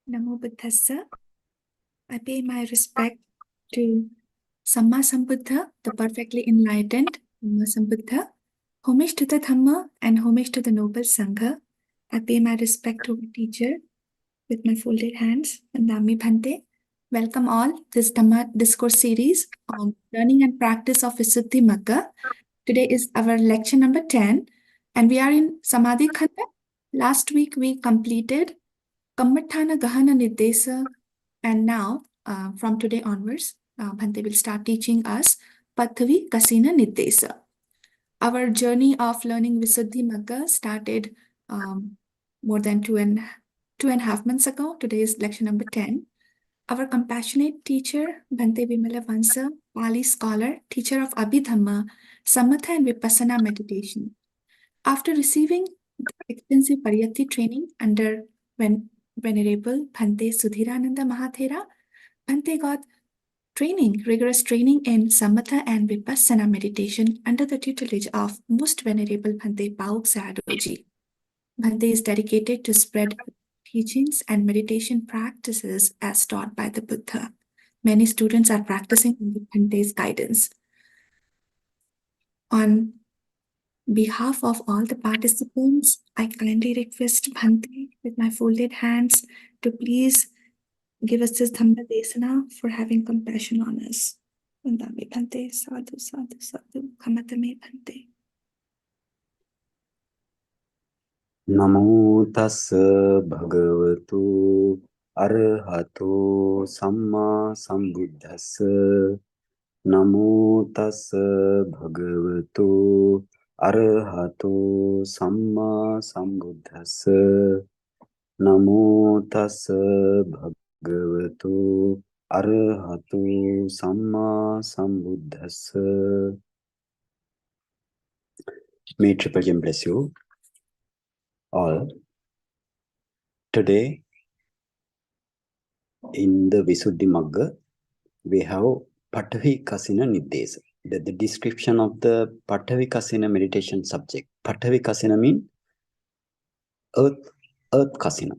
Namo Buddhassa. I pay my respect to Samma Sambuddha, the perfectly enlightened Samma Sambuddha. Homage to the Dhamma and homage to the noble Sangha. I pay my respect to our teacher with my folded hands. Vandami Bhante. Welcome all this Dhamma discourse series on learning and practice of Visuddhi Magga. Today is our lecture number 10 and we are in Samadhi Khanda. Last week we completed Pathavīkasiṇaniddeso, and now from today onwards, Bhante will start teaching us Pathavīkasiṇaniddeso. Our journey of learning Visuddhi Magga started more than two and a half months ago. Today is lecture number 10. Our compassionate teacher, Bhante Vimala Vansa, Pali scholar, teacher of Abhidhamma, Samatha and Vipassana meditation. After receiving extensive Pariyatti training under Venerable Bhante Sudhirananda Mahathera, Bhante got rigorous training in Samatha and Vipassana meditation under the tutelage of Most Venerable Bhante Pauk Sayadaw-ji. Bhante is dedicated to spread teachings and meditation practices as taught by the Buddha. Many students are practicing under Bhante's guidance. On behalf of all the participants, I kindly request Bhante with my folded hands to please give us this Dhamma Desana for having compassion on us. Vandami Bhante, sadhu, sadhu, sadhu, khamatame Bhante. Namo tassa bhagavatu arahato samma sambuddhassa. Namo tassa bhagavatu arahato samma sambuddhassa. Namo tassa bhagavatu arahato samma sambuddhassa. May Triple Gem bless you all. Today, in the Visuddhi Magga, we have Pathavīkasiṇaniddeso. The description of the Pathavīkasina meditation subject. Pathavīkasina means earth kasina.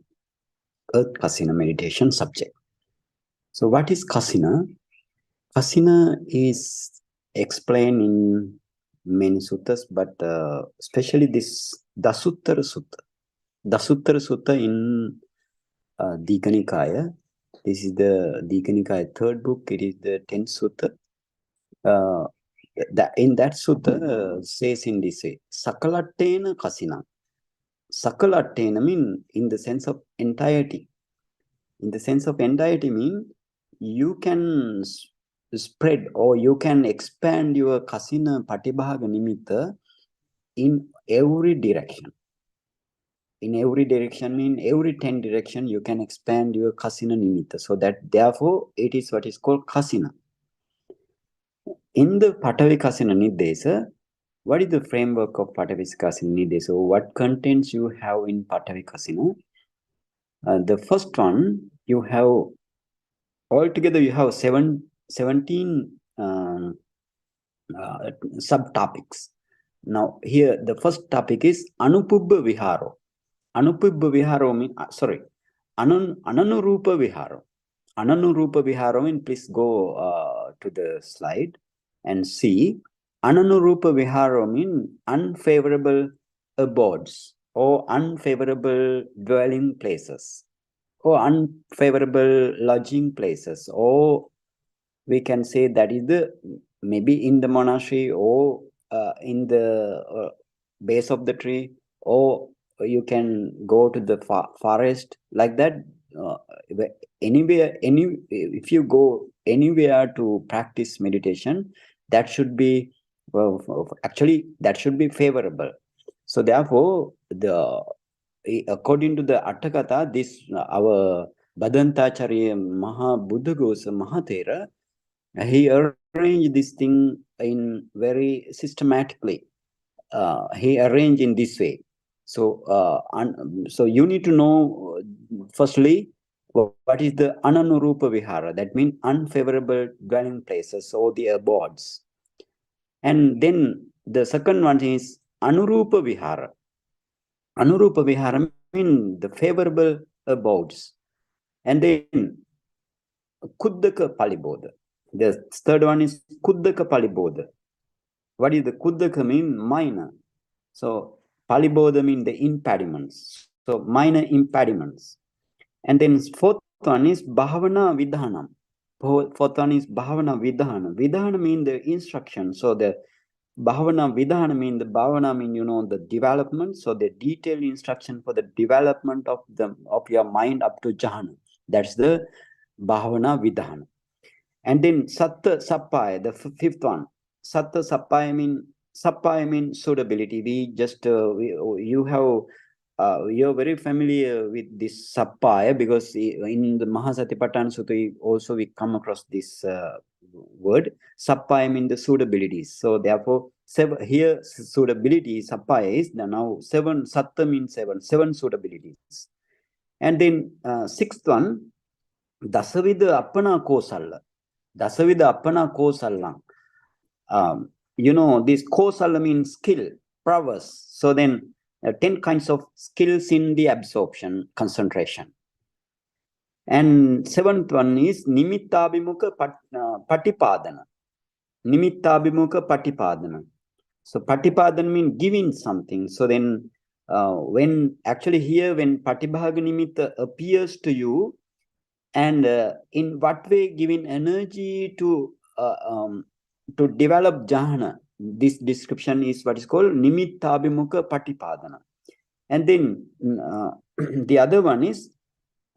Earth kasina meditation subject. So what is kasina? Kasina is explained in many suttas, but especially this Dasuttara Sutta. Dasuttara Sutta in Dīgha Nikāya. This is the Dīgha Nikāya third book. It is the 10th sutta. In that sutta says in this way, Sakalattena kasina. Sakalattena mean in the sense of entirety. In the sense of entirety mean you can spread or you can expand your kasina patibhaga nimitta in every direction. In every direction, in every 10 direction, you can expand your kasina nimitta. So that therefore it is what is called kasina. In the Pathavīkasiṇaniddeso, what is the framework of Pathavīkasiṇaniddeso? What contents you have in Pathavīkasina? The first one, you have altogether you have 17 subtopics. Now here the first topic is Anupubba Viharo. Anupubba Viharo means Ananurupa Viharo. Ananurupa Viharo means, please go to the slide and see. Ananurupa Viharo means unfavorable abodes or unfavorable dwelling places or unfavorable lodging places, or we can say that is the maybe in the monastery or in the base of the tree, or you can go to the forest like that. Anywhere, if you go anywhere to practice meditation, that should be actually that should be favorable. So therefore, according to the Atthakatha, this our Bhadantacharya Maha Buddhaghosa Mahathera, he arranged this thing in very systematically. He arranged in this way. So, so you need to know firstly what is the Ananurupa Vihara. That means unfavorable dwelling places or the abodes. And then the second one is Anurupa Vihara. Anurupa Vihara means the favorable abodes. And then Kuddaka Palibodha. The third one is Kuddaka Palibodha. What is the Kuddaka mean? Minor. So Palibodha mean the impediments. So minor impediments. And then fourth one is Bhavana Vidhanam. Fourth one is Bhavana Vidhana. Vidhana mean the instruction. So the Bhavana Vidhana mean the Bhavana mean, the development. So the detailed instruction for the development of your mind up to jhana. That's the Bhavana Vidhana. And then Satta Sappaya, the fifth one. Satta Sappaya mean suitability. We just you have you're very familiar with this Sappaya because in the Mahasatipatthana Sutta also we come across this word. Sappaya mean the suitabilities. So therefore, here suitability Sappaya is now seven. Satta means seven suitabilities. And then sixth one, Dasavida Appana Kosalla. Dasavida Appana Kosalla. This Kosalla means skill, prowess. So then 10 kinds of skills in the absorption, concentration. And seventh one is Nimittabhimukha Patipadana. Nimittabhimukha Patipadana. So Patipadana means giving something. So then when actually here when Patibhaga Nimitta appears to you, and in what way giving energy to develop jhana, this description is what is called Nimittabhimukha Patipadana. And then the other one is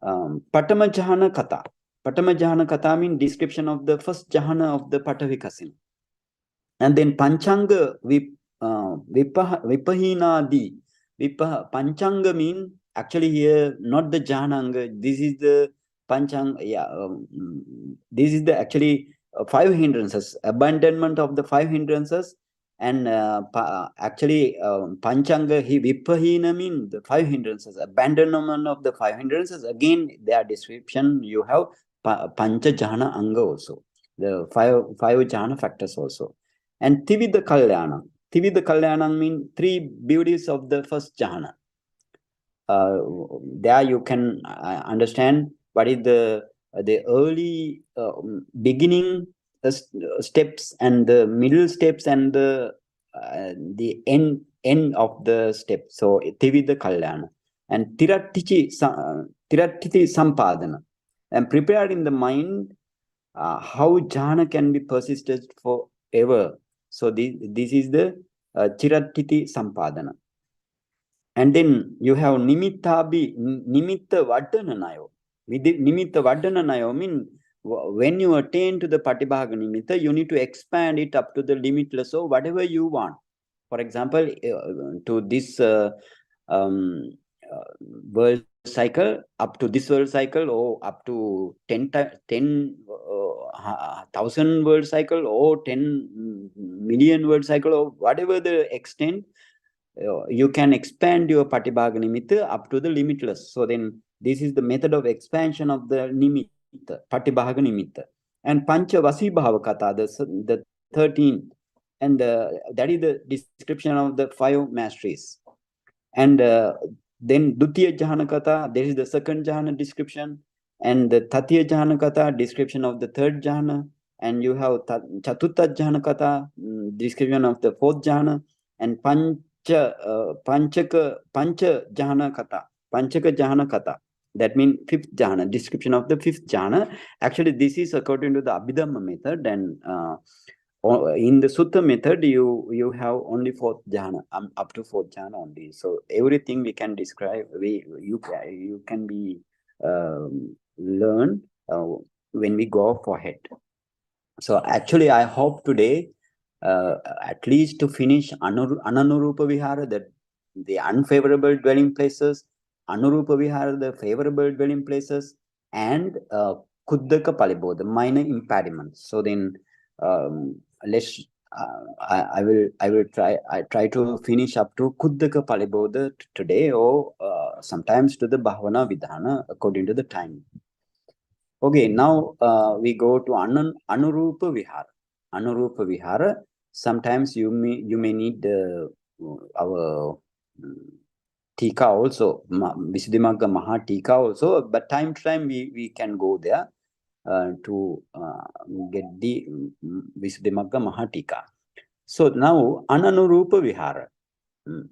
Patama Jhana Kata. Patama Jhana Kata means description of the first jhana of the Pathavīkasiṇa. And then Panchanga Vipahinadi. Panchanga mean actually here not the jhananga. This is the Panchanga. Yeah, this is the actually 5 hindrances. Abandonment of the 5 hindrances. And actually Panchanga Vipahina mean the 5 hindrances. Abandonment of the 5 hindrances. Again, their description you have Pancha Jhana Anga also. The five jhana factors also. And Tivida Kalyana. Tivida Kalyana means 3 beauties of the first jhana. There you can understand what is the early beginning steps and the middle steps and the end of the step. So Tivida Kalyana. And Tirattithi Sampadana. And prepared in the mind how jhana can be persisted forever. So this is the Chiratiti Sampadana. And then you have Nimitta Vaddananayo. Nimitta Vaddananayo means when you attain to the Patibhaga Nimitta, you need to expand it up to the limitless or whatever you want. For example, to this world cycle, up to this world cycle, or up to 10,000 world cycle, or 10 million world cycle, or whatever the extent, you can expand your Patibhaga Nimitta up to the limitless. So then this is the method of expansion of the Nimitta, Patibhaga Nimitta. And Pancha Vasibhava Kata, the 13, and that is the description of the 5 masteries. And then Dutiya Jhana Kata, there is the second jhana description, and the Tatiya Jhana Kata, description of the 3rd jhana, and you have Chatutta Jhana Kata, description of the 4th jhana, and Pancha Jhana Kata, Panchaka Jhana Kata. That means 5th jhana, description of the 5th jhana. Actually, this is according to the Abhidhamma method, and in the Sutta method, you have only 4th jhana, up to 4th jhana only. So everything we can describe, you can be learn when we go forward. So actually, I hope today at least to finish Ananurupa Vihara, the unfavorable dwelling places, Anurupa Vihara, the favorable dwelling places, and Kuddaka Palibodha, the minor impediments. So then let's I will try to finish up to Kuddaka Palibodha today, or sometimes to the Bhavana Vidhana according to the time. Okay, now we go to Anurupa Vihara. Anurupa Vihara. Sometimes you may need our Tika also, Visuddhimagga Maha Tika also, but time to time we can go there to get the Visuddhimagga Maha Tika. So now Ananurupa Vihara.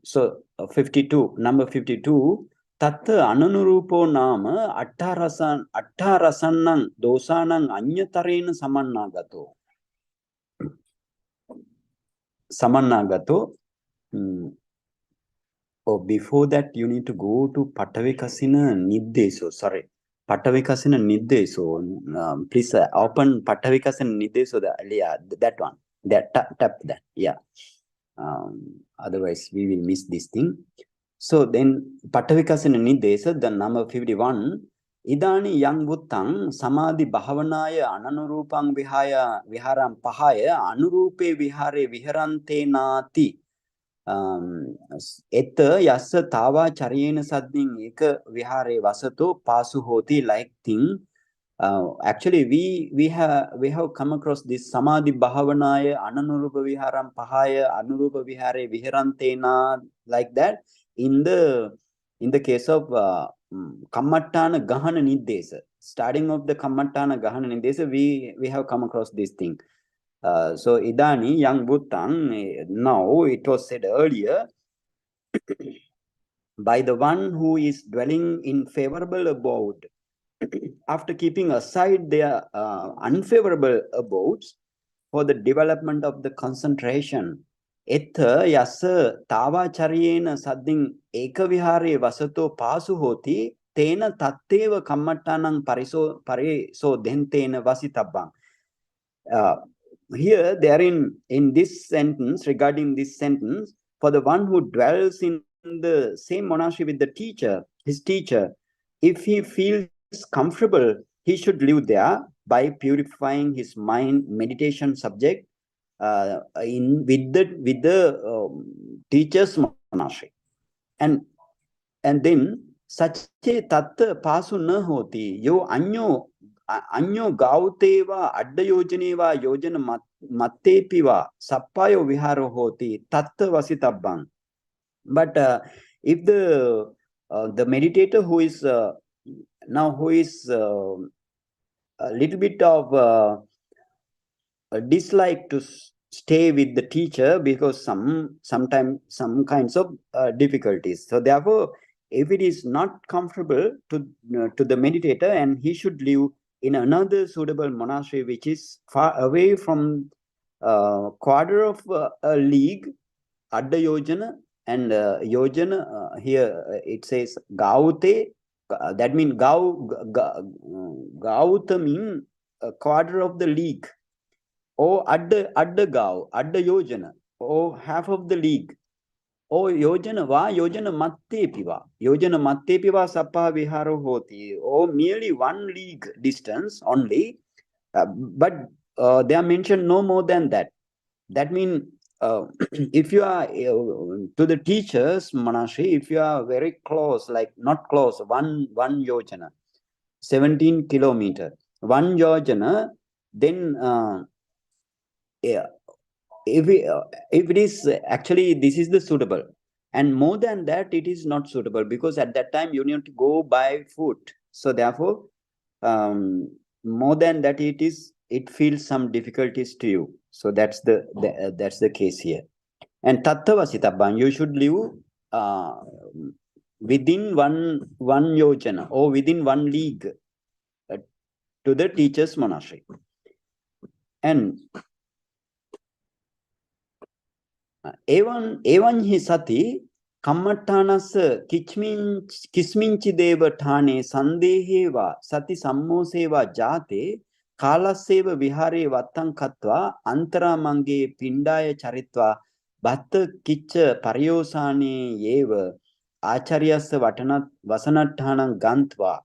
So 52, number 52, Tatta Ananurupo Nama Attarasanang Dosanang Anyatarena Samannagato. Samannagato. Oh, before that, you need to go to Pathavīkasiṇaniddeso. Sorry, Pathavīkasiṇaniddeso. Please open Pathavīkasiṇaniddeso. Yeah, that one. That tap that. Yeah. Otherwise, we will miss this thing. So then, Pathavīkasiṇaniddeso, the number 51. Idani yang buttang samadhi bhavanaya ananurupang viharam pahaya anurupe vihare viharante nati. Et yassa tava chariyena sadding eka vihare vasato pasu hoti like thing. Actually, we have come across this samadhi bhavanaya ananurupa viharam pahaya anurupa vihare viharantena like that in the case of kammattana gahana niddesa. Starting of the kammattana gahana niddesa, we have come across this thing. So idani yang buttang, now it was said earlier, by the one who is dwelling in favorable abode, after keeping aside their unfavorable abodes for the development of the concentration, etha yassa tavacharyena sadding ekavihare vasato pasu hoti tena tatteva kammattanang pariso dentena vasitabbang. Here, there in this sentence, regarding this sentence, for the one who dwells in the same monastery with the teacher, his teacher, if he feels comfortable, he should live there by purifying his mind, meditation subject with the teacher's monastery, and then sache tatta pasu na hoti yo anyo gauteva adda yojaneva yojana mattepiva sappayo viharo hoti tatta vasitabbang. But if the meditator who is a little bit of a dislike to stay with the teacher because sometimes some kinds of difficulties, so therefore if it is not comfortable to the meditator, and he should live in another suitable monastery which is far away from quarter of a league, adda yojana, and yojana here it says gaute, that means gauta mean a quarter of the league, or adda yojana, or half of the league, or yojana mattepiva sappa viharo hoti, or merely 1 league distance only, but they are mentioned no more than that. That means if you are to the teacher's monastery, if you are very close, like not close, one yojana, 17 kilometer, 1 yojana, then if it is actually, this is the suitable, and more than that it is not suitable, because at that time you need to go by foot. So therefore more than that it feels some difficulties to you. So that's the case here. And tattavasitabbang, you should live within one yojana, or within 1 league to the teacher's monastery. And evan hi sati kammattanassa kisminchi deva thane sandeheva sati sammoseva jate kalaseva vihare vattang katva antaramange pindaya charitva bhatta kicca pariyosane eva acharyassa vasanattanam gantva.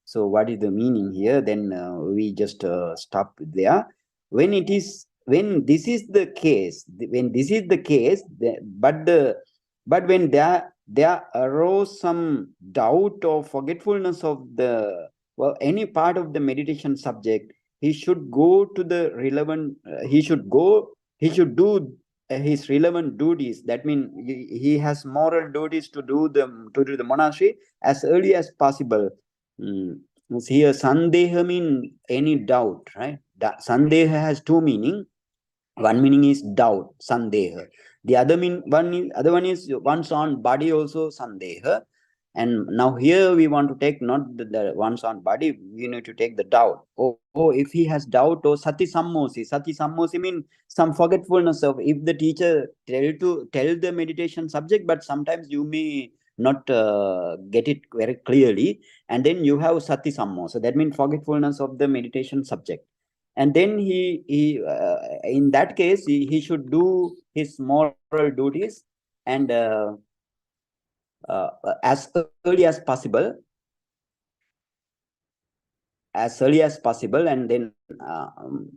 So what is the meaning here? Then we just stop there. When this is the case, but when there arose some doubt or forgetfulness of any part of the meditation subject, he should go to the relevant. He should do his relevant duties. That means he has moral duties to do the monastery as early as possible. Here, sandeha mean any doubt, right? Sandeha has two meaning. One meaning is doubt, sandeha. The other one is one's on body also sandeha. And now here we want to take not the one's on body, we need to take the doubt. Oh, if he has doubt, or sati sammosi. Sati sammosi mean some forgetfulness of, if the teacher tell the meditation subject, but sometimes you may not get it very clearly, and then you have sati sammo. So that means forgetfulness of the meditation subject. And then he in that case he should do his moral duties, and as early as possible, and then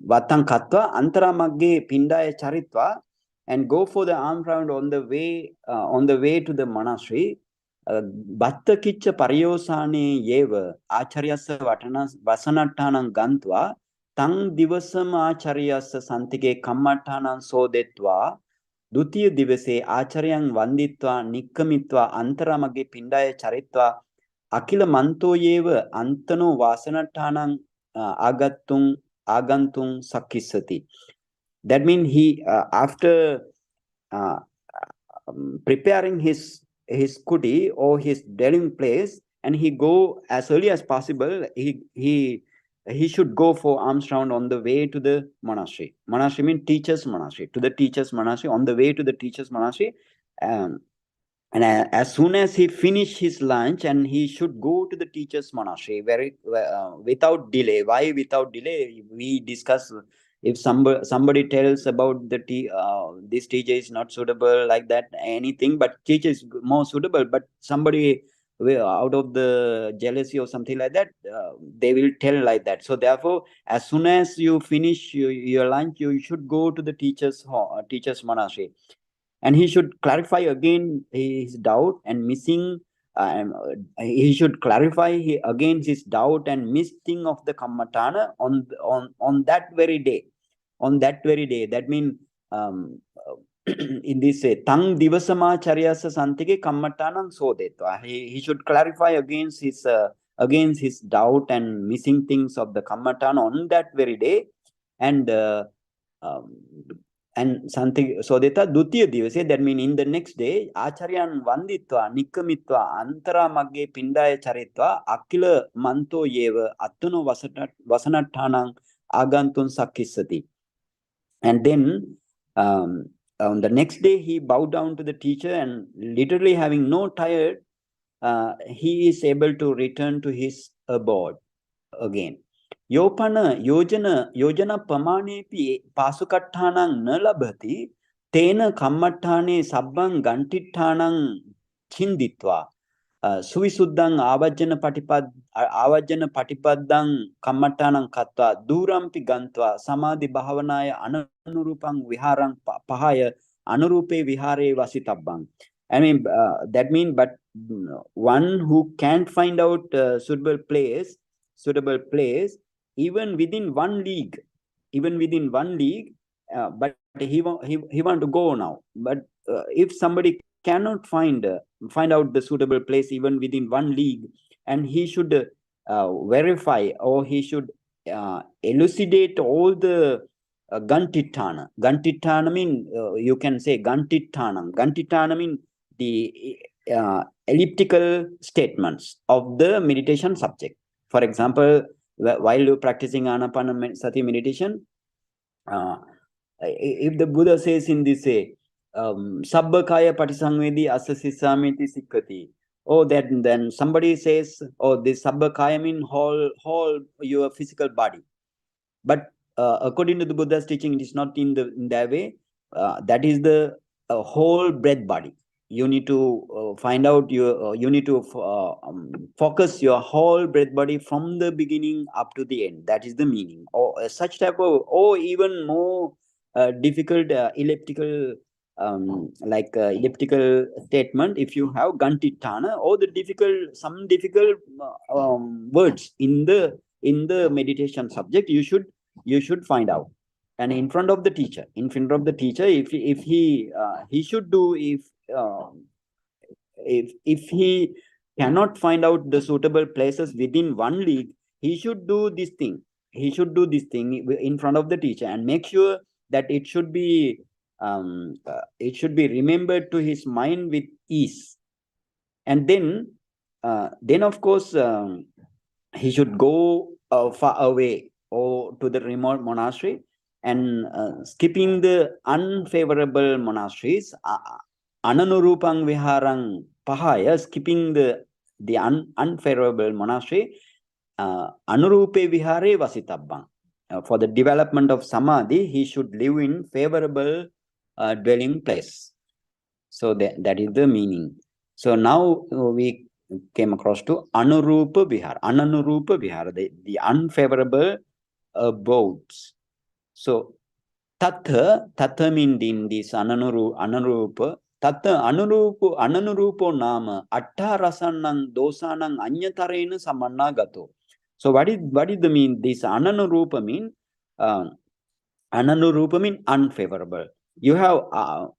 vatang katva antaramagge pindaya charitva, and go for the arm round on the way to the monastery. Batta kiccha pariyosane yeva acharyasa vasanattanam gantva tang divasam acharyasa santige kammattanam sodetva dutiya divase acharyang vanditva nikkamitva antaramagge pindaya charitva akila manto yeva antano vasanattanam agantung sakisati. That means he after preparing his kuti or his dwelling place, and he go as early as possible. He should go for alms round on the way to the monastery. Monastery means teacher's monastery. To the teacher's monastery, on the way to the teacher's monastery. And as soon as he finish his lunch, and he should go to the teacher's monastery without delay. Why without delay? We discuss, if somebody tells about this teacher is not suitable, like that, anything, but teacher is more suitable, but somebody out of the jealousy or something like that, they will tell like that. So therefore, as soon as you finish your lunch, you should go to the teacher's monastery, and he should clarify again his doubt and missing. He should clarify again his doubt and missing of the kammatana on that very day. That means in this tang divasama charyasa santige kammatanam sodetva. He should clarify against his doubt and missing things of the kammatana on that very day. And something sodeta dutiya divase. That means in the next day, acharyan vanditva nikkamitva antara magge pindaya charitva akila manto yeva attuno vasanattanam agantun sakisati. And then on the next day, he bowed down to the teacher, and literally having no tired, he is able to return to his abode again. Yopana yojana pamanepi pasukattanam na labhati tena kammattane sabbang gantittanam chinditva suvisuddhang avajjana patipaddang kammattanam kattva durampi gantva samadhi bhavanaya anurupang viharang pahaya anurupe vihare vasitabbang. I mean, that means, but one who can't find out suitable place, even within 1 league, but he want to go now. But if somebody cannot find out the suitable place even within 1 league, and he should verify, or he should elucidate all the Gantitana mean, you can say Gantitana mean the elliptical statements of the meditation subject. For example, while you're practicing Anapanasati meditation, if the Buddha says in this way, Sabbakaya Patisangvedi Asasisamiti Sikkati, oh, then somebody says, oh, this Sabbakaya mean whole your physical body. But according to the Buddha's teaching, it is not in that way. That is the whole breath body. You need to find out you need to focus your whole breath body from the beginning up to the end. That is the meaning. Or such type of, or even more difficult elliptical elliptical statement. If you have Gantitana, or some difficult words in the meditation subject, you should find out. and in front of the teacher, if he should do, if he cannot find out the suitable places within one league, he should do this thing. He should do this thing in front of the teacher and make sure that it should be remembered to his mind with ease. And then of course he should go far away or to the remote monastery, and skipping the unfavorable monasteries, ananurupang viharang pahaya, skipping the unfavorable monastery, anurupe vihare vasitabbang. For the development of samadhi, he should live in favorable dwelling place. So that is the meaning. So now we came across to anurupa vihara. Ananurupa vihara, the unfavorable abodes. So tatha means in this ananurupa, tatha ananurupo nama atta rasanang dosanang anyatarena samanagato. So what is the mean? This ananurupa mean unfavorable. You have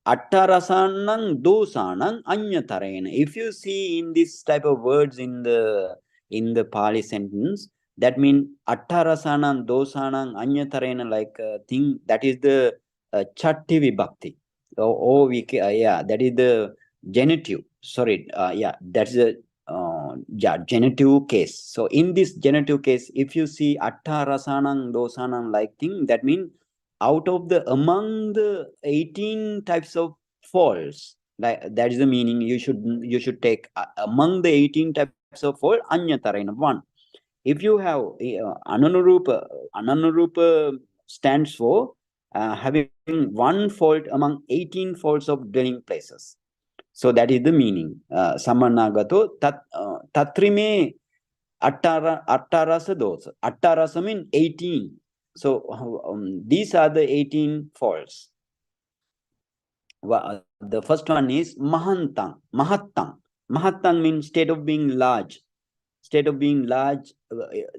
attarasanang dosanang anyatarena. If you see in this type of words in the Pali sentence, that means attarasanang dosanang anyatarena, like thing, that is the chatti vibhakti. That is the genitive. Sorry, that's the genitive case. So in this genitive case, if you see attarasanang dosanang like thing, that means out of among the 18 types of faults, like that is the meaning. You should take among the 18 types of fault, anyatarena, one. If you have ananurupa stands for having one fault among 18 faults of dwelling places. So that is the meaning. Samanagato tatrime attarasa dosa. Attarasa means 18. So these are the 18 faults. The first one is mahantang. Mahatang means state of being large.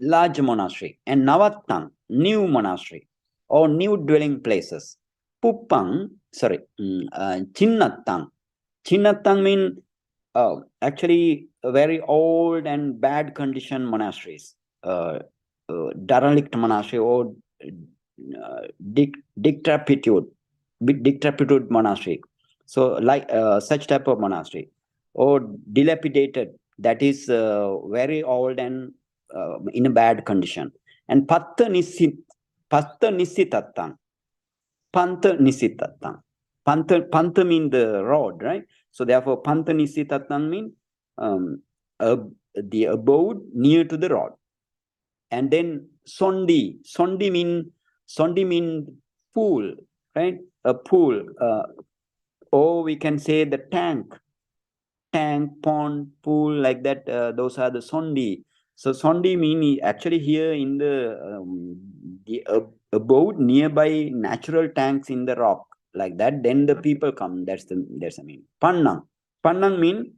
Large monastery. And navattang, new monastery or new dwelling places. Chinnattang. Chinnattang means actually very old and bad condition monasteries. Derelict monastery or decrepitude monastery. So like such type of monastery, or dilapidated, that is very old and in a bad condition. And pattha nisitattang. Pantha means the road, right? So therefore pantha nisitattang means the abode near to the road. And then sondi mean pool, right? A pool, or we can say the tank, pond, pool, like that. Those are the sondi. So sondi mean actually here in the abode nearby natural tanks in the rock, like that. Then the people come. That's the mean. Pannang mean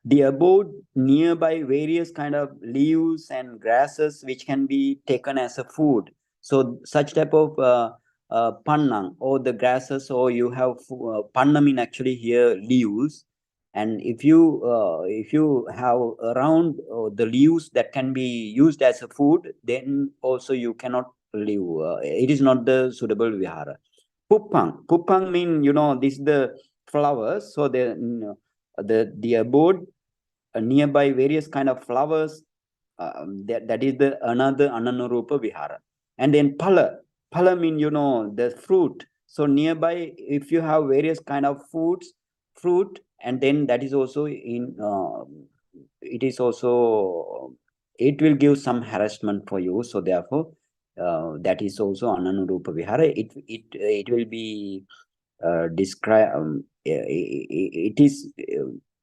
the abode nearby various kind of leaves and grasses which can be taken as a food. So such type of pannang, or the grasses, or you have pannam in actually here leaves. And if you have around the leaves that can be used as a food, then also you cannot live. It is not the suitable vihara. Puppang mean, this is the flowers. So the abode nearby various kind of flowers, that is the another ananurupa vihara. And then phala mean, the fruit. So nearby, if you have various kind of fruit, and then that is also it will give some harassment for you. So therefore that is also ananurupa vihara. It will be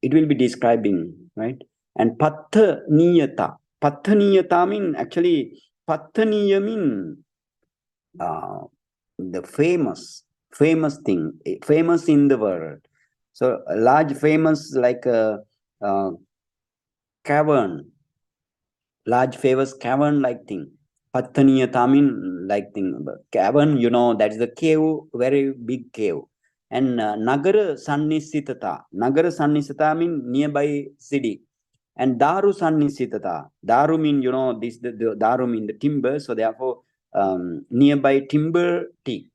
it will be describing, right? And pathaniyata mean actually, pathaniya mean the famous thing, famous in the world. So a large famous, like a cavern, large famous cavern like thing. Pattaniyata mean like thing cavern, that is the cave, very big cave. And Nagara Sannisitata. Nagara Sannisitata mean nearby city. And Daru Sannisitata. Daru mean, this the Daru mean the timber, so therefore nearby timber tea.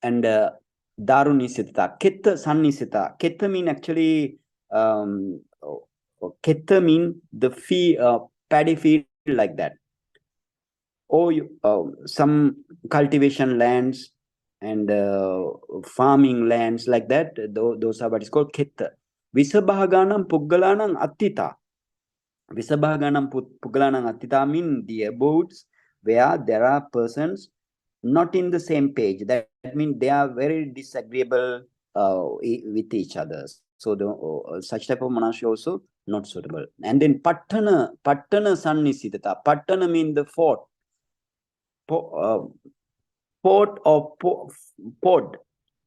And Daru Nisitata. Ketta Sannisita. Ketta mean actually Ketta mean the paddy field like that. Or some cultivation lands and farming lands like that. Those are what is called Ketta. Visabhaganam Puggalanam Attita. Visabhaganam Puggalanam Attita mean the abodes where there are persons not in the same page. That means they are very disagreeable with each other. So such type of monastery also not suitable. And then Pattana Sannisitata. Pattana mean the fort. Port or port,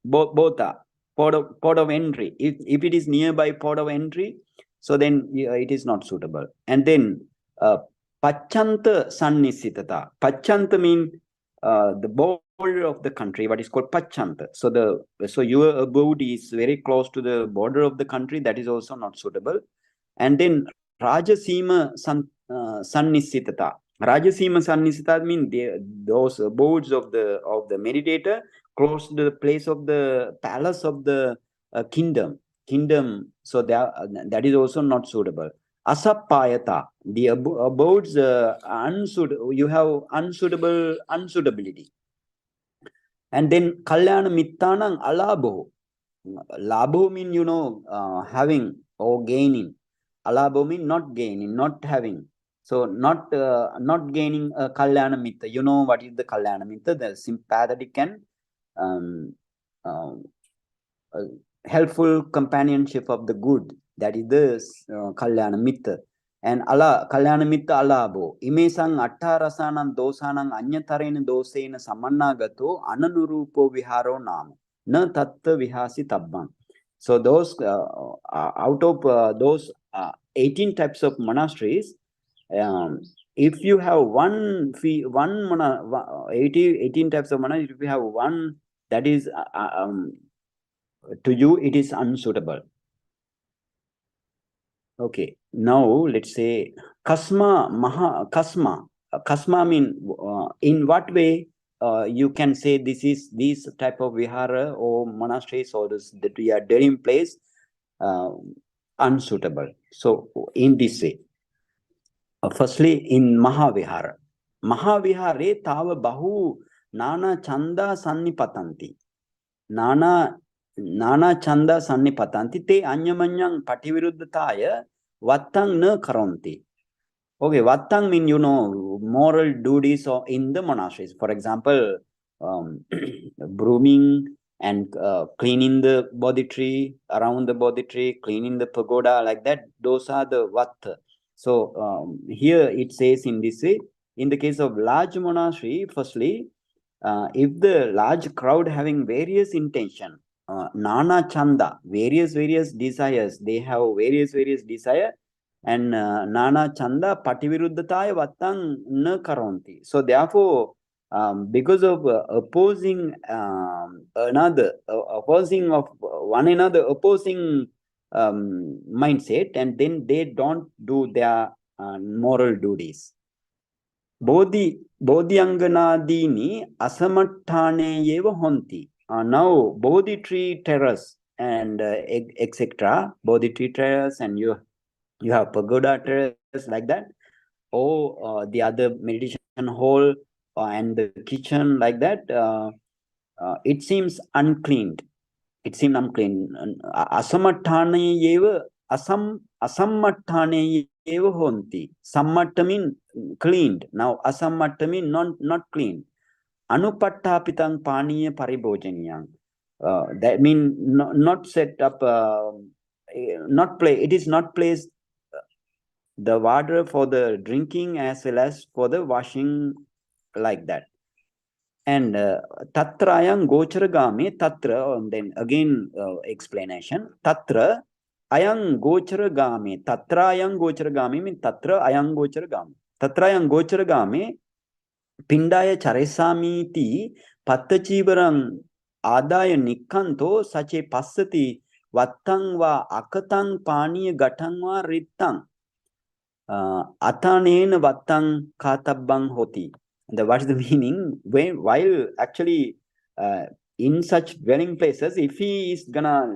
both are port of entry. If it is nearby port of entry, so then it is not suitable. And then Pachanta Sannisitata. Pachanta mean the border of the country, what is called Pachanta. So your abode is very close to the border of the country, that is also not suitable. And then Rajasima Sannisitata. Rajasima Sannisita means those abodes of the meditator close to the place of the palace of the kingdom. So that is also not suitable. Asappayata, the abodes you have unsuitability. And then Kalyana Mittanang Alabo. Labo mean having or gaining. Alabo mean not gaining, not having. So not gaining a Kalyana Mitta. You know what is the Kalyana Mitta? The sympathetic and helpful companionship of the good. That is the Kalyana Mitta. And Kalyana Mitta Alabo. Imesang Attarasanam Dosanang Anyatarena Dosena Samannagato Ananurupo Viharo Nam. Na tatta vihasi tabbam. So those out of those 18 types of monasteries, if you have 18 types of monasteries, if you have one, that is to you it is unsuitable. Okay, now let's say Kasma mean in what way you can say this type of vihara or monasteries or that we are dwelling place unsuitable. So in this way, firstly in Mahavihara tava bahu nana chanda sannipatanti. Nana chanda sannipatanti te anyamanyang pativiruddhataya vattang na karonti. Okay, vattang mean moral duties in the monasteries. For example, brooming and cleaning the bodhi tree, around the bodhi tree, cleaning the pagoda, like that. Those are the vatta. So here it says in this way, in the case of large monastery, firstly, if the large crowd having various intention, nana chanda, various desires, they have various desire, and nana chanda pativiruddhataya vattang na karonti. So therefore, because of opposing opposing of one another, opposing mindset, and then they don't do their moral duties. Bodhyanganadini asamattane yeva honti. Now Bodhi tree terrace and etc. Bodhi tree terrace, and you have pagoda terrace like that, or the other meditation hall and the kitchen like that. It seems uncleaned. It seems unclean. Asamattane yeva asammattane yeva honti. Sammatta mean cleaned. Now asammatta mean not clean. Anupattapitang paniya paribhojaniyang. That mean not set up, not play. It is not placed the water for the drinking as well as for the washing, like that. And tatrayang gocharagami, tatra, and then again explanation. Tatra ayang gocharagami. Tatrayang gocharagami means tatra ayang gocharagami. Tatrayang gocharagami Pindaya charesamiti pattachivaram adaya nikkanto sache passati vattangva akatang paniya gatangva rittang atanena vattang katabbang hoti. What is the meaning? While actually in such dwelling places, if he is gonna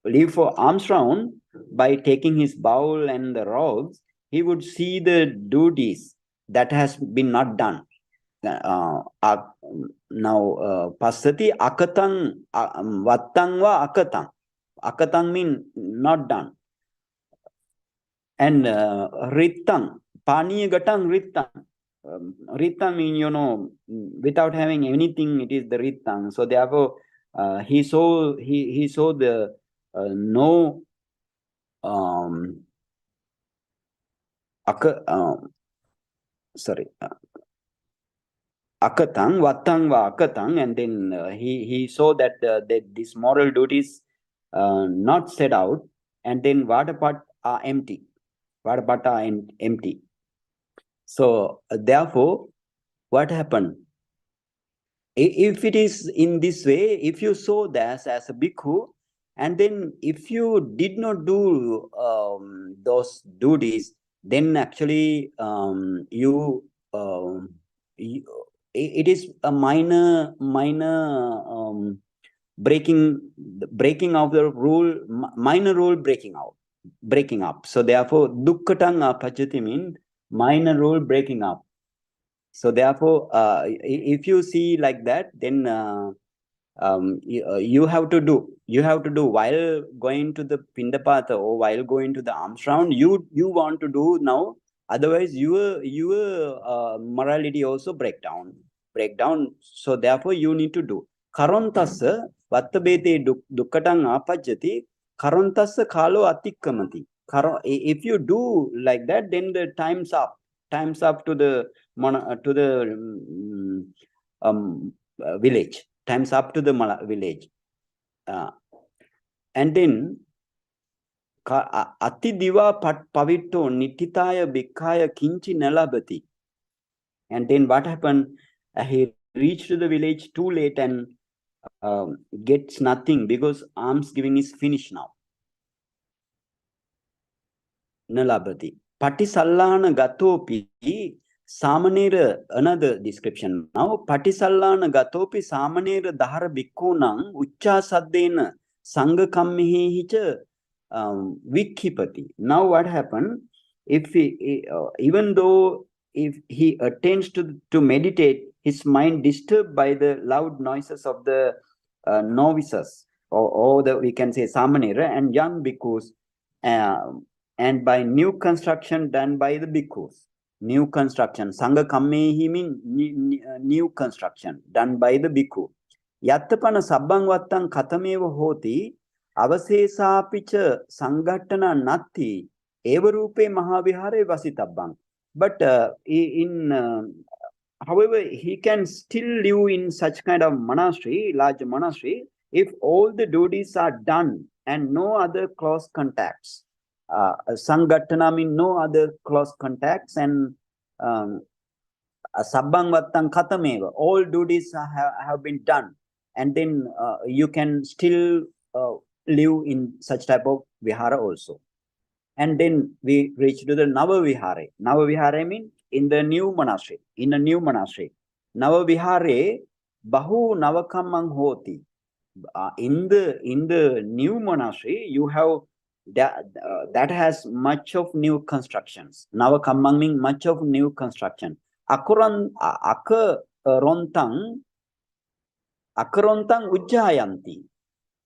leave for alms round by taking his bowl and the rods, he would see the duties that has been not done. Now, pasati akatang vattang va akatang. Akatang mean not done. And rittang, paniya gatang rittang. Rittang mean, without having anything, it is the rittang. So therefore, he saw the no akatang, vattang va akatang, and then he saw that these moral duties not set out, and then Vadapat are empty. Vadapat are empty. So therefore, what happened? If it is in this way, if you saw that as a bhikkhu, and then if you did not do those duties, then actually it is a minor breaking of the rule, minor rule breaking up. So therefore, dukkatang apachati means minor rule breaking up. So therefore, if you see like that, then you have to do while going to the pindapata or while going to the alms round. You want to do now. Otherwise, your morality also break down. So therefore, you need to do. Karontassa vattabete dukkatang apajjati karontassa kalo atikkamati. If you do like that, then the time's up to the village. Time's up to the village. And then ati diva pavitto nittitaya bhikkaya kinchi nalabati. And then what happened? He reached the village too late and gets nothing because alms giving is finished now. Nalabati. Patisallana gatopi Samanera, another description. Now, Patisallana gatopi Samanera dahara bhikkунang uchcha saddena sangha kammihi hicha vikkipati. Now, what happened? If he, even though if he attempts to meditate, his mind disturbed by the loud noises of the novices, or the we can say Samanera and young bhikkhus, and by new construction done by the bhikkhus. New construction. Sangha kammehi mean new construction done by the bhikkhu. Yattapana sabbang vattang katameva hoti avasesapicha sangattana natti evarupe mahavihare vasitabbang. But however, he can still live in such kind of monastery, large monastery, if all the duties are done and no other close contacts. Sangatana means no other close contacts, and sabbang vattang katameva, all duties have been done, and then you can still live in such type of vihara also. And then we reach to the Nava Vihare. Nava Vihare means in the new monastery. Nava Vihare bahu navakamang hoti. In the new monastery, you have that has much of new constructions. Navakamang means much of new construction. Akarontang ujjayanti.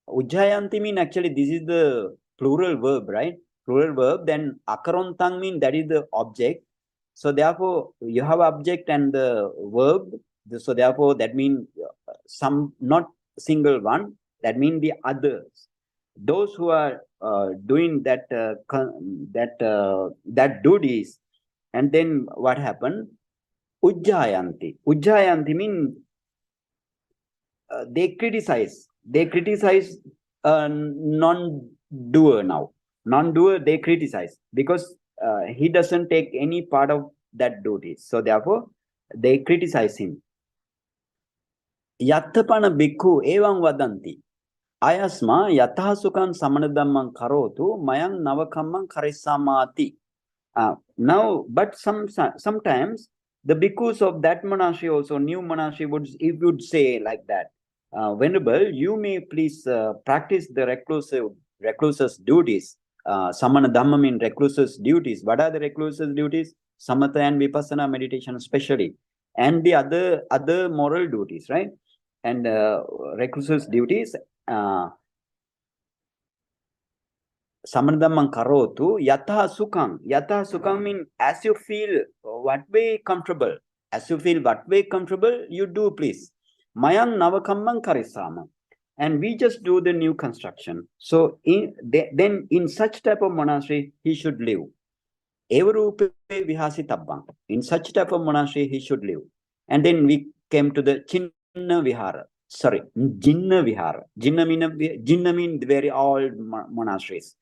Ujjayanti means actually this is the plural verb, right? Plural verb. Then akarontang means that is the object. So therefore you have object and the verb. So therefore that means some, not single one. That means the others. Those who are doing that duties, and then what happened? Ujjayanti. Ujjayanti means they criticize non-doer now. Non-doer they criticize because he doesn't take any part of that duties. So therefore, they criticize him. Yattapana bhikkhu evam vadanti. Ayasma yatahasukan samanadamman karotu mayang navakamman karisamati. Now, but sometimes the bhikkhus of that monastery also, new monastery, would say like that, Venerable, you may please practice the recluse's duties. Samana Dhamma means recluse's duties. What are the recluse's duties? Samatha and Vipassana meditation especially. And the other moral duties, right? And recluse's duties, Samanadamman karotu yatha sukam. Yatha sukam means as you feel what way comfortable. As you feel what way comfortable, you do please. Mayang navakamman karisama. And we just do the new construction. So then in such type of monastery, he should live. Evarupe vihasi tabbang. In such type of monastery, he should live. And then we came to the Chinna Vihara. Sorry, Jinna Vihara. Jinna means very old monasteries.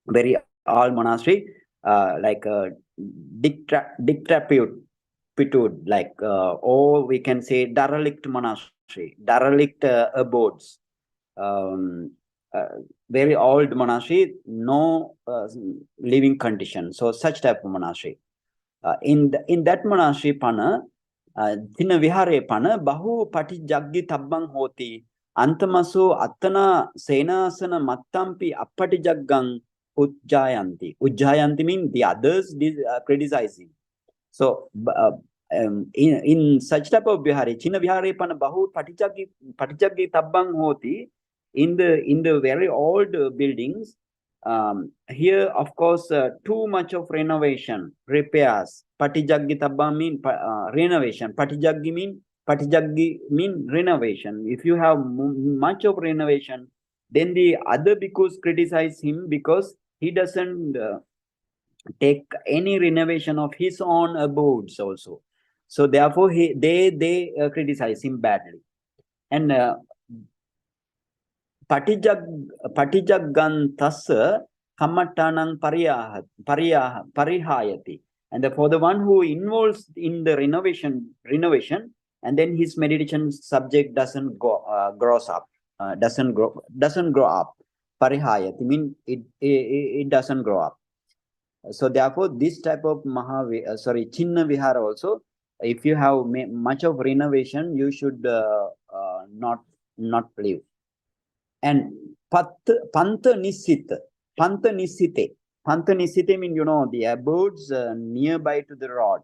Very old monastery, like dictapitude, like, or we can say derelict monastery, derelict abodes, very old monastery, no living condition. So such type of monastery. In that monastery, pana, Thina Vihare pana, bahu patijaggi tabbang hoti. Antamaso attana senasana mattampi appatijaggang ujjayanti. Ujjayanti means the others criticizing. So in such type of vihare, China Vihare pana bahu patijaggi tabbang hoti. In the very old buildings, here of course too much of renovation, repairs. Patijaggi tabbang mean renovation. Patijaggi mean renovation. If you have much of renovation, then the other bhikkhus criticize him because he doesn't take any renovation of his own abodes also. So therefore, they criticize him badly. And patijagganthassa kammattanang parihayati. And for the one who involves in the renovation, and then his meditation subject doesn't grows up, doesn't grow up. Parihayati mean it doesn't grow up. So therefore, this type of Chinna Vihara also, if you have much of renovation, you should not live. And Pantha Nisite. Pantha Nisite means, the abodes nearby to the rod.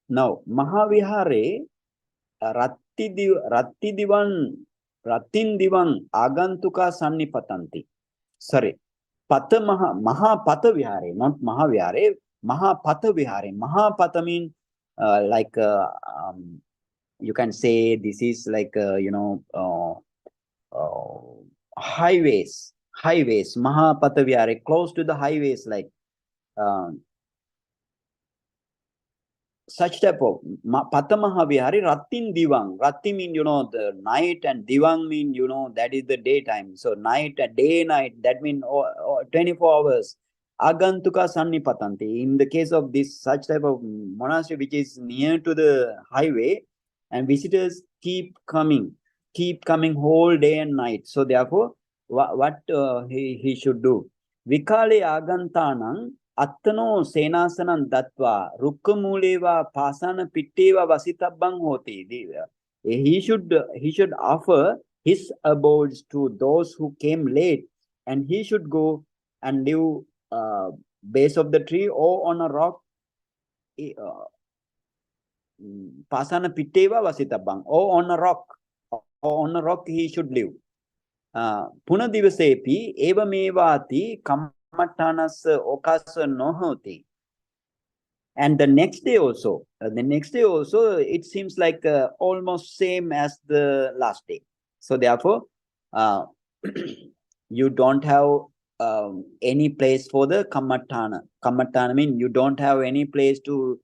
Now, Mahavihare, Rattin Divan Agantuka Sannipatanti. Sorry. Mahapatha Vihare, not Mahavihare, Mahapatha Vihare. Mahapatha means like you can say this is like highways, Mahapatha Vihare, close to the highways, like such type of Patamaha Vihari, Rattin Divang. Ratti mean, the night, and Divang mean, that is the daytime. So night, day, night, that mean 24 hours. Agantuka Sannipatanti. In the case of this such type of monastery which is near to the highway, and visitors keep coming whole day and night. So therefore, what he should do? Vikale Agantanang Attano Senasanam Datva Rukkamuleva Pasana Pitteva Vasitabbang Hoti. He should offer his abodes to those who came late, and he should go and live base of the tree or on a rock. Pasana Pitteva Vasitabbang, or on a rock. Or on a rock he should live. Punadivasepi evamevati kammattanas okasa nohoti. And the next day also, it seems like almost same as the last day. So therefore, you don't have any place for the kammattana. Kammattana means you don't have any place to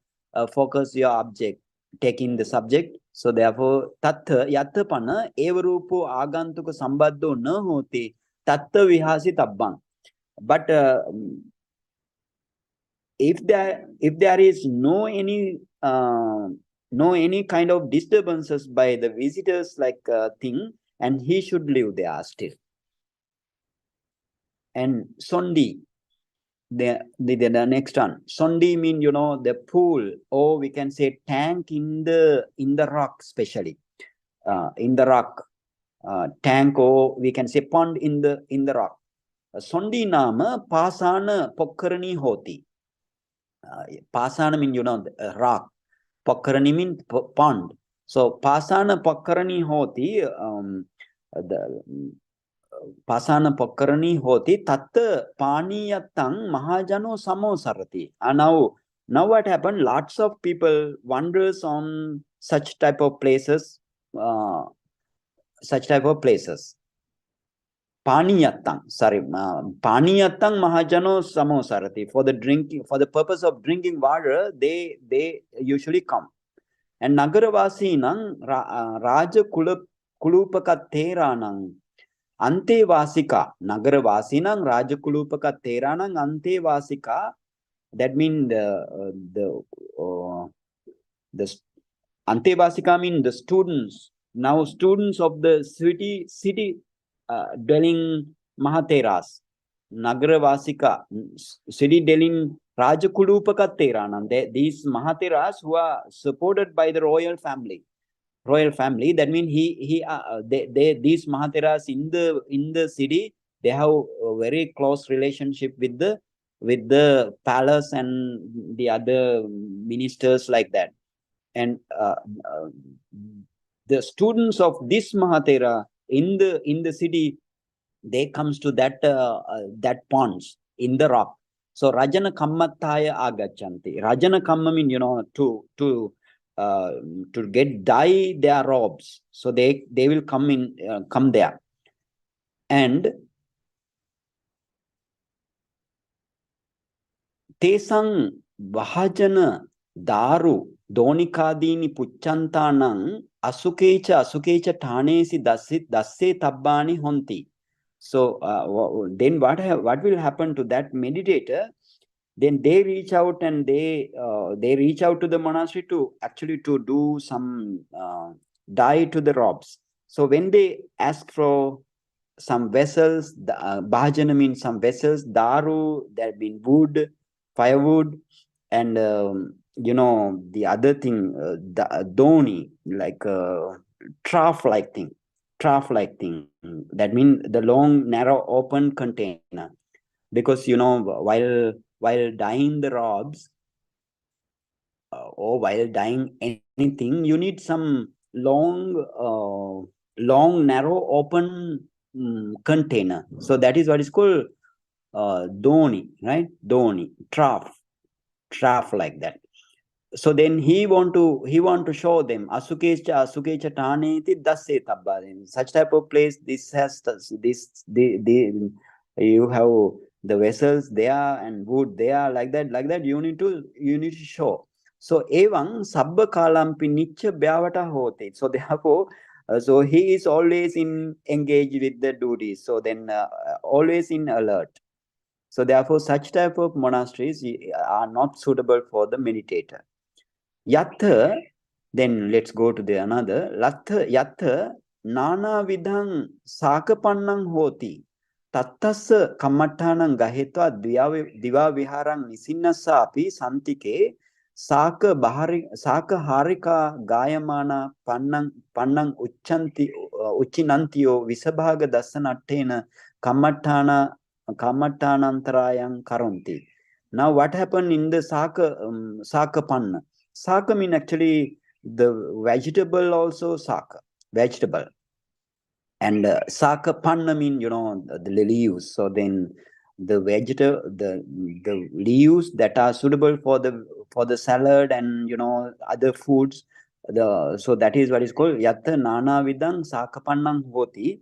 focus your object, taking the subject. So therefore, tattha yattapana evarupo agantuka sambaddo na hoti tattha vihasi tabbang. But if there is no any kind of disturbances by the visitors like thing, and he should live there still. And sondi, the next one, sondi mean, you know, the pool, or we can say tank in the rock, especially in the rock, tank, or we can say pond in the rock. Sondi nama pasana pokkarani hoti. Pasana mean, you know, rock. Pokkarani mean pond. So pasana pokkarani hoti, the pasana pokkarani hoti tatta paniyatang mahajano samosarati. And now what happened? Lots of people wanders on such type of places, such type of places. Paniyatang, sorry, paniyatang mahajano samosarati. For the drinking, for the purpose of drinking water, they usually come. And Nagaravasinang Raja Kulupaka Teranang Ante Vasika. Nagaravasinang Raja Kulupaka Teranang Ante Vasika. That means the Ante Vasika mean the students. Now students of the city dwelling Mahateras. Nagaravasika, city dwelling Rajakulupaka Teranam. These Mahateras who are supported by the royal family. That means these Mahateras in the city, they have a very close relationship with the palace and the other ministers like that. And the students of this Mahatera in the city, they comes to that ponds in the rock. So Rajana Kammataya agachanti. Rajana Kamma mean, you know, to get dye their robes. So they will come there. And Tesang Vahajana Daru Donikadini Puchantanang Asukecha Tanesi Dasse Tabbani Honti. So then what will happen to that meditator? Then they reach out and they reach out to the monastery to actually to do some dye to the robes. So when they ask for some vessels, bhajana means some vessels, daru, that mean wood, firewood, and you know, the other thing, doni, like trough like thing. That means the long, narrow, open container. Because, you know, while dyeing the robes, or while dyeing anything, you need some long, narrow, open container. So that is what is called doni, right? Doni, trough like that. So then he want to show them asukecha taneti dasse tabba. In such type of place, this has you have the vessels there and wood there, like that you need to show. So evang sabba kalampi nicha byavata hote. So therefore, so he is always engaged with the duties. So then always in alert. So therefore, such type of monasteries are not suitable for the meditator. Yatha, then let's go to the another. Yatha nana vidhang sakapannang hoti. Tattassa kammattanang gahetva diva viharang nisinnassa api santike saka harika gayamana pannang uchinantiyo visabhaga dassanattena kammattanantarayang karonti. Now what happened in the saka panna? Saka mean actually the vegetable also saka, vegetable. And saka panna mean, you know, the leaves. So then the the leaves that are suitable for the salad and, you know, other foods. So that is what is called yatta nana vidang saka pannang hoti.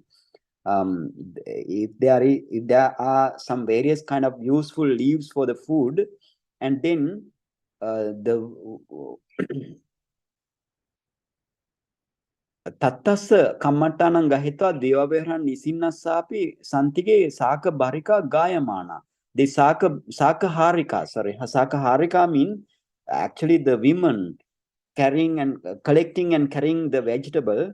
If there are some various kind of useful leaves for the food, and then Tattassa kammattanang gahitva devaviharan nisinnasapi santike saka barika gayamana. the Sakaharika mean actually the women carrying and collecting and carrying the vegetable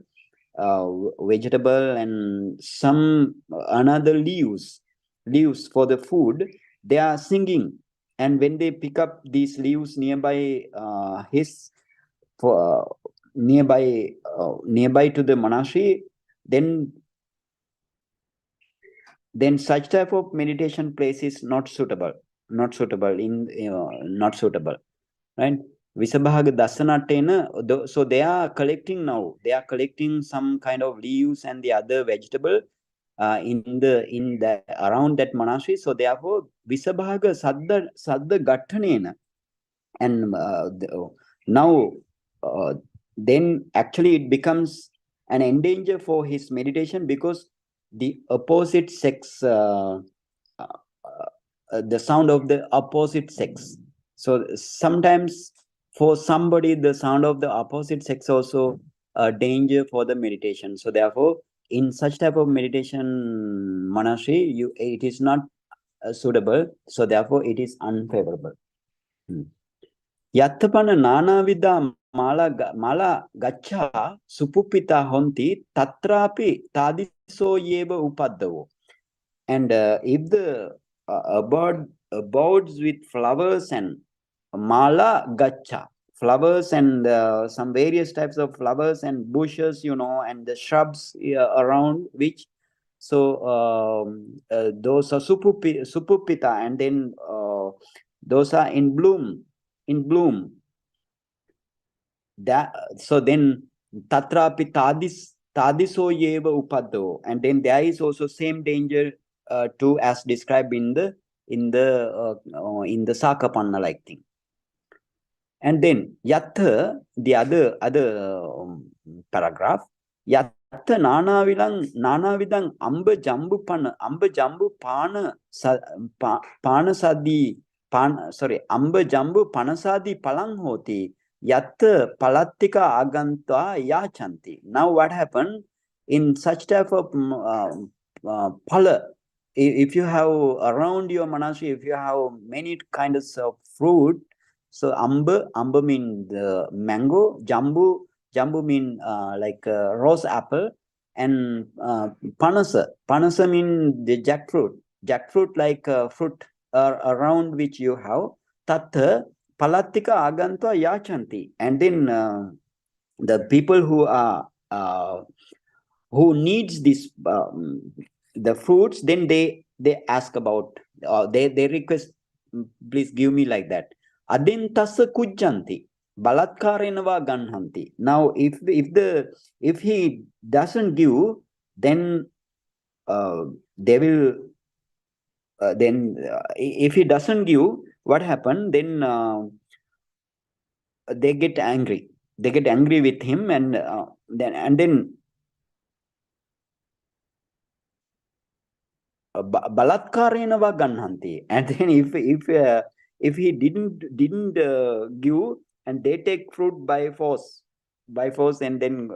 and some another leaves for the food. They are singing, and when they pick up these leaves nearby nearby to the monastery, then such type of meditation place is not suitable, not suitable, right? Visabhaga Dasanatena, so they are collecting now. They are collecting some kind of leaves and the other vegetable in the around that monastery. So therefore, Visabhaga Sadda Gattanena. And now then actually it becomes an endanger for his meditation, because the opposite sex the sound of the opposite sex. So sometimes for somebody the sound of the opposite sex also a danger for the meditation. So therefore, in such type of meditation monastery, it is not suitable. So therefore, it is unfavorable. Yattapana nanavidha mala gacha supupita honti tatrapi tadiso yeva upaddavo. And if the abodes with flowers and mala gacha, flowers and some various types of flowers and bushes, and the shrubs around which, so those are supupita, and then those are in bloom. That, so then tatrapi tadiso yeva upaddo, and then there is also same danger too, as described in the Sakapanna like thing. And then yattha, the other paragraph, yattha nanavidang amba jambu pana panasadi amba jambu panasadi palang hoti yatta palattika agantva yachanti. Now what happened in such type of pala, if you have around your monastery, if you have many kinds of fruit, so amba mean the mango, jambu mean like rose apple, and panasa mean the jackfruit like fruit around which you have tattha palattika agantva yachanti. And then the people who needs this the fruits, then they ask about, they request, please give me, like that. Adin tassa kujjanti balatkarenava ganhanti. Now if he doesn't give, then they will then if he doesn't give, what happened then? They get angry with him, and then balatkarenava ganhanti. And then if he didn't give, and they take fruit by force, and then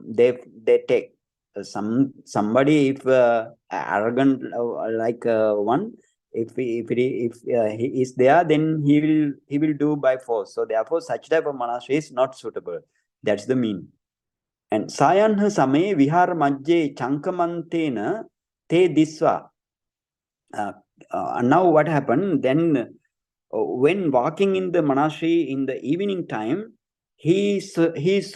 they take somebody, if arrogant like one, if he is there, then he will do by force. So therefore, such type of monastery is not suitable. That's the mean. And sayanha same vihara majje chankamantena te disva. Now what happened then? When walking in the monastery in the evening time, he sees this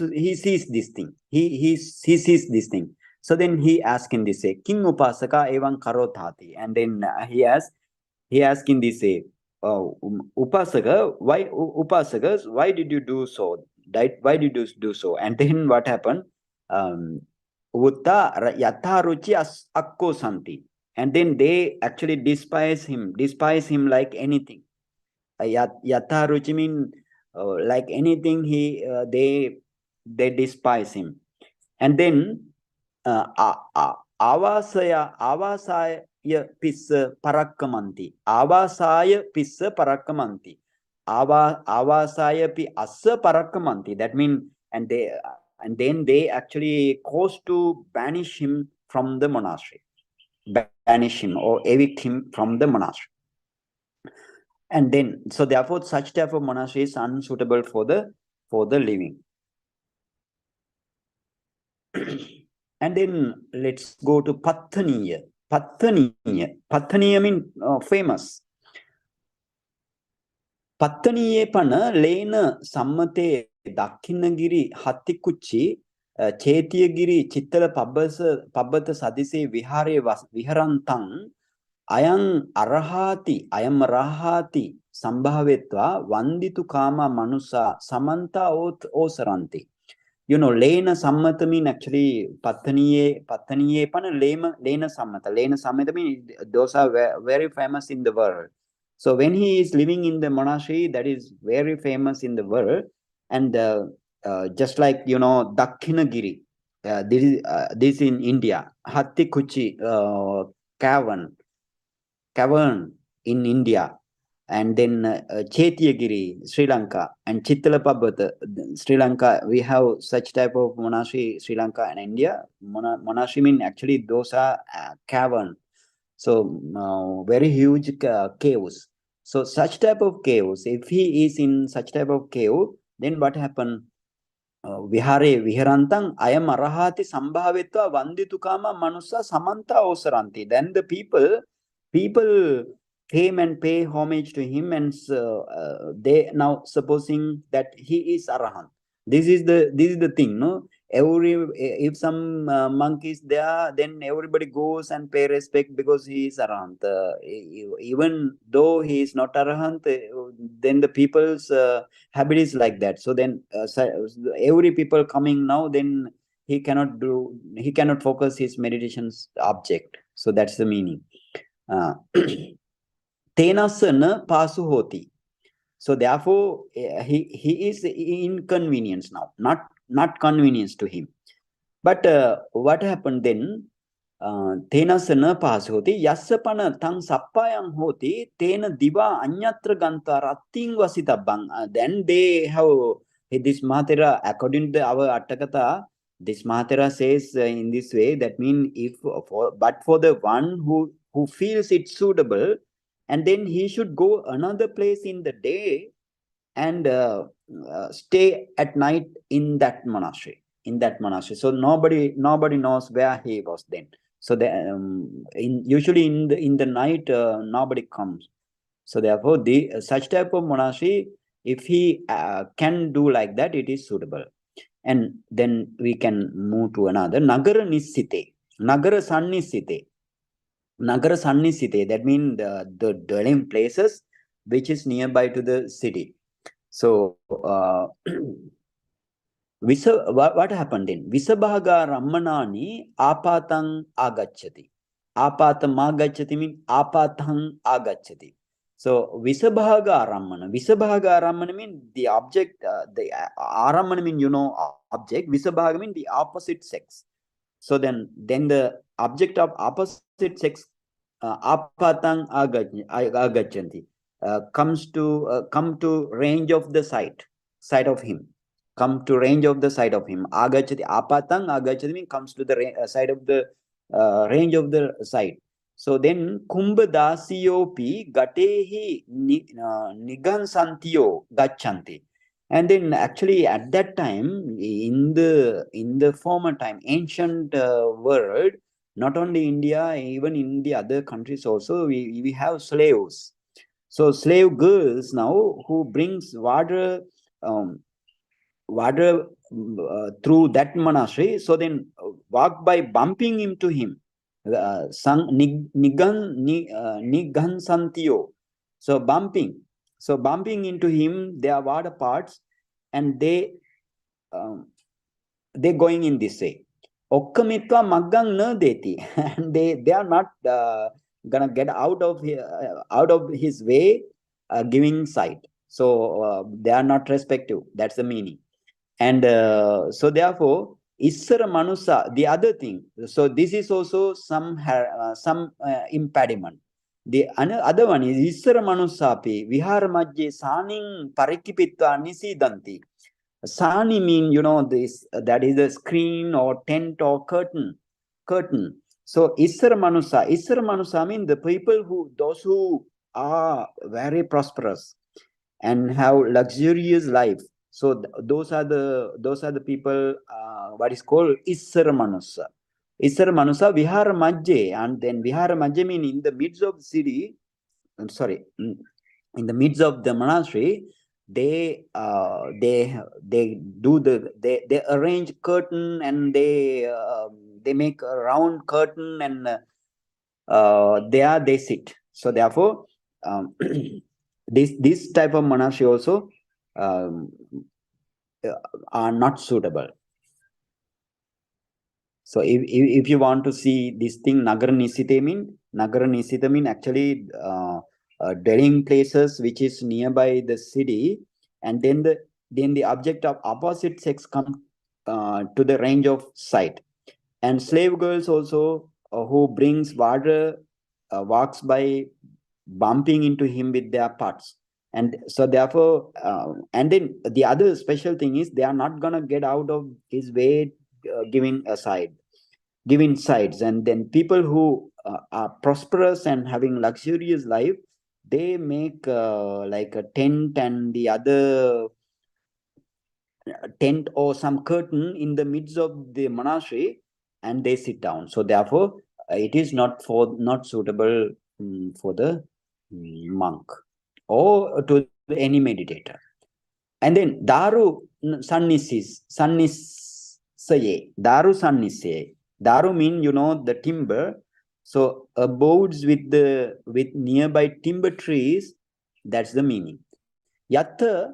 thing. He sees this thing. So then he asks in this way, King upasaka evam karothati. And then he asked in this way, Upasakas, why did you do so? Why did you do so? And then what happened? Utta yatharuchi akko santi. And then they actually despise him like anything. Yatharuchi mean like anything, they despise him. And then avasaya pissa parakkamanti. Avasaya pissa parakkamanti. Avasaya pi assa parakkamanti. That means, and then they actually cause to banish him from the monastery. Banish him or evict him from the monastery. And then, so therefore, such type of monastery is unsuitable for the living. And then let's go to Pathavīkasiṇaniddeso. Pathavīkasiṇaniddeso means famous. Pathavīkasiṇaniddeso pana lena sammate Dakhinagiri Hattikuchi Chetiyagiri Chittala Pabbata Sadise Vihare Viharantang Ayam Arahati Sambhavetva Vanditu Kama Manusa Samanta Osaranti. Lena Sammata mean actually Pataniye pana Lena Sammata. Lena Sammata mean those are very famous in the world. So when he is living in the monastery, that is very famous in the world. And just like, Dakhinagiri, this in India, Hattikuchi cavern in India. And then Chetiyagiri, Sri Lanka, and Chittalapabbat, Sri Lanka. We have such type of monastery, Sri Lanka and India. Monastery mean actually those are cavern. So very huge caves. So such type of caves, if he is in such type of cave, then what happen? Vihare viharantang ayam arahati sambhavetva vanditu kama manusa samanta osaranti. Then the people came and pay homage to him, and they now supposing that he is arahant. This is the thing, no? If some monk is there, then everybody goes and pay respect because he is arahant. Even though he is not arahant, then the people's habit is like that. So then every people coming now, then he cannot focus his meditation's object. So that's the meaning. Tenasana pasu hoti. So therefore, he is inconvenience now, not convenience to him. But what happened then? Tenasana pasu hoti. Yassapana tang sappayang hoti. Tena diva anyatra ganta ratting vasitabang. Then they have this Mahatera, according to our Attakatha, this Mahatera says in this way, that means but for the one who feels it suitable, and then he should go another place in the day and stay at night in that monastery. So nobody knows where he was then. So usually in the night nobody comes. So therefore such type of monastery, if he can do like that, it is suitable. And then we can move to another Nagara Sannissite. Nagara Sannissite, that means the dwelling places which is nearby to the city. So what happened then? Visabhaga Rammanani apatang agacchati. Apatam agacchati means apatang agacchati. So Visabhaga Ramana means the object, the Aramana means object. Visabhaga means the opposite sex. So then the object of opposite sex apatang agachanti come to range of the sight of him. Come to range of the sight of him. Agachati apatang agachati means comes to the side of the range of the sight. So then kumbhadasiyopi gatehi nigansantiyo gachanti. And then actually at that time, in the former time, ancient world, not only India, even in the other countries also, we have slaves. So slave girls now who brings water through that monastery. So then walk by bumping into him. Nigan santiyo. So bumping into him, their water parts, and they going in this way. Okkamitva maggang na deti, and they are not gonna get out of his way, giving sight. So they are not respective. That's the meaning. And so therefore, Issara Manusa, the other thing. So this is also some impediment. The other one is Issara Manusapi Vihara Majje Saning Parikipitva Nisidanti. Sani mean, this that is a screen or tent or curtain. So Issara Manusa mean the people those who are very prosperous and have luxurious life. So those are the people what is called Issara Manusa. Issara Manusa Vihara Majje, and then Vihara Majje mean in the midst of the city. I'm sorry, in the midst of the monastery, they they arrange curtain, and they make a round curtain, and there they sit. So therefore, this type of monastery also um, are not suitable. So if you want to see this thing, Nagara Nisita mean actually dwelling places which is nearby the city, and then the object of opposite sex come to the range of sight. And slave girls also who brings water walks by bumping into him with their parts. And so therefore, and then the other special thing is they are not gonna get out of his way giving sides. And then people who are prosperous and having luxurious life, they make like a tent and the other tent or some curtain in the midst of the monastery, and they sit down. So therefore, it is not suitable for the monk or to any meditator. And then Daru Sannisaye. Daru mean, the timber. So abodes with nearby timber trees. That's the meaning. Yatta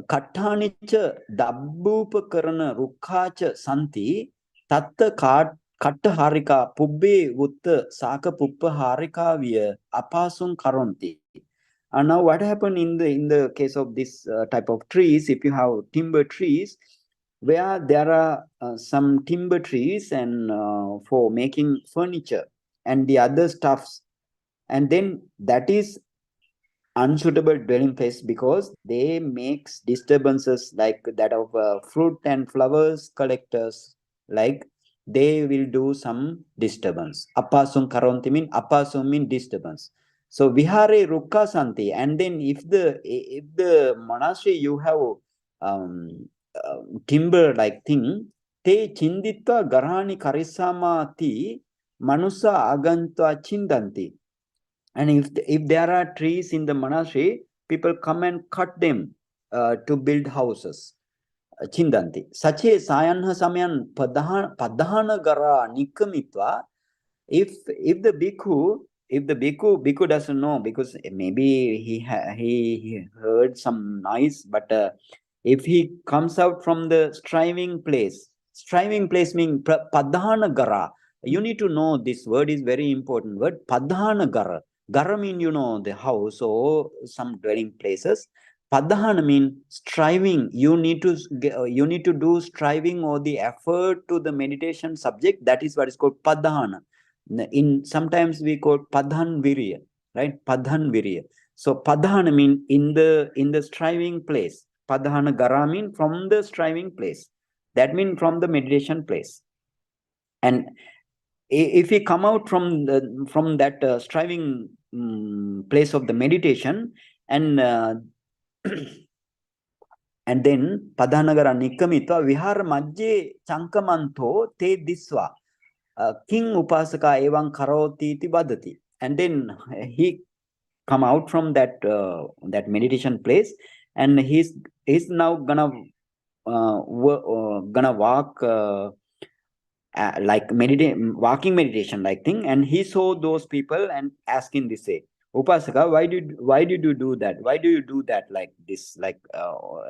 kattanicha dabbupakarana rukhacha santi tatta katta harika pubbe vutta saka puppa harika via apasum karonti. And now what happened in the case of this type of trees, if you have timber trees, where there are some timber trees and for making furniture and the other stuffs, and then that is unsuitable dwelling place because they makes disturbances like that of fruit and flowers collectors, like they will do some disturbance. Appasum karonti mean, appasum mean disturbance. So vihare rukka santi, and then if the monastery you have timber like thing, te chinditva garhani karisamati manusa agantva chindanti. And if there are trees in the monastery, people come and cut them to build houses. Chindanti. Sache sayanha samayan padhana gara nikamitva. If the bhikkhu doesn't know, because maybe he heard some noise, but if he comes out from the striving place means padhana gara. You need to know this word is very important word, padhana gara. Gara mean, the house or some dwelling places. Padhana mean striving. You need to do striving or the effort to the meditation subject. That is what is called padhana. In sometimes we call padhan virya, right? Padhan virya. So padhana mean in the striving place. Padhana gara mean from the striving place. That mean from the meditation place. And if we come out from that striving place of the meditation, and and then padhanagara nikamitva vihar majje chankamanto te disva king upasaka evam karoti iti vadati. And then he come out from that meditation place, and he's now gonna walk like walking meditation like thing. And he saw those people and asking this say, Upasaka, why did you do that? Why do you do that like this? Like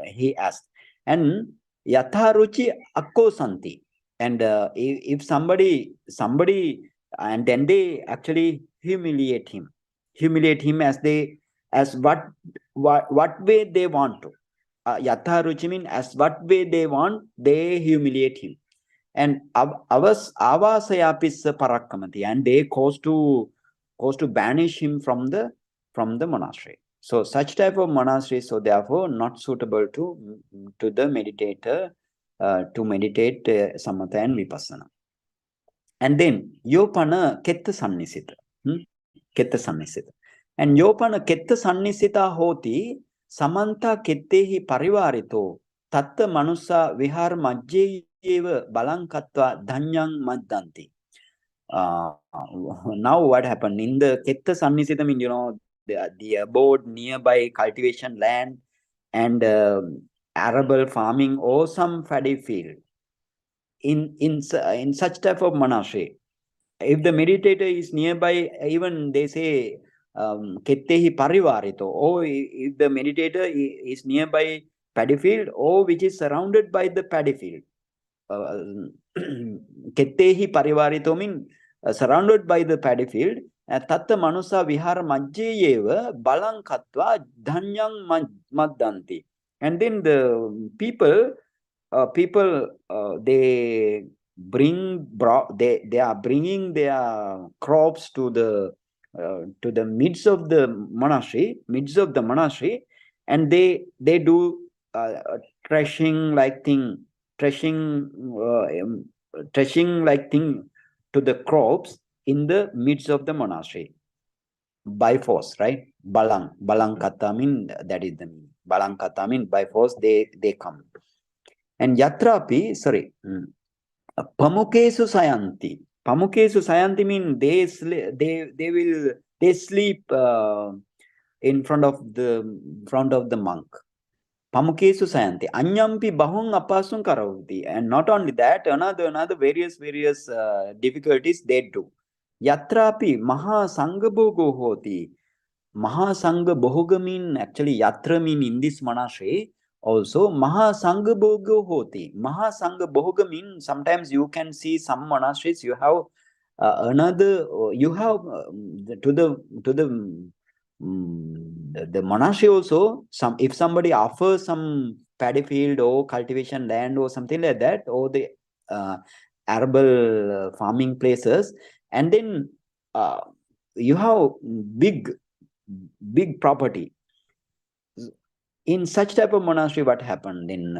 he asked. And yatharuchi akko santi. And if somebody, and then they actually humiliate him as what way they want to. Yatharuchi mean as what way they want, they humiliate him. And avasayapis parakkamati, and they cause to banish him from the monastery. So such type of monastery, so therefore not suitable to the meditator to meditate samatha and vipassana. And then yopana ketta sannisita. Ketta sannisita. And yopana ketta sannisita hoti samanta kettehi parivarito tatta manussa vihar majjeyeva balankatva dhanyang maddanti. Now what happened in the ketta sannisita mean, the abode nearby cultivation land and arable farming or some paddy field in such type of monastery. If the meditator is nearby, even they say kettehi parivarito, or if the meditator is nearby paddy field or which is surrounded by the paddy field. Kettehi parivarito mean surrounded by the paddy field. Tatta manusa vihara majjeyeva balankatva dhanyang maddanti. And then the people they they are bringing their crops to the midst of the monastery, and they do threshing like thing to the crops in the midst of the monastery by force, right? Balang kata mean, that is the meaning. Balang kata mean by force they come. And yatrapi, pamukesu sayanti. Pamukesu sayanti mean they sleep in front of the monk. Pamukesu sayanti. Anyampi bahung apasung karavati. And not only that, another various difficulties they do. Yatrapi maha sangabhogo hoti. Maha sangha bhoga mean, actually yatra mean in this monastery. Also, Maha Sangha Bhoga Hoti. Maha Sangha Bhoga means sometimes you can see some monasteries you have the monastery also. If somebody offers some paddy field or cultivation land or something like that, or the arable farming places, and then you have big property. In such type of monastery, what happened? Then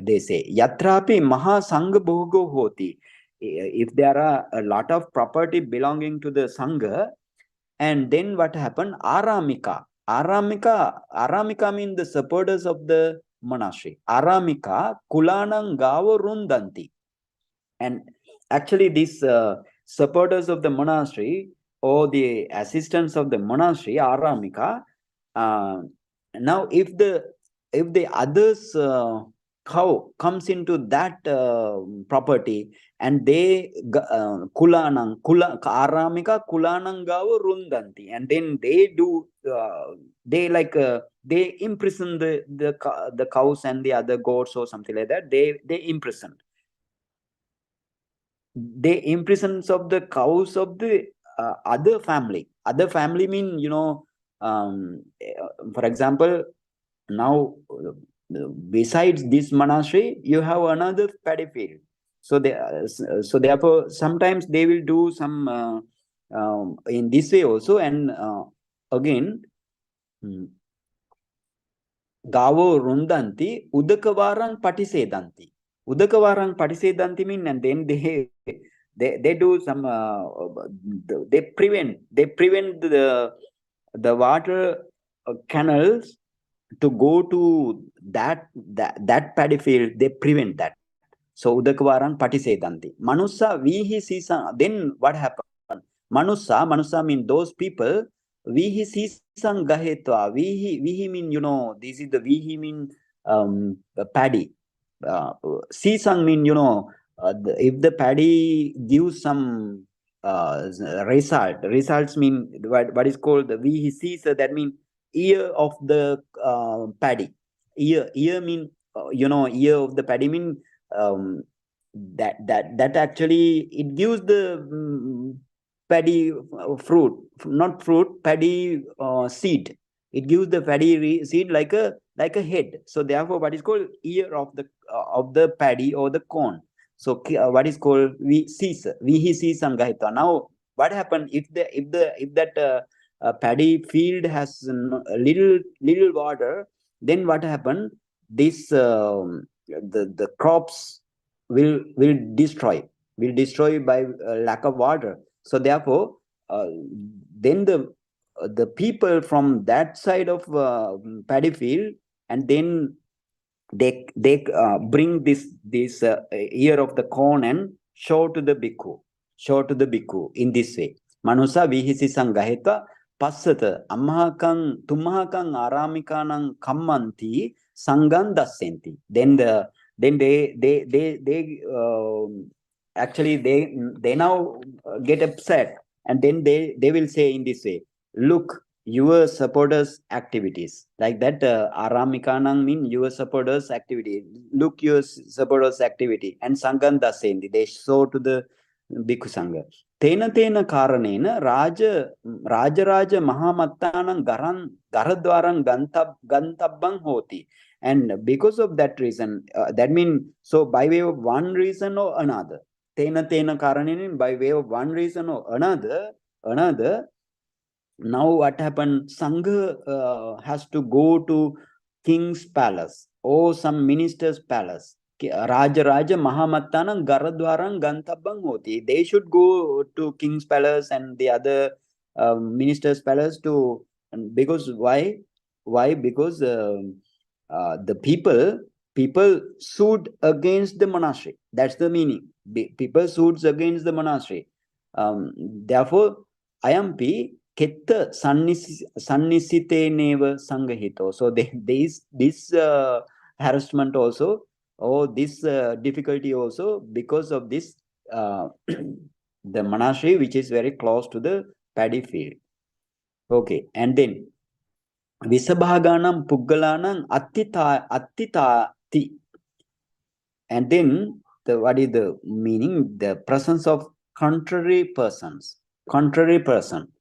they say yatrapi maha sangha bhogo hoti. If there are a lot of property belonging to the sangha, and then what happened? Aramika means the supporters of the monastery. Aramika kulanang gava rundanti. And actually these supporters of the monastery or the assistants of the monastery, Aramika, now if the others cow comes into that property, and they aramika kulanangava rundanti, and then they do they imprison the cows and the other goats or something like that. They imprison of the cows of the other family mean, for example, now besides this monastery you have another paddy field, so therefore sometimes they will do some in this way also. And again, gavo rundanti udakavarang patisedanti. Udakavarang patisedanti mean, and then they do some they prevent the water canals to go to that paddy field. They prevent that. So udakavarang patisedanti. Manusa vihi sisa. Then what happened? Manusa mean those people. Vihi sisang gahetva. Vihi mean, this is the vihi mean paddy. Sisang mean, if the paddy gives some results mean what is called the vihi sisa. That means ear of the paddy. Ear mean, ear of the paddy mean that actually it gives the paddy fruit, not fruit, paddy seed. It gives the paddy seed like a head. So therefore, what is called ear of the paddy or the corn. So what is called vihi sisam gahita. Now, what happened if that paddy field has little water? Then what happened? This the crops will destroy by lack of water. So therefore, then the the people from that side of paddy field, and then they bring this ear of the corn and show to the bhikkhu in this way. Manusa vihisi sangaheta passata ammahakang tummahakang aramikanan kammanti sangan dassenti. Then they actually they now get upset, and then they will say in this way, look, your supporters activities, like that. Aramikanang mean your supporters activity, look your supporters activity, and sangan dasendi, they show to the bhikkhu sangha. Tena karanena raja mahamattanang garadwaran gantabbang hoti. And because of that reason, that means, so by way of one reason or another, tena karanena, by way of one reason or another, now what happened? Sangha has to go to king's palace or some minister's palace. Raja Mahamattanam Garadwaram Gantabang Hoti. They should go to king's palace and the other minister's palace to, because why? Because the people sued against the monastery. That's the meaning. People sued against the monastery. Therefore, Ayampi Ketta Sannisite neva Sangahito. So this harassment also, or this difficulty also, because of this the monastery which is very close to the paddy field. Okay, and then Visabhaganam Puggalanam Attitati. And then what is the meaning? The presence of contrary persons. Contrary person.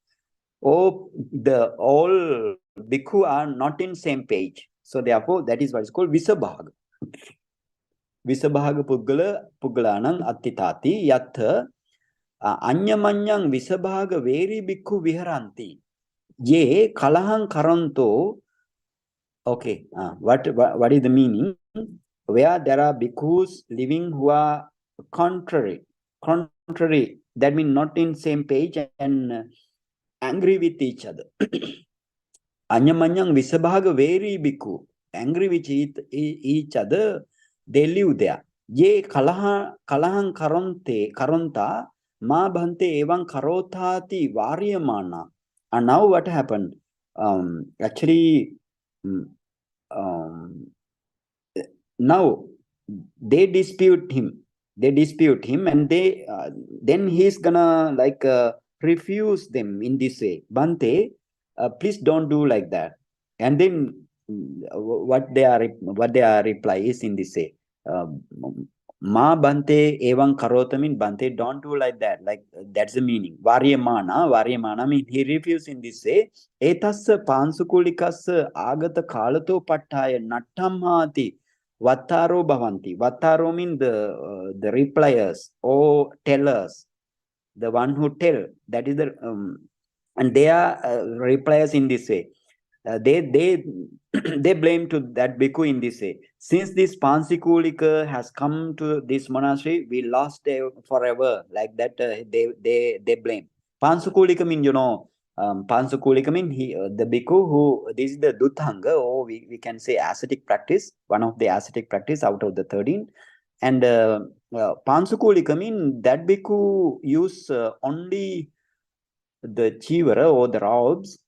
Oh, the all bhikkhu are not in same page. So therefore, that is what is called Visabhaga. Visabhaga Puggalanam Attitati Yatha Anyamanyang Visabhaga Veri Bhikkhu Viharanti. Ye Kalahang Karanto. Okay, what is the meaning? Where there are bhikkhus living who are contrary, that means not in same page and angry with each other. Anyamanyang Visabhaga Veri Bhikkhu, angry with each other, they live there. Ye Kalahang Karanta Ma Bhante Evan Karotati Varyamana. And now what happened? Actually, now they dispute him, and they then he's gonna like refuse them in this way. Bhante, please don't do like that. And then what their reply is in this way. Ma Bhante evam karota mean Bhante, don't do like that. Like that's the meaning. Varyamana mean he refused in this way. Etassa pansukulikassa agata kalato pattaya nattamhati Vattaro Bhavanti. Vattaro means the repliers or tellers, the one who tell. That is the and they are repliers in this way. They they blame to that bhikkhu in this way. Since this Pansikulika has come to this monastery, we lost forever. Like that, they blame. Pansukulika means, Pansukulika means the bhikkhu who, this is the Duthanga, or we can say ascetic practice, one of the ascetic practice out of the 13. And Pansukulika means that bhikkhu use only the chivara or the robes,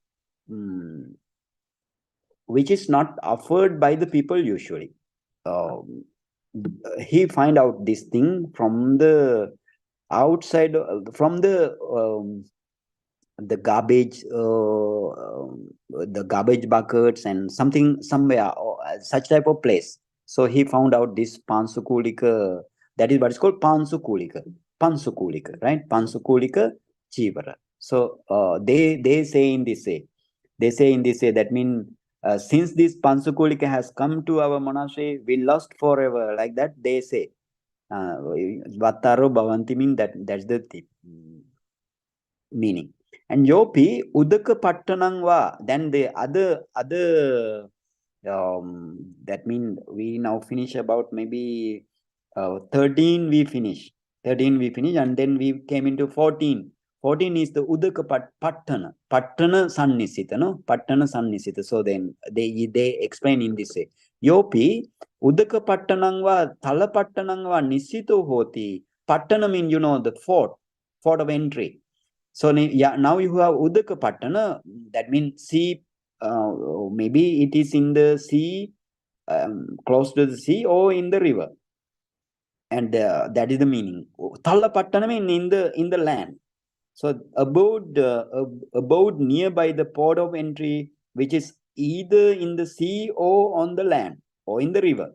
which is not offered by the people usually. He find out this thing from the outside, from the garbage, the garbage buckets and somewhere, such type of place. So he found out this Pansukulika, that is what is called Pansukulika, right? Pansukulika Chivara. So they say in this way, that means since this Pansukulika has come to our monastery, we lost forever. Like that, they say. Vattaro Bhavanti mean that's the meaning. And Yopi Udaka Pattanangva, then the other that means we now finish about maybe 13 we finish, and then we came into 14. 14 is the Udaka Pattana. Pattana Sannisita, no? Pattana Sannisita. So then they explain in this way. Yopi, Udaka Pattanangva, Thala Pattanangva, Nisito Hoti. Pattana mean, the fort of entry. So yeah, now you have Udaka Pattana, that means sea, maybe it is in the sea, close to the sea or in the river. And that is the meaning. Thala Pattana mean in the land. So abode nearby the port of entry, which is either in the sea or on the land or in the river.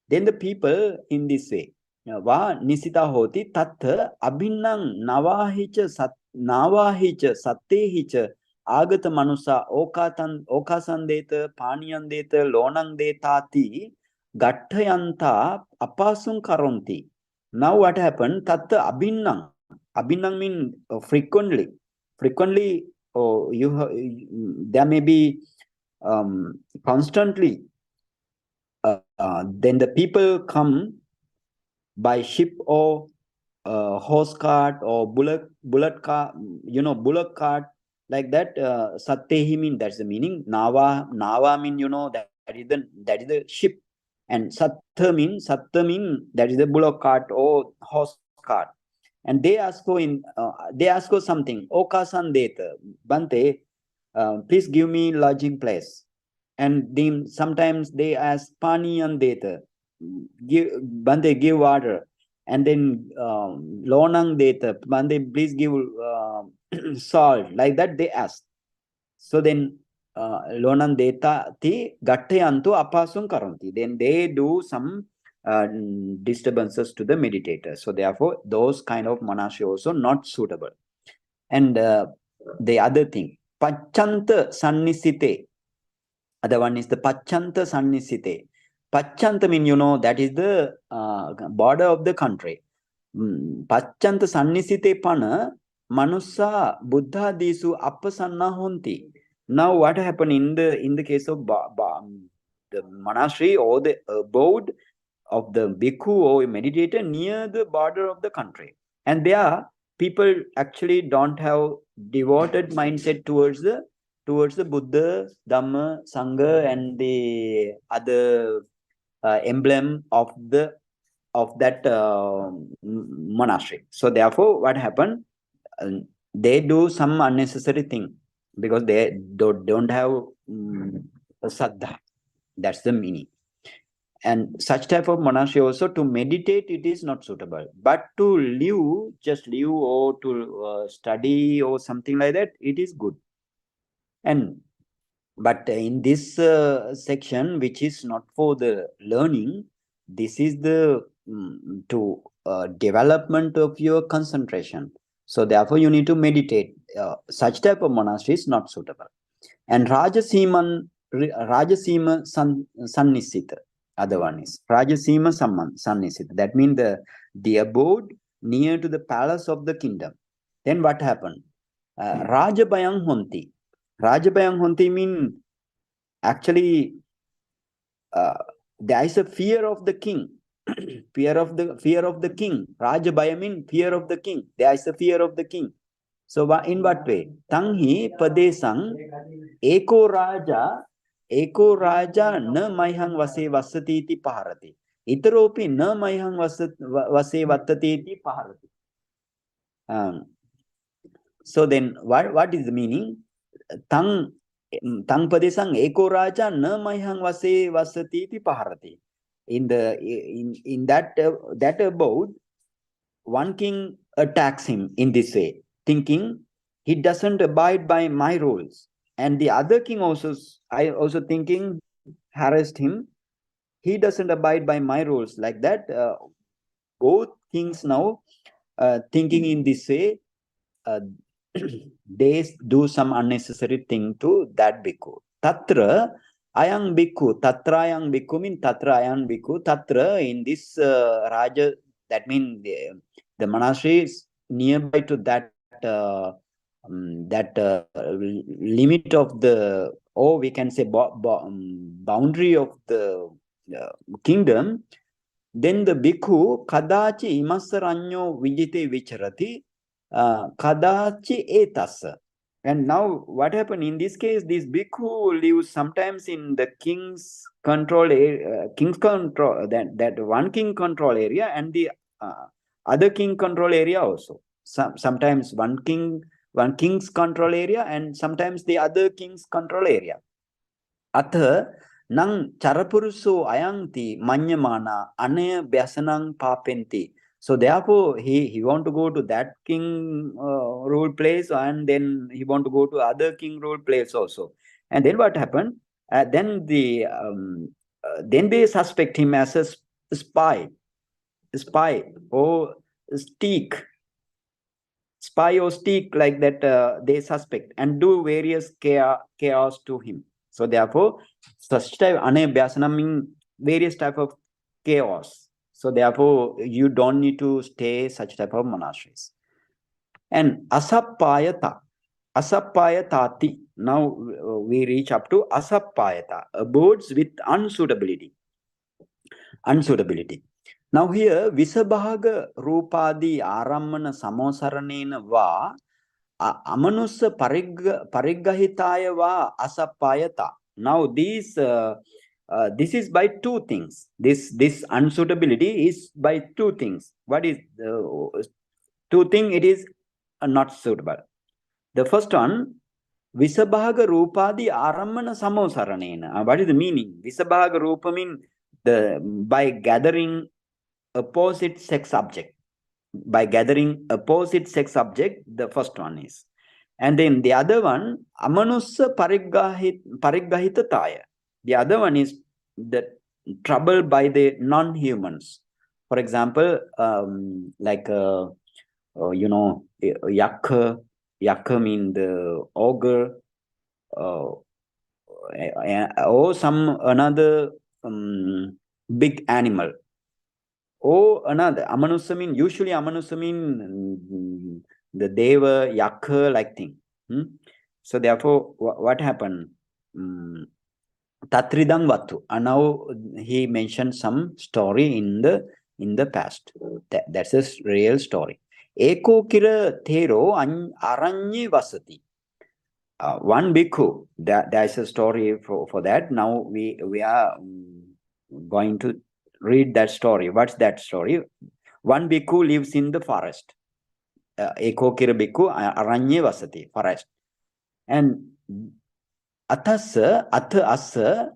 Then the people in this way, va nisita hoti tattha abhinnang navahicha sattehicha agata manusa okasandeta paniyandeta lonandetati gattayanta apasum karonti. Now what happened? Tattha abhinnang. Abhinnang means frequently. Frequently, there may be constantly. Then the people come by ship or horse cart or bullock cart, bullock cart, like that. Sattehi mean, that's the meaning. Nava mean, that is the ship. And satta mean that is the bullock cart or horse cart. And they ask for something. Okasandeta, Bante, please give me lodging place. And then sometimes they ask pani and data, Bante, give water. And then lonang data, Bante, please give salt. Like that they ask. So then lonang data ti gattayantu apasum karanti. Then they do some disturbances to the meditator. So therefore, those kind of monastery also not suitable. And the other thing, pachanta sannisite. Other one is the pachanta sannisite. Pachanta mean, that is the border of the country. Pachanta sannisite pana manusa buddha disu appasanna honti. Now what happened in the case of the monastery or the abode of the bhikkhu or meditator near the border of the country, and there people actually don't have devoted mindset towards the Buddha, Dhamma, Sangha, and the other emblem of that monastery. So therefore, what happened? They do some unnecessary thing because they don't have saddha. That's the meaning. And such type of monastery also, to meditate, it is not suitable. But to just live or to study or something like that, it is good. But in this section, which is not for the learning, this is the to development of your concentration. So therefore, you need to meditate. Such type of monastery is not suitable. And Rajasima Sannisita. Other one is Rajasima Sannisita. That means the abode near to the palace of the kingdom. Then what happened? Rajabayang Honti. Rajabayang Honti mean actually there is a fear of the king. fear of the king. Rajabaya mean fear of the king. There is a fear of the king. So in what way? Tanghi padesang eko raja na maihang vase vasati iti paharati. Itaropi na maihang vase vattati iti paharati. So then what is the meaning? Tang padesang eko raja na maihang vase vasati iti paharati. In that abode, one king attacks him in this way, thinking he doesn't abide by my rules. And the other king also thinking, harassed him, he doesn't abide by my rules. Like that, both kings now thinking in this way, they do some unnecessary thing to that bhikkhu. Tatra ayang bhikkhu, tatra ayang bhikkhu means tatra ayang bhikkhu. Tatra in this raja, that means the monastery is nearby to that limit of the, or we can say boundary of the kingdom. Then the bhikkhu kadachi imassaranyo vijite vicharati Kadachi etasa. And now what happened in this case, this bhikkhu lives sometimes in the king's control area, that one king control area and the other king control area also. Sometimes one king's control area and sometimes the other king's control area. Atha nang charapuruso ayanti manyamana anaya byasanang papenti. So therefore, he want to go to that king rule place, and then he want to go to other king rule place also. And then what happened? Then they suspect him as a spy or steak, like that. They suspect and do various chaos to him. So therefore, such type anebhyasanam mean various type of chaos. So therefore, you don't need to stay such type of monasteries. And asappayata, asappayatati. Now we reach up to asappayata, abodes with unsuitability. Now here, visabhaga rupadi arammana samosaranena va amanusa parigahitaya va asappayata. Now this is by two things. This unsuitability is by two things. What is two things? It is not suitable. The first one, visabhaga rupadi arammana samosaranena. What is the meaning? Visabhaga rupa means by gathering opposite sex object. By gathering opposite sex object, the first one is. And then the other one, amanusa parigahitataya. The other one is the trouble by the non-humans. For example, like yakka mean the ogre, or some another big animal. Oh, another amanusa mean, usually amanusa mean the deva, yakka like thing. So therefore, what happened? Tatridam Vatu. And now he mentioned some story in the past. That's a real story. Eko kira thero aranye vasati. One bhikkhu. There's a story for that. Now we are going to read that story. What's that story? One bhikkhu lives in the forest. Eko kira bhikkhu aranye vasati, forest. And atha,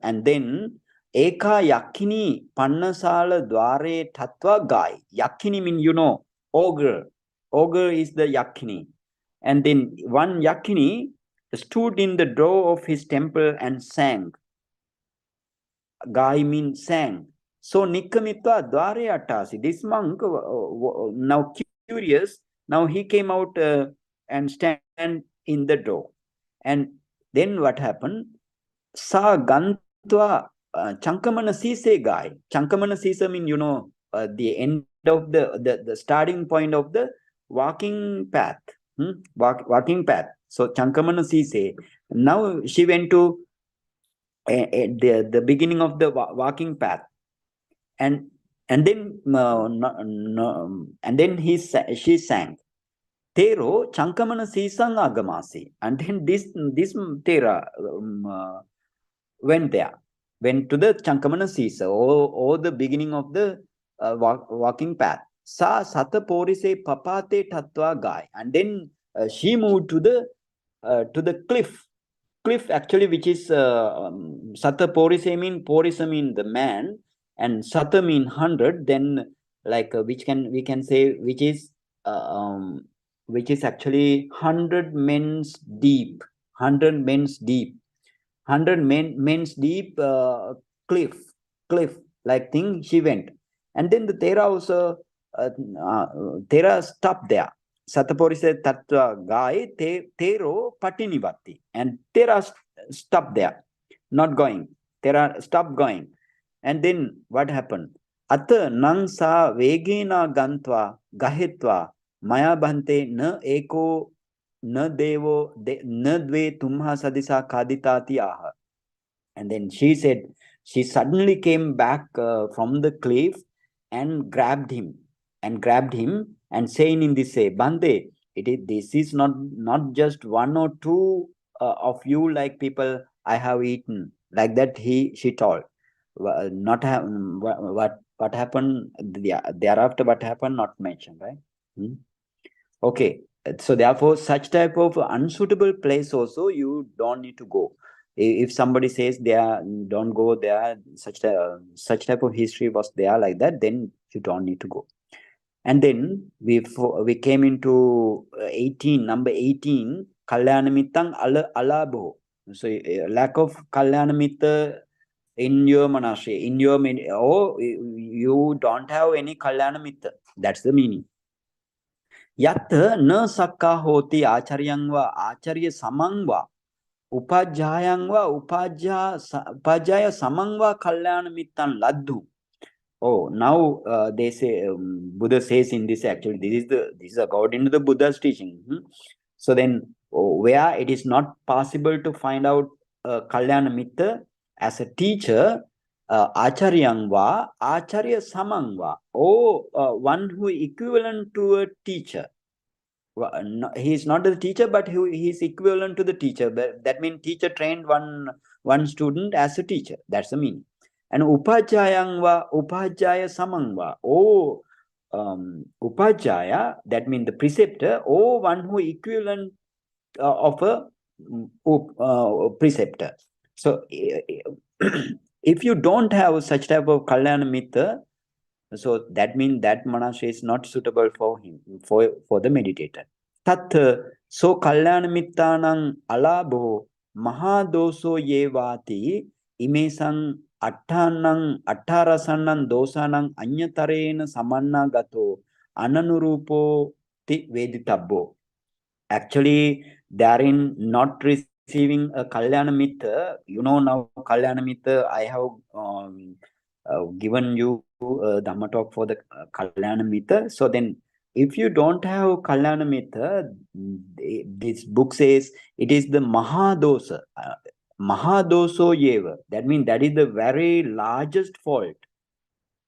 and then eka yakini pannasala dware tatva gai. Yakini mean, ogre. Ogre is the yakini. And then one yakini stood in the door of his temple and sang. Gai means sang. So nikkamitva dware atasi. This monk, now curious, now he came out and stand in the door. And then what happened? Sa gantva chankamana sise gai. Chankamana sisa mean, the end of the starting point of the walking path. Walking path. So chankamana sise. Now she went to the beginning of the walking path. And then she sang. Tero chankamana sisang agamasi. And then this Tera went to the chankamana sisa, or the beginning of the walking path. Sa sata porise papate tatva gai. And then she moved to the cliff actually, which is sata porise mean the man, and sata mean 100. Then like we can say which is actually 100 men's deep. 100 men's deep. 100 men's deep cliff like thing she went. And then the Tera also Tera stopped there. Satapori said Tattva Gai Tero Patinivati. And Tera stopped there, not going. Tera stopped going. And then what happened? Atha nang sa vegena gantva gahitva maya bhante na eko na devo na dve tumha sadisa kaditati aha. And then she said, she suddenly came back from the cliff and grabbed him and saying in this way, Bande, This is not just one or two of you, like people I have eaten, like that she told. Not have what happened thereafter, what happened, not mentioned, right? Okay, so therefore such type of unsuitable place also you don't need to go. If somebody says there, don't go there, such type of history was there like that, then you don't need to go. And then we came into 18, number 18, Kalyanamittang alabo. So lack of Kalyanamitta in your monastery, in your you don't have any Kalyanamitta. That's the meaning. Yat na sakka hoti acharyang va acharya samang va upajayang va upajaya samang va Kalyanamittang laddu. Oh, now they say Buddha says in this, actually this is according to the Buddha's teaching. So then, where it is not possible to find out Kalyana Mitta as a teacher, Acharyang va, Acharya Samang va, one who equivalent to a teacher. He is not the teacher, but he is equivalent to the teacher. That means teacher trained one student as a teacher. That's the meaning. And upajayang va, upajaya samang va. Upajaya, that means the preceptor, one who equivalent of a preceptor. So if you don't have such type of kalyana mitra, so that means that monastery is not suitable for him, for the meditator. Tat so kalyana mittanang alabo mahadoso yevati imesang attarasanang dosanang anyatarena samanna gato ananurupo ti veditabbo. Actually, therein not receiving a kalyana mitra, now kalyana mitra, I have given you Dhamma talk for the kalyana mitra. So then, if you don't have kalyana mitra, this book says it is the mahadosa, mahadoso yeva. That means that is the very largest fault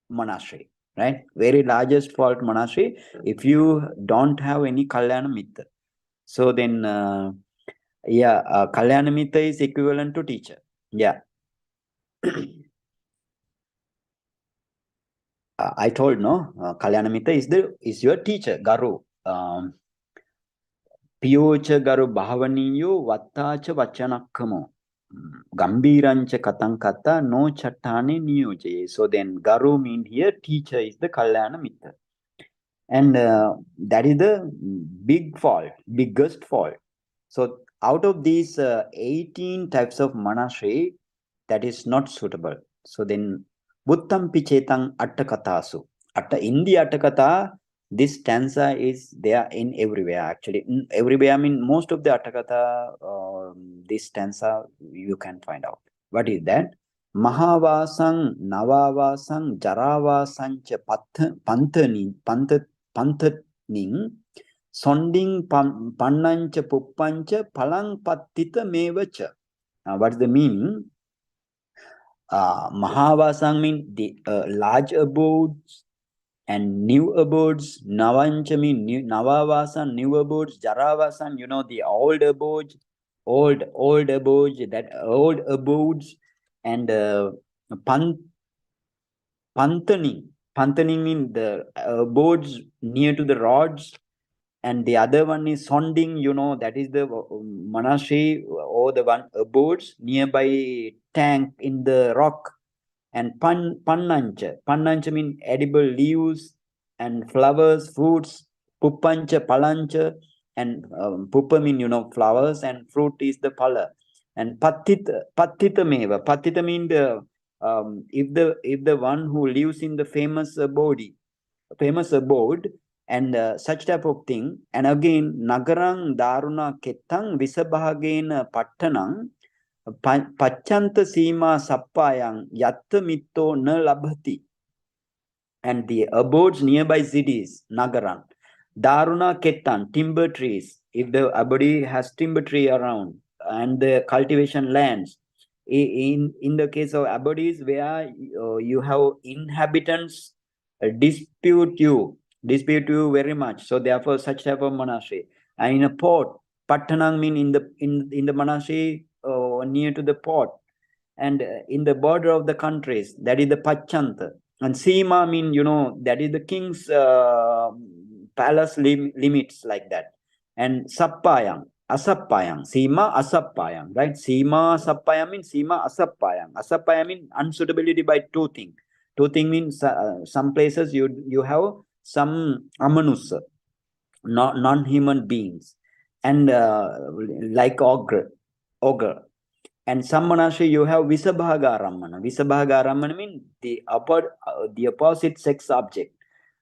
monastery, right? Very largest fault monastery if you don't have any kalyana mitra. So then, kalyana mitra is equivalent to teacher. Yeah. I told no, kalyana mitra is your teacher, garu. Piyocha garu bhavaniyo vattacha vachanakkamo. Gambirancha katankata no chattane niyojaye. So then garu mean here teacher is the kalyana mitra. And that is the biggest fault. So out of these 18 types of monastery, that is not suitable. So then Buttam Pichetang Attakatasu. In the Attakata, this stanza is there in everywhere. Actually, everywhere, I mean most of the Attakata, this stanza you can find out. What is that? Mahavasang, Navavasang, Jaravasang, Panthaning, Sonding Pannancha Puppancha, Palang Pattita Mevacha. What is the meaning? Mahavasang means the large abodes and new abodes. Navancha means Navavasan, new abodes. Jaravasan, the old abodes, old abodes, that old abodes. And Panthani means the abodes near to the rods. And the other one is Sonding, that is the monastery or the one abodes nearby tank in the rock. And Pannancha means edible leaves and flowers, fruits. Puppancha, Palancha, and Puppa mean, flowers, and fruit is the pala. And Pattita Meva. Pattita mean the if the one who lives in the famous abode, and such type of thing. And again, Nagarang Daruna Ketang Visabhagena Pattanang Pachanta Sima Sappayang Yatta Mitto Na Labhati. And the abodes nearby cities, Nagaran. Daruna Ketan, timber trees. If the abode has timber tree around, and the cultivation lands. In the case of abodes where you have inhabitants dispute you very much. So therefore, such type of monastery. And in a port, Pattanang mean in the monastery near to the port, and in the border of the countries, that is the Pachanta. And Sima mean, that is the king's palace limits, like that. And Sappayang, Asappayang, Sima Asappayang, right? Sima Asappayang means Sima Asappayang. Asappayang mean unsuitability by two things. Two things means some places you have some amanusa, non-human beings, and like ogre. And some monastery you have Visabhagaramana. Visabhagaramana means the opposite sex object.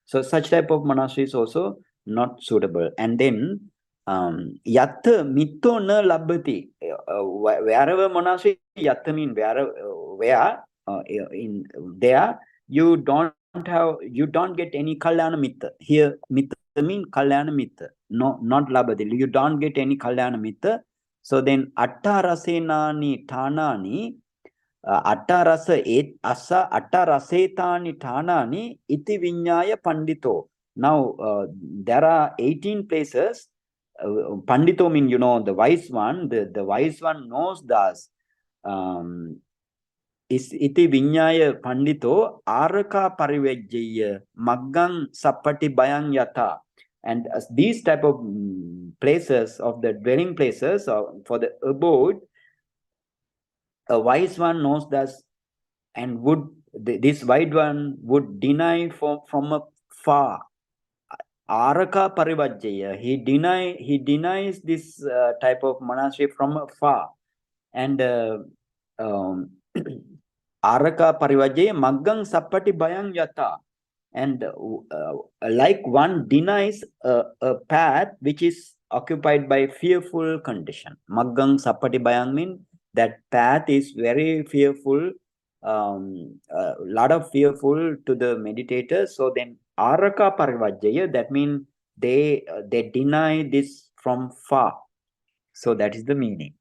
So such type of monastery is also not suitable. And then yatta mitto na labbati. Wherever monastery, yatta mean where in there you don't get any kalyana mitta. Here mitta mean kalyana mitta. No, not labbati. You don't get any kalyana mitta. So then attarasenani tanani attarasa et asa attarasetani tanani iti vinyaya pandito. Now there are 18 places. Pandito mean the wise one. The wise one knows thus. Is iti vinyaya pandito araka parivejjaya maggang sappati bayang yata. And these type of places of the dwelling places for the abode, a wise one knows that, and this wise one would deny from afar. Araka parivajjaya, he denies this type of monastery from afar. And araka parivajjaya maggang sappati bayang yata. And like one denies a path which is occupied by fearful condition. Maggang sappati bayang mean that path is very fearful, lot of fearful to the meditators. So then araka parivajjaya, that means they deny this from far. So that is the meaning.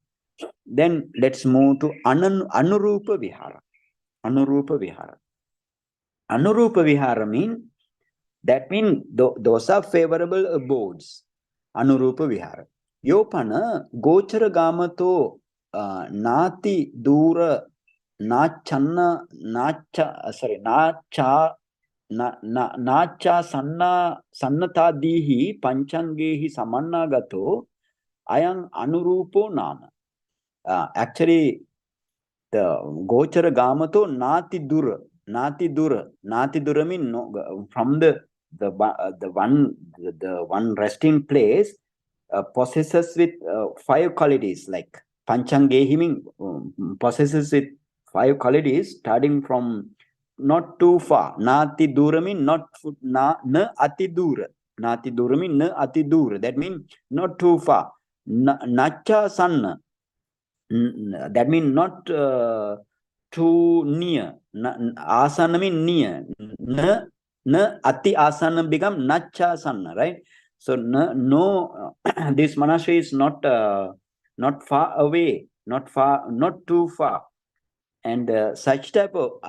Then let's move to anurupa vihara. Anurupa vihara. Anurupa vihara mean, that means those are favorable abodes. Anurupa vihara. Yopana gochara gamato nati dura nacha sannatadihi panchangehi samannagato ayang anurupo nama. Actually, the gochara gamato nati dura mean from the one resting place possesses with 5 qualities, like panchangehi mean possesses with 5 qualities, starting from not too far. Nati dura mean not na ati dura. Nati dura mean na ati dura. That means not too far. Nacha sanna. That means not too near. Asana means near. Na ati asana become nacha sanna, right? So no, this monastery is not far away, not too far, and such type of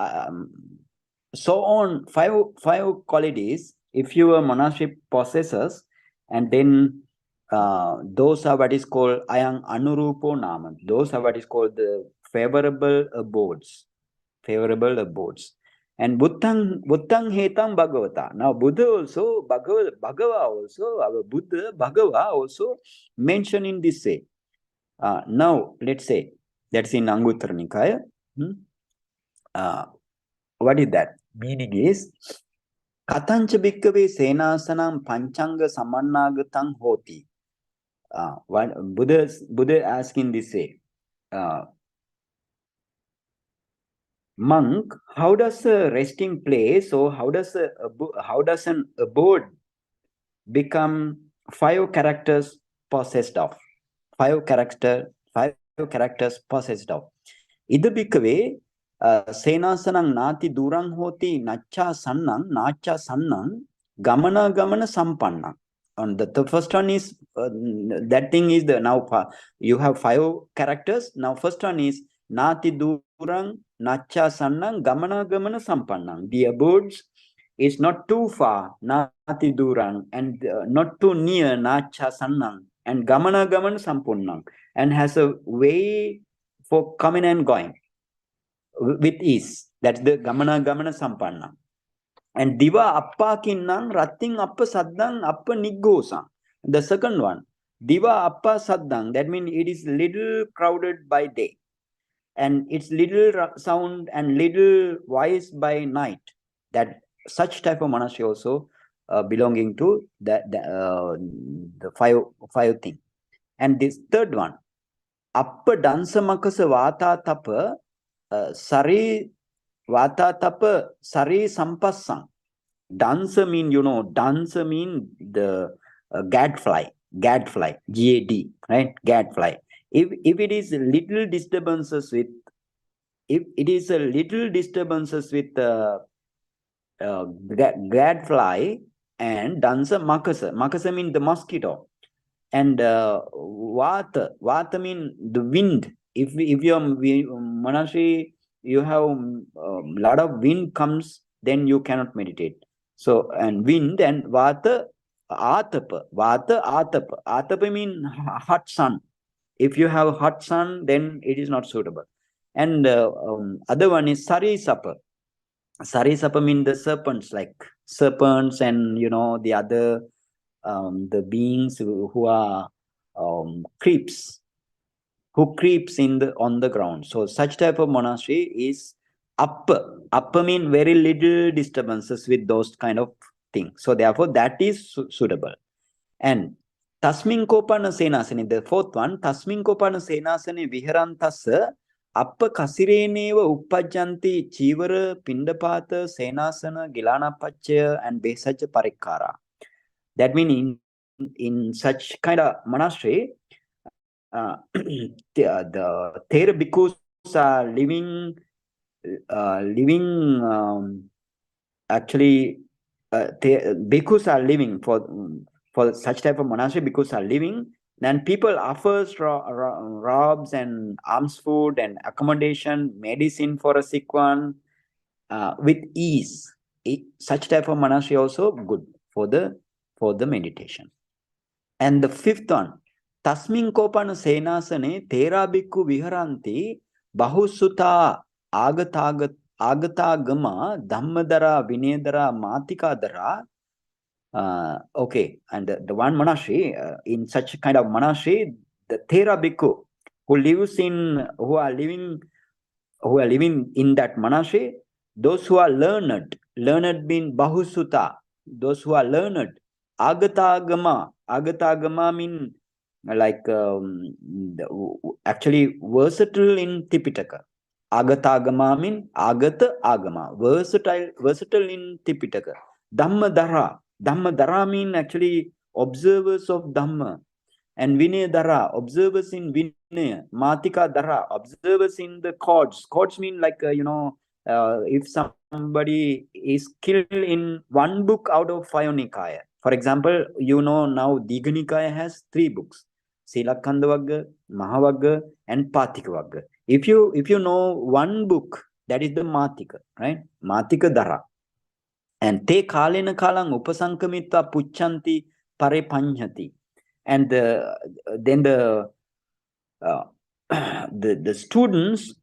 so on 5 qualities. If your monastery possesses, and then those are what is called ayang anurupo nama. Those are what is called the favorable abodes. Favorable abodes. And Buddhang hetam bhagavata. Now Buddha also, Bhagava also, our Buddha, Bhagava also mentioned in this way. Now let's say that's in Anguttara Nikaya. What is that? Meaning is Katancha bhikkave senasanam panchanga samannagatang hoti. What Buddha asking this way, monk, how does a resting place, or how does an abode become 5 characters possessed of? 5 characters possessed of. Ida bhikkave senasanang nati durang hoti nacha sannang gamana sampannang. And the first one is that thing is the now you have 5 characters. Now first one is nati durang nacha sannang gamana sampannang. The abodes is not too far, nati durang, and not too near, nacha sannang. and gamana sampurnam, and has a way for coming and going with ease. That's the gamana sampanna. And diva appa kinnang ratting appa saddang appa niggosang. The second one, diva appa saddang, that means it is little crowded by day, and it's little sound and little voice by night. That such type of monastery also belonging to the five thing. And this third one, appa dansa makasa vata tapa sari vata tapa sari sampassang. Dancer mean, dancer mean the gadfly, GAD, right? Gadfly. If it is little disturbances with, if it is a little disturbances with gadfly and dancer makasa mean the mosquito, and vata mean the wind. If your monastery you have lot of wind comes, then you cannot meditate. So, and wind and vata atapa mean hot sun. If you have hot sun, then it is not suitable. And other one is sarisapa mean the serpents, like serpents, and the other the beings who are creeps, who creeps on the ground. So such type of monastery is upper mean very little disturbances with those kind of things. So therefore that is suitable. And tasmin kopana senasane, the fourth one, tasmin kopana senasane viharantassa appa kasireneva uppajjanti chivara pindapata senasana gilanapachya and besacha parikkara. That means in such kind of monastery, the Thera bhikkhus are living actually bhikkhus are living for such type of monastery. Bhikkhus are living, then people offers robes and alms food and accommodation, medicine for a sick one with ease. Such type of monastery also good for the meditation. And the fifth one, tasmin kopana senasane Thera bhikkhu viharanti bahusuta agatagama dhammadara vinedara matikadara. Okay, and the one monastery, in such kind of monastery, the Thera bhikkhu who are living in that monastery, those who are learned mean bahusuta, those who are learned. Agatagama mean like actually versatile in Tipitaka. Agatagama mean agata agama, versatile in Tipitaka. Dhammadara mean actually observers of Dhamma. And Vinayadara, observers in Vinaya. Matika Dara, observers in the chords. Chords mean like, if somebody is skilled in one book out of five Nikaya. For example, now Digha Nikaya has 3 books. Silakkanda Vagga, Mahavagga, and Patika Vagga. If you know one book, that is the Matika, right? Matika Dara. And te kalena kalang upasankamita puchanti pare panhati. And then the students,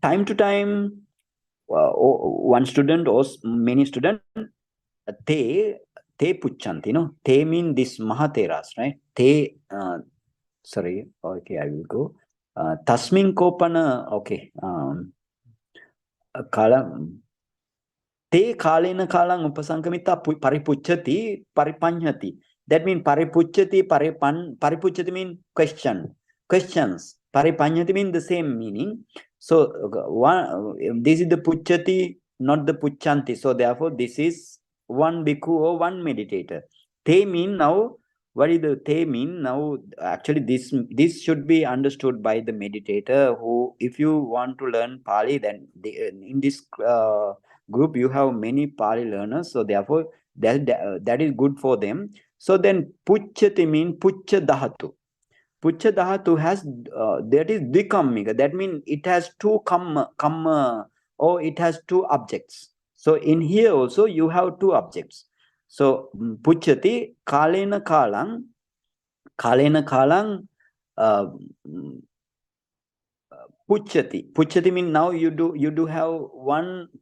time to time, one student or many students, te puchanti, te mean this mahateras, right? Te, sorry, okay, I will go. Tasmin kopana, okay, kalam. Te kalena kalang upasankamita paripuchati paripanhati. That means paripuchati paripuchati mean questions. Paripanhati mean the same meaning. So this is the puchati, not the puchanti. So therefore this is one bhikkhu or one meditator. Te mean now. What is the te mean now? Actually, this should be understood by the meditator who, if you want to learn Pali, then in this group you have many Pali learners, so therefore that is good for them. So then puchyati mean puccha dhatu. Puccha dhatu has that is dvikamika. That means it has two kamma, or it has 2 objects. So in here also you have 2 objects. So puchyati kalena kalang Kalena kalang puchati. Puchati means now you do have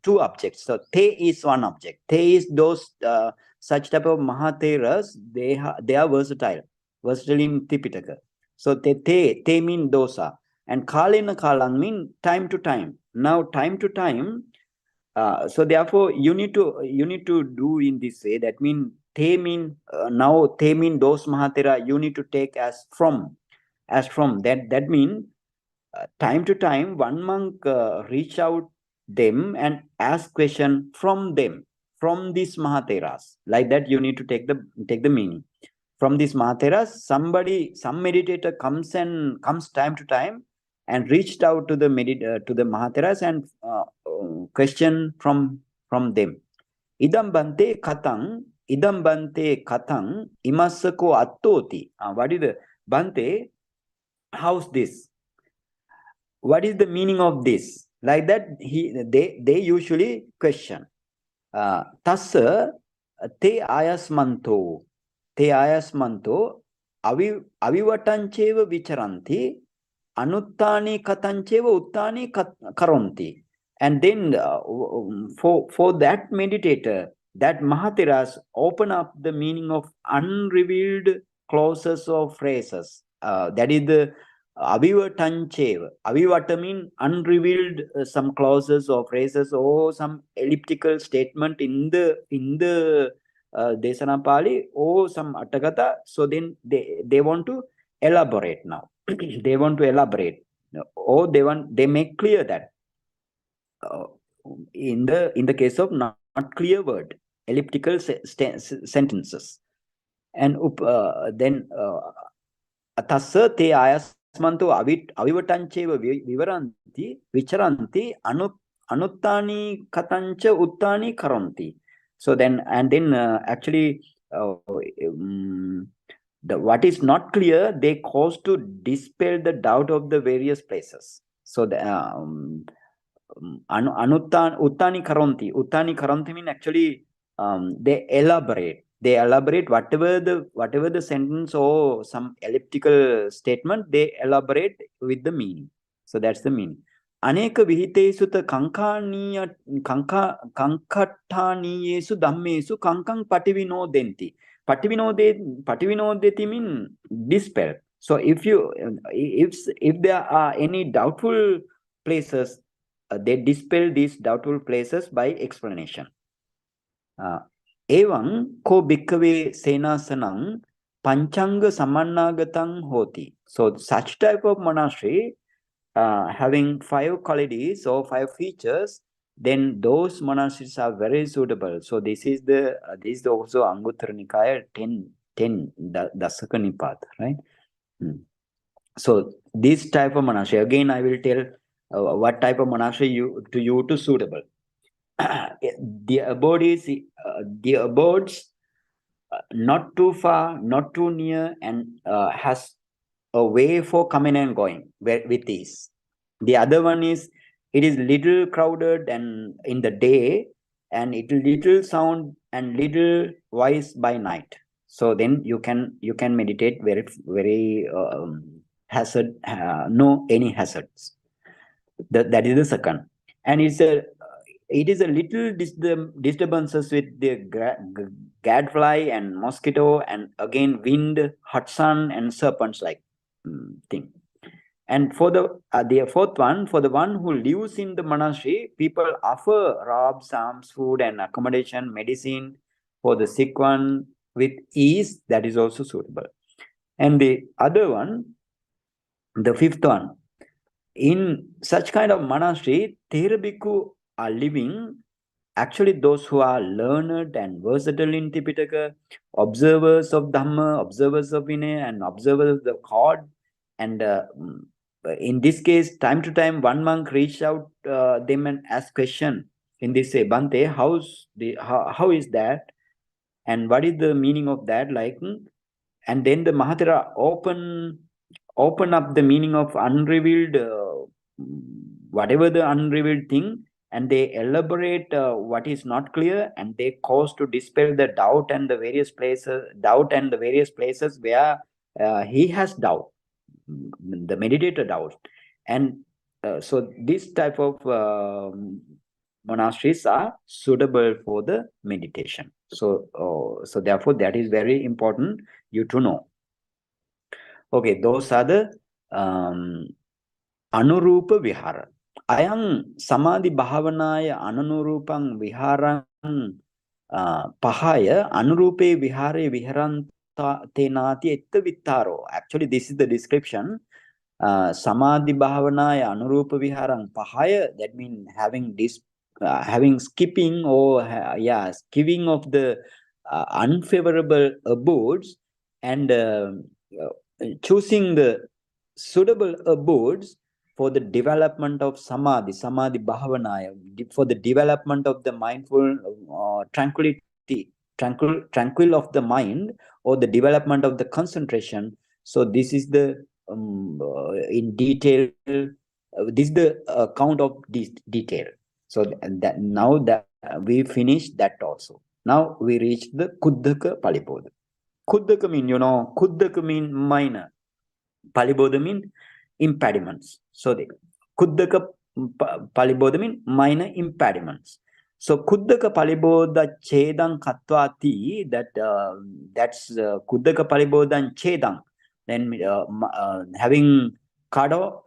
two objects. So te is one object. Te is those such type of mahatheras. They are versatile in Tipitaka. So te mean dosa, and kalena kalang mean time to time. Now time to time. So therefore you need to do in this way. That mean te mean now te mean those mahathera you need to take as from that mean time to time one monk reach out them and ask question from them, from these mahatheras. Like that you need to take the meaning from these mahatheras. Some meditator comes time to time and reached out to the mahatheras and question from them. Idam bante katang imasako attoti. What is the bante? How's this? What is the meaning of this? Like that they usually question. Tassa te ayasmanto avivatancheva vicharanti anuttani katancheva uttani karonti. And then for that meditator, that mahatheras open up the meaning of unrevealed clauses or phrases. That is the avivatancheva. Avivata means unrevealed some clauses or phrases or some elliptical statement in the Desana Pali or some Atagata. So then they want to elaborate now. They want to elaborate, or they make clear that in the case of not clear word, elliptical sentences. And then tassa te ayasmanto avivatancheva vivaranti vicharanti anuttani katancha uttani karanti. So then actually what is not clear, they cause to dispel the doubt of the various places. So the uttani karanti mean actually they elaborate whatever the sentence or some elliptical statement, they elaborate with the meaning. So that's the meaning. Aneka vihitesu kankattaniyesu dhammesu kankang pativinodenti. Pativinodeti mean dispel. So if there are any doubtful places, they dispel these doubtful places by explanation. Evam ko bhikkave senasanam panchanga samannagatam hoti. So such type of monastery having 5 qualities or 5 features, then those monasteries are very suitable. So this is also Anguttara Nikaya 10 Dasaka Nipat, right? So this type of monastery, again I will tell what type of monastery to suitable. The abodes not too far, not too near, and has a way for coming and going with ease. The other one is it is little crowded and in the day, and it little sound and little voice by night. So then you can meditate very hazard, no any hazards. That is the second. And it is a little disturbances with the gadfly and mosquito, and again wind, hot sun, and serpents like thing. And for the fourth one, for the one who lives in the monastery, people offer robes, alms, food, and accommodation, medicine for the sick one with ease. That is also suitable. And the other one, the fifth one, in such kind of monastery, Thera Bhikkhu are living. Actually, those who are learned and versatile in Tipitaka, observers of Dhamma, observers of Vinaya, and observers of the God. And in this case, time to time, one monk reached out them and asked question in this way, Bante, how is that? And what is the meaning of that? Like, and then the Mahathera open up the meaning of unrevealed, whatever the unrevealed thing, and they elaborate what is not clear, and they cause to dispel the doubt and the various places where he has doubt. The meditator doubts. And so this type of monasteries are suitable for the meditation. So therefore, that is very important you to know. Okay, those are the Anurupa Vihara. Ayang Samadhi Bhavanaya Ananurupang Viharang Pahaya Anurupe Vihare Viharanta Tenati Etta Vittaro. Actually, this is the description. Samadhi Bhavanaya Anurupa Viharang Pahaya, that means having this having skipping or skipping of the unfavorable abodes and choosing the suitable abodes for the development of samadhi bhavanaya, for the development of the mindful tranquil of the mind, or the development of the concentration. So this is the in detail, this is the account of this detail. So that now that we finished that also. Now we reach the Kuddhaka Palibodha. Kuddhaka mean, Kuddhaka mean minor. Palibodha mean impediments. So the Kuddhaka Palibodha mean minor impediments. So Kuddhaka Palibodha Chedang Katvati, that's Kuddhaka Palibodha and Chedang. Then having cut off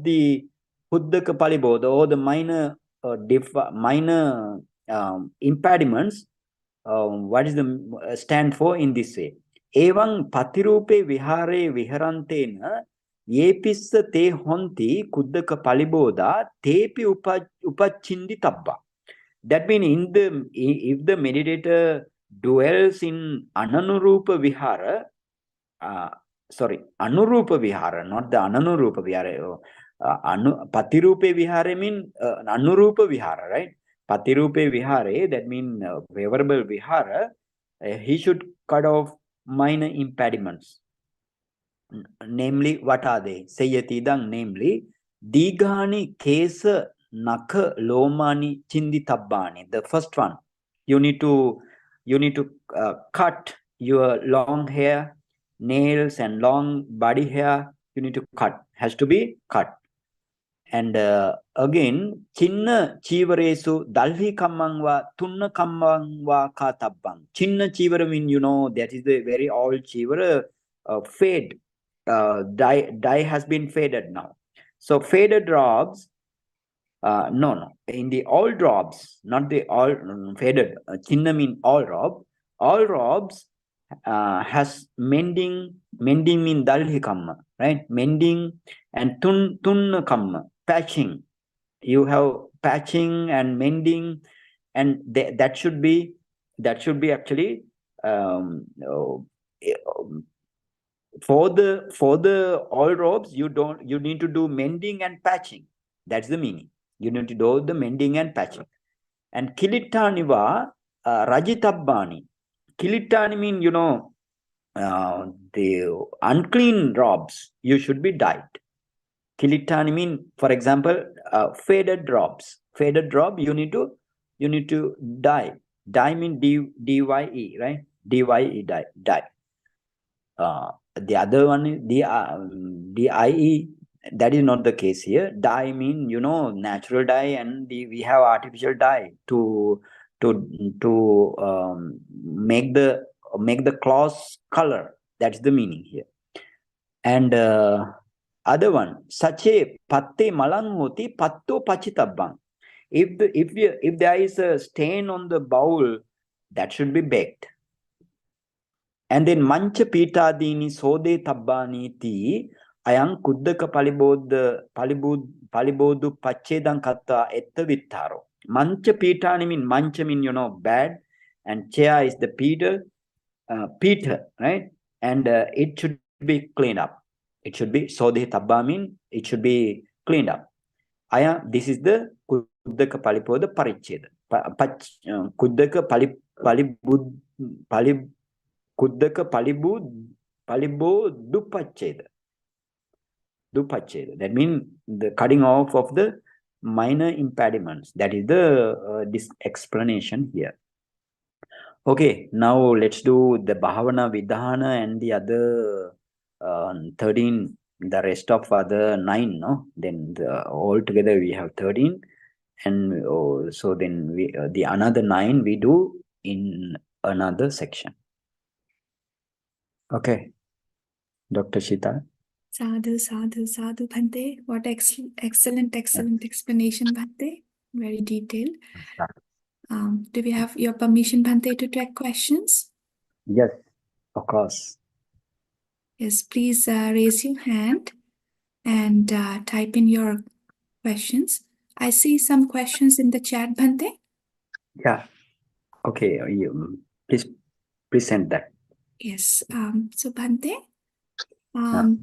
the Kuddhaka Palibodha, or the minor impediments. What is the stand for in this way? Evan patirupe vihare viharantena yepissa te honti kuddaka paliboda tepi upachindi tabba. That means if the meditator dwells in ananurupa vihara, anurupa vihara, not the ananurupa vihara. Patirupe vihara mean anurupa vihara, right? Patirupe vihare, that means favorable vihara, he should cut off minor impediments. Namely, what are they? Sayatidang, namely, Digani Kesa Naka Lomani Chindi Tabbani. The first one, you need to cut your long hair, nails and long body hair. You need to cut. Has to be cut. And again, Chinna Chivaresu Dalhi Kammangwa Tunna Kammangwa Katabbang. Chinna Chivara mean, that is the very old Chivara, fade. Dye has been faded now. So faded robes, no. In the old robes, not the all faded. Chinna mean all robe. All robes has mending mean dalhi kamma, right? Mending and tun kamma, patching. You have patching and mending, and that should be actually for the all robes. You need to do mending and patching. That's the meaning. You need to do the mending and patching. And kilitaniva rajitabbani. Kilitani mean, the unclean robes, you should be dyed. Kilitani mean, for example, faded robes. Faded robe, you need to dye. Dye mean dye, right? Dye, dye. The other one is dye. That is not the case here. Dye mean, natural dye, and we have artificial dye to make the cloth color. That's the meaning here. And other one, sache patte malanghoti patto pachitabbang. If there is a stain on the bowl, that should be baked. And then mancha pitadini sode tabbani ti ayang kuddaka palibodu pachedan katta etta vittaro. Mancha pitani mean, mancha mean, bad, and chair is the Peter, right? And it should be cleaned up. It should be sode tabba mean it should be cleaned up. This is the kuddaka paliboda paricheda. Kuddaka Kuddaka palibo dupacheda. That means the cutting off of the minor impediments. That is the this explanation here. Okay, now let's do the Bhavana Vidhana and the other 13, the rest of other 9, no? Then all together we have 13. And so then we the another 9 we do in another section. Okay, Dr. Shita. Sadhu, sadhu, sadhu, Bhante. What excellent explanation, Bhante. Very detailed. Do we have your permission, Bhante, to take questions? Yes, of course. Yes, please raise your hand and type in your questions. I see some questions in the chat, Bhante. Yeah. Okay, please present that. Yes. So, Bhante, Yeah.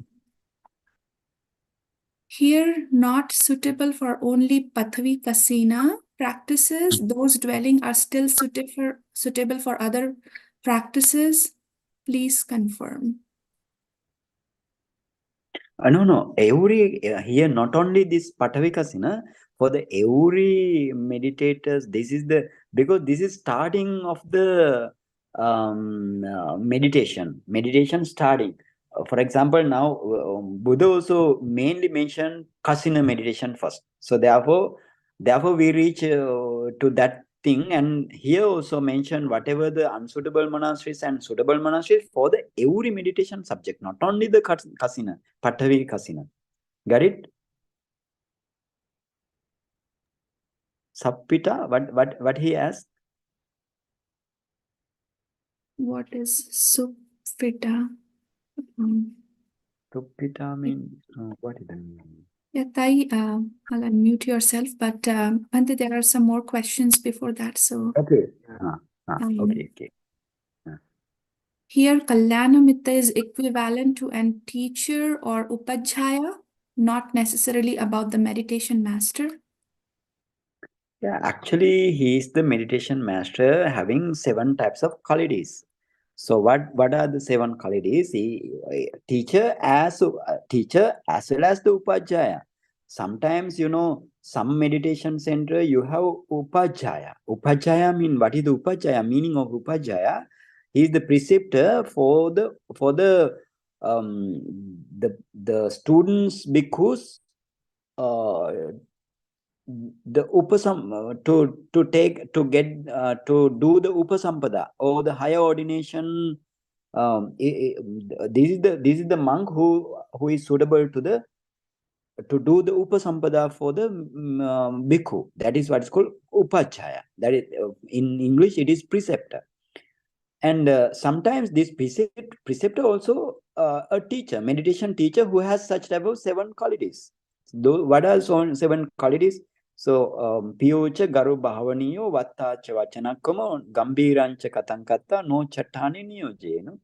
here not suitable for only Pathavīkasiṇa practices. Those dwelling are still suitable for other practices. Please confirm. No. Every here, not only this Pathavīkasiṇa, for the every meditators, this is the because this is starting of the meditation starting. For example, now Buddha also mainly mentioned kasina meditation first. So therefore we reach to that thing, and here also mentioned whatever the unsuitable monasteries and suitable monasteries for the every meditation subject, not only the kasina, Pathavīkasiṇa. Got it? Sappita, what he asked? What is Supita? Sappita means what is the meaning? Yeah, Tai, I'll unmute yourself, but Bhante, there are some more questions before that. So, Okay. Okay. Here, Kalyanamitta is equivalent to an teacher or Upadhyaya, not necessarily about the meditation master. Yeah, actually, he is the meditation master having 7 types of qualities. So, what are the 7 qualities? Teacher as well as the upadhyaya. Sometimes, some meditation center you have upadhyaya. Upadhyaya mean what is the upadhyaya? Meaning of upadhyaya? He is the preceptor for the students because the to do the upasampada or the higher ordination. This is the monk who is suitable to do the upasampada for the bhikkhu. That is what is called upachaya. That is in English it is preceptor. And sometimes this preceptor also a teacher, meditation teacher who has such type of 7 qualities. What are 7 qualities? So piyocha garu bhavaniyo vattacha vachanakkamo gambirancha katankatta no chattani niyojeno.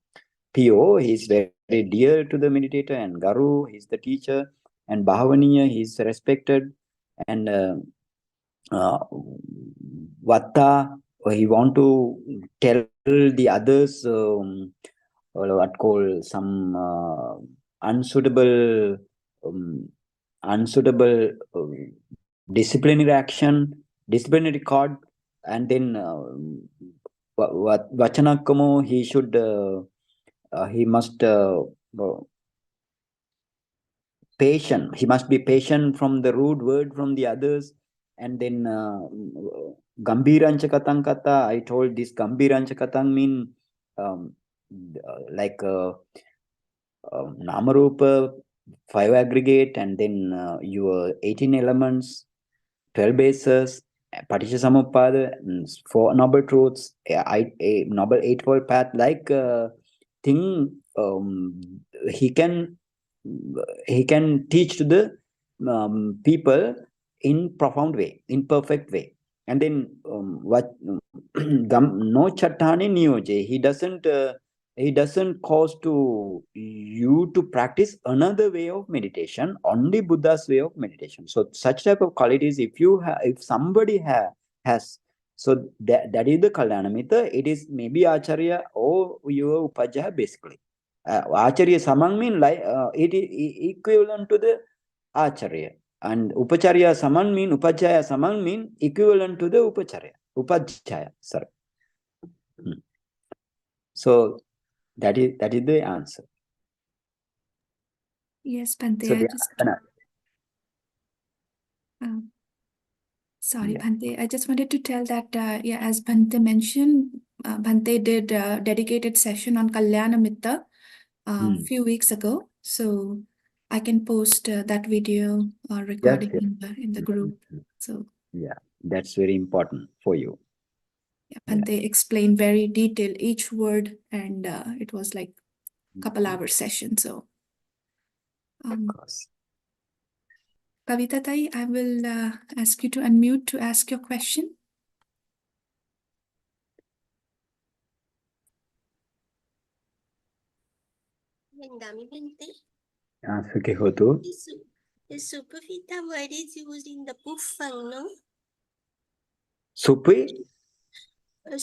Piyo, he is very dear to the meditator, and Garu, he is the teacher, and Bhavaniya, he is respected, and Vatta, he want to tell the others what call some unsuitable disciplinary action, disciplinary code, and then Vachanakamo, he should he must patient. He must be patient from the rude word from the others, and then Gambirancha Katankata. I told this Gambirancha Katang mean like Namarupa, 5 aggregate, and then your 18 elements, 12 bases, Paticca 4 noble truths, a noble eightfold path, like thing he can teach to the people in profound way, in perfect way. And then what no chattani niyoje, he doesn't cause to you to practice another way of meditation, only Buddha's way of meditation. So such type of qualities, if somebody has, so that is the Kalyanamitta. It is maybe Acharya or your Upajjhaya basically. Acharya Samang mean like it is equivalent to the Acharya. And Upacharya Saman mean Upajjhaya Saman mean equivalent to the Upadhyaya. Sorry. So that is the answer. Yes, Bhante, So I the just sorry, yeah. Bhante. I just wanted to tell that, yeah, as Bhante mentioned, Bhante did a dedicated session on Kalyana Mitta a few weeks ago. So I can post that video or recording Yes, in the group. So yeah, that's very important for you. yeah, Bhante explained very detailed each word, and it was like a couple hours session. So, Of course. Kavita Tai, I will ask you to unmute to ask your question. Suki Hotu. The superfita word is used in the Puffang, no? Supi?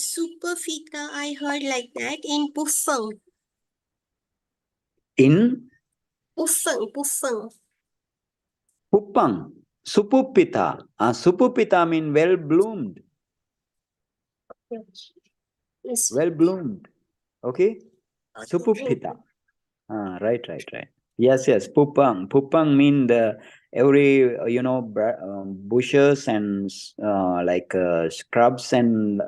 Superfita, I heard like that in Puffang. In Puffang. Puppang. Supupita. Supupita mean well bloomed. Yes. Well bloomed. Okay? Supupita. Right. Yes. Puppang. Puppang mean the every bushes and like scrubs and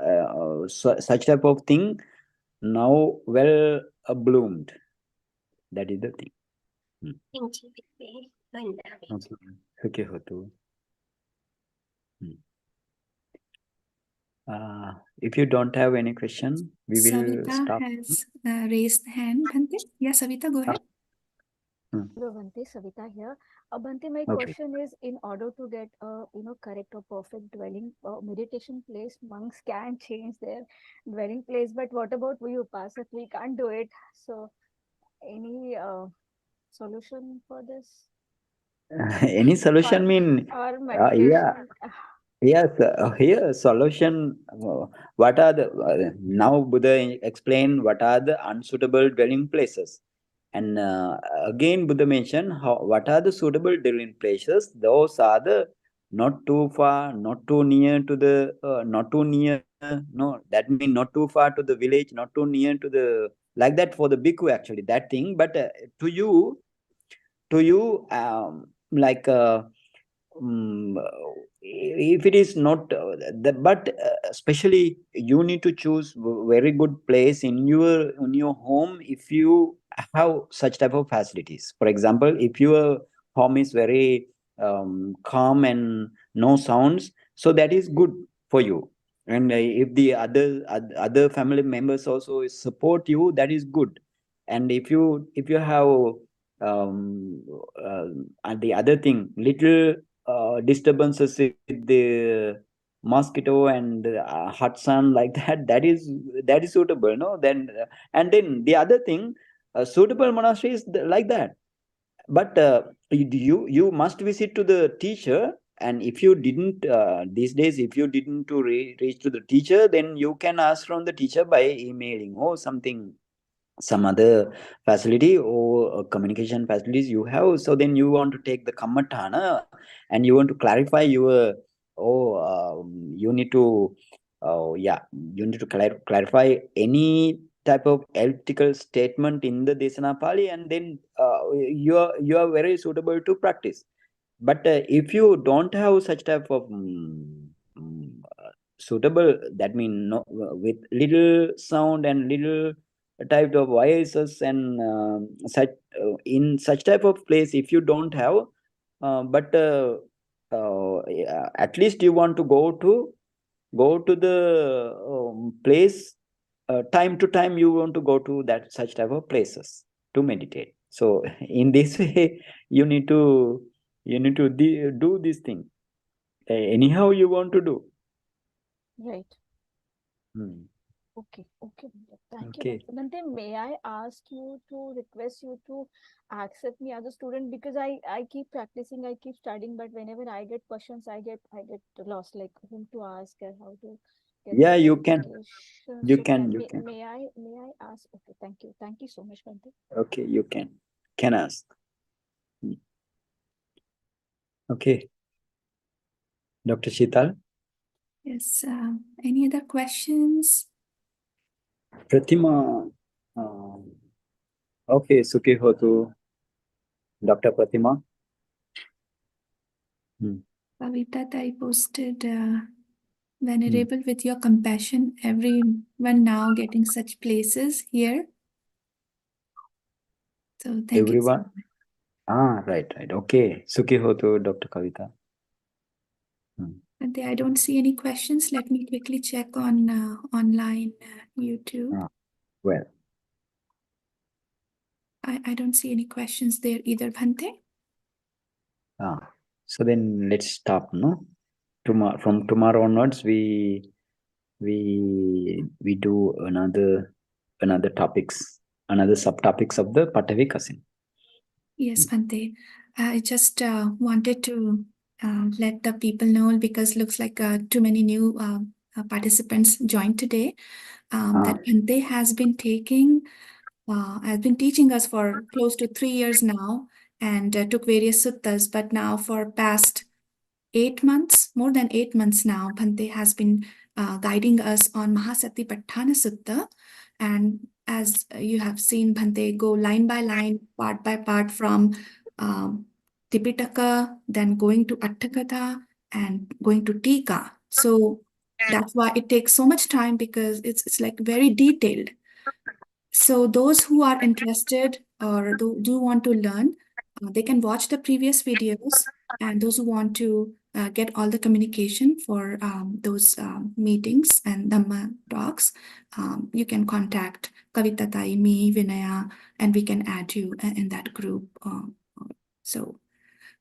such type of thing now well bloomed. That is the thing. Thank you. Okay, Hotu. If you don't have any question, we will Savita stop. has raised hand. Bhante? Yeah, Savita, go ahead. Hello, Bhante, Savita here. Bhante, my Okay. question is, in order to get a correct or perfect dwelling meditation place, monks can change their dwelling place. But what about we Upasak? We can't do it. So, any solution for this? Any solution mean Or yeah. meditation? Yes, here solution. What are the now Buddha explain what are the unsuitable dwelling places, and again Buddha mentioned what are the suitable dwelling places. Those are the not too far, not too near to the, not too near. No, that means not too far to the village, not too near to the like that for the bhikkhu actually that thing. But to you, like. Mm, if it is not but especially you need to choose very good place in your home if you have such type of facilities. For example, if your home is very calm and no sounds, so that is good for you. And if the other family members also support you, that is good. And if you have and the other thing little disturbances with the mosquito and hot sun like that, that is suitable, no? Then and then the other thing, suitable monastery is like that. But you must visit to the teacher. And if you didn't these days, if you didn't to reach to the teacher, then you can ask from the teacher by emailing or something, some other facility or communication facilities you have. So then you want to take the kammatana and you want to clarify your you need to you need to clarify any type of elliptical statement in the Desana Pali, and then you are very suitable to practice. But if you don't have such type of suitable, that means no, with little sound and little type of voices and such in such type of place, if you don't have but at least you want to go to the place time to time. You want to go to that such type of places to meditate. So in this way you need to do this thing anyhow you want to do. Right. Hmm. Okay. Bhante. Thank you, Okay. Bhante. Bhante, may I ask you to request you to accept me as a student, because I keep practicing, I keep studying, but whenever I get questions, I get lost, like whom to ask and how to get the Yeah, you can. clarification. You So can. You can. may I ask? Okay, thank you so much, Bhante. Okay, you can ask. Hmm. Okay, Dr. Shital. Yes. Any other questions? Pratima. Okay, Sukhi Hotu, Dr. Pratima. Kavita, I posted Venerable, with your compassion, everyone now getting such places here. So thank you so Everyone? much. Right. Okay. Sukhi Hotu, Dr. Kavita. But I don't see any questions. Let me quickly check on online YouTube. Well, I don't see any questions there either, Bhante. so then let's stop, no? From tomorrow onwards, we do another topics, another subtopics of the Pathavīkasiṇa. Yes, Bhante. I just wanted to let the people know, because looks like too many new participants joined today, that Bhante has been teaching us for close to 3 years now, and took various suttas, but now for past 8 months, more than 8 months now, Bhante has been guiding us on Mahasatipatthana Sutta. And as you have seen Bhante go line by line, part by part, from Tipitaka, then going to Atthakatha, and going to Tika. So that's why it takes so much time, because it's like very detailed. So those who are interested or do want to learn, they can watch the previous videos, and those who want to get all the communication for those meetings and Dhamma talks, you can contact Kavita Tai, me, Vinaya, and we can add you in that group. So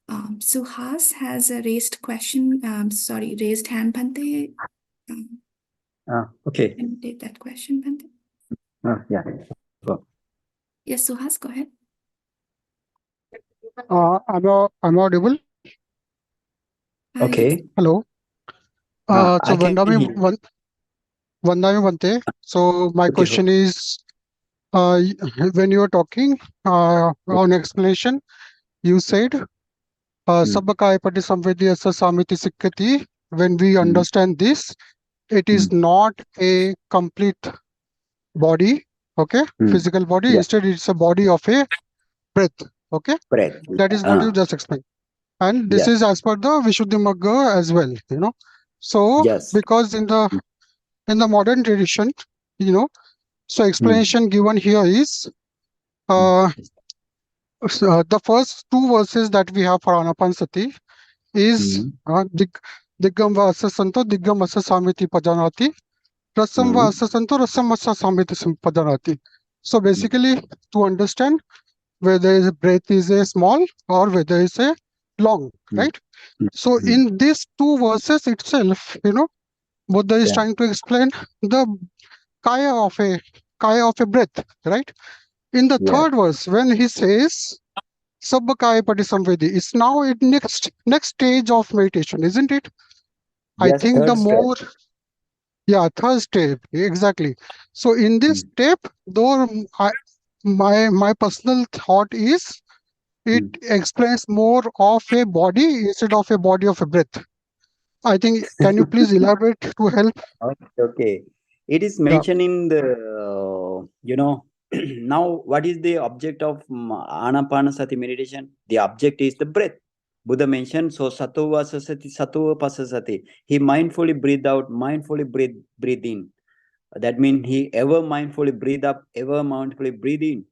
Suhas has a raised question. Raised hand, Bhante. Okay. Can you take that question, Bhante? Yeah. Go. Yes, Suhas, go ahead. I'm audible. Okay. Yes. Hello. I So can hear. Vandami Bante. So my Okay. question is, when you were talking on explanation, you said Sabbakaya Pati Samvedi Asa Samiti Sikkati. When we understand this, it is not a complete body, okay, physical body. Yeah. Instead, it's a body of a breath, okay. Breath. That is what you just explained. And this is as per the Vishuddhimagga as well, you know. So Yes. because in the modern tradition, you know, so explanation given here is the first two verses that we have for Anapanasati is Diggam va asa santo diggam asa samiti pajanati, rasam va asa santo rasam asa samiti pajanati. So basically, to understand whether the breath is a small or whether it's a long, right? So in these two verses itself, you know, Buddha is trying to explain the kaya of a breath, right? In the third verse, when he says Sabba Kaya Patisamvedi, it's now at next stage of meditation, isn't it? I Yes, think the third step. more third step, exactly. So in this step, though my personal thought is it explains more of a body instead of a body of a breath. I think, can you please elaborate to help? Okay. It is mentioned in the, now what is the object of Anapanasati meditation? The object is the breath. Buddha mentioned, so Satova Sasati, Satova Pasasati. He mindfully breathe out, mindfully breathe in. That means he ever mindfully breathe up, ever mindfully breathe in,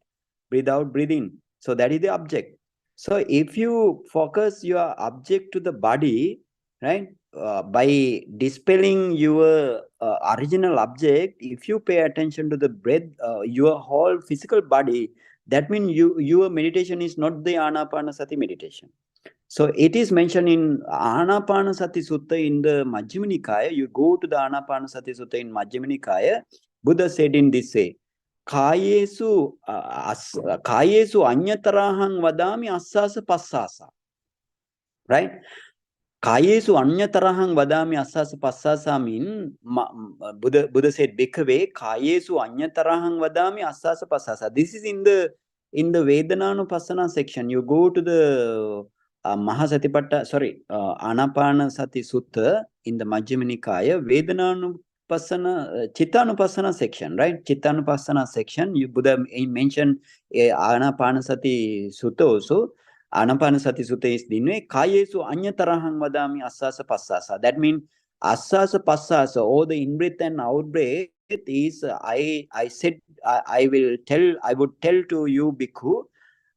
breathe out, breathe in. So that is the object. So if you focus your object to the body, right, by dispelling your original object, if you pay attention to the breath, your whole physical body, that means your meditation is not the Anapanasati meditation. So it is mentioned in Anapanasati Sutta in the Majjhima Nikaya. You go to the Anapanasati Sutta in Majjhima Nikaya, Buddha said in this way, Kayesu anyatarahang vadami assasa passasa. Right? Kayesu anyatarahang vadami assasa passasa mean Buddha said, Bhikkhave, Kayesu anyatarahang vadami assasa passasa. This is in the Vedanānupassana section. You go to the Anapanasati Sutta in the Majjhima Nikaya, Chittanupassana section, right? Chittanupassana section, Buddha mentioned Anapanasati Sutta also. Anapanasati Sutta is dinwe kayesu anyatarahang vadami assasa passasa. That means assasa passasa, or the in-breath and out-breath is, I would tell to you, Bhikkhu,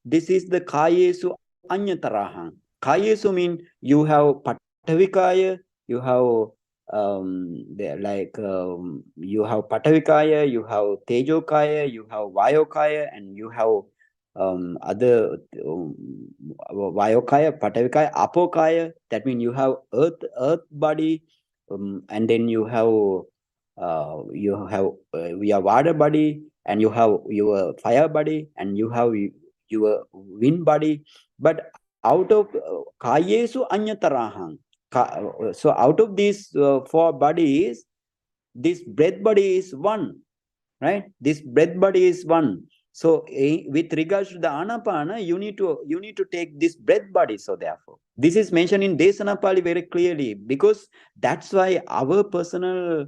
this is the kayesu anyatarahang. Kayesu mean you have Pathavīkaya, you have you have Pathavīkaya, you have Tejokaya, you have Vayokaya, and you have other Vayokaya, Pathavīkaya, Apokaya. That means you have earth body, and then you have your water body, and you have your fire body, and you have your wind body. But out of Kayesu Anyatarahang. So out of these four bodies, this breath body is one, right? This breath body is one. So with regards to the Anapana, you need to take this breath body. So therefore, this is mentioned in Desanapali very clearly, because that's why our personal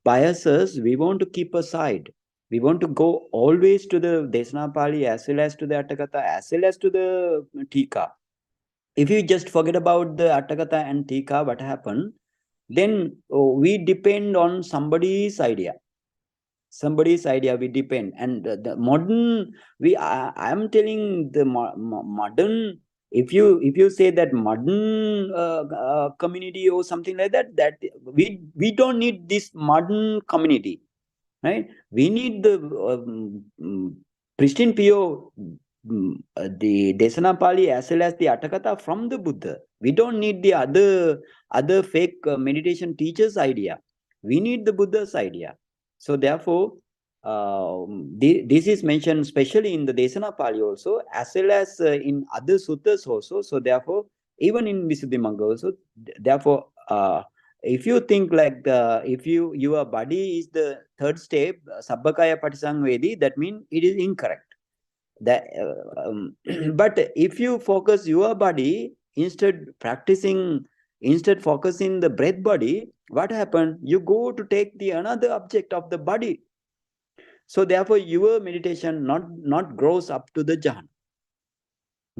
biases we want to keep aside. We want to go always to the Desanapali as well as to the Atthakatha as well as to the Tika. If you just forget about the Atthakatha and Tika, what happened? Then we depend on somebody's idea. Somebody's idea we depend. And the modern, I am telling the modern, if you say that modern community or something like that, that we don't need this modern community, right? We need the pristine pure the Desanapali as well as the Atthakatha from the Buddha. We don't need the other fake meditation teachers' idea. We need the Buddha's idea. So therefore, this is mentioned especially in the Desanapali also, as well as in other suttas also. So therefore, even in Visuddhimagga also, therefore, if you think like if your body is the third step, Sabbakaya Patisangvedi, that means it is incorrect. That but if you focus your body, instead focusing the breath body, what happened? You go to take the another object of the body. So therefore your meditation not grows up to the jhana.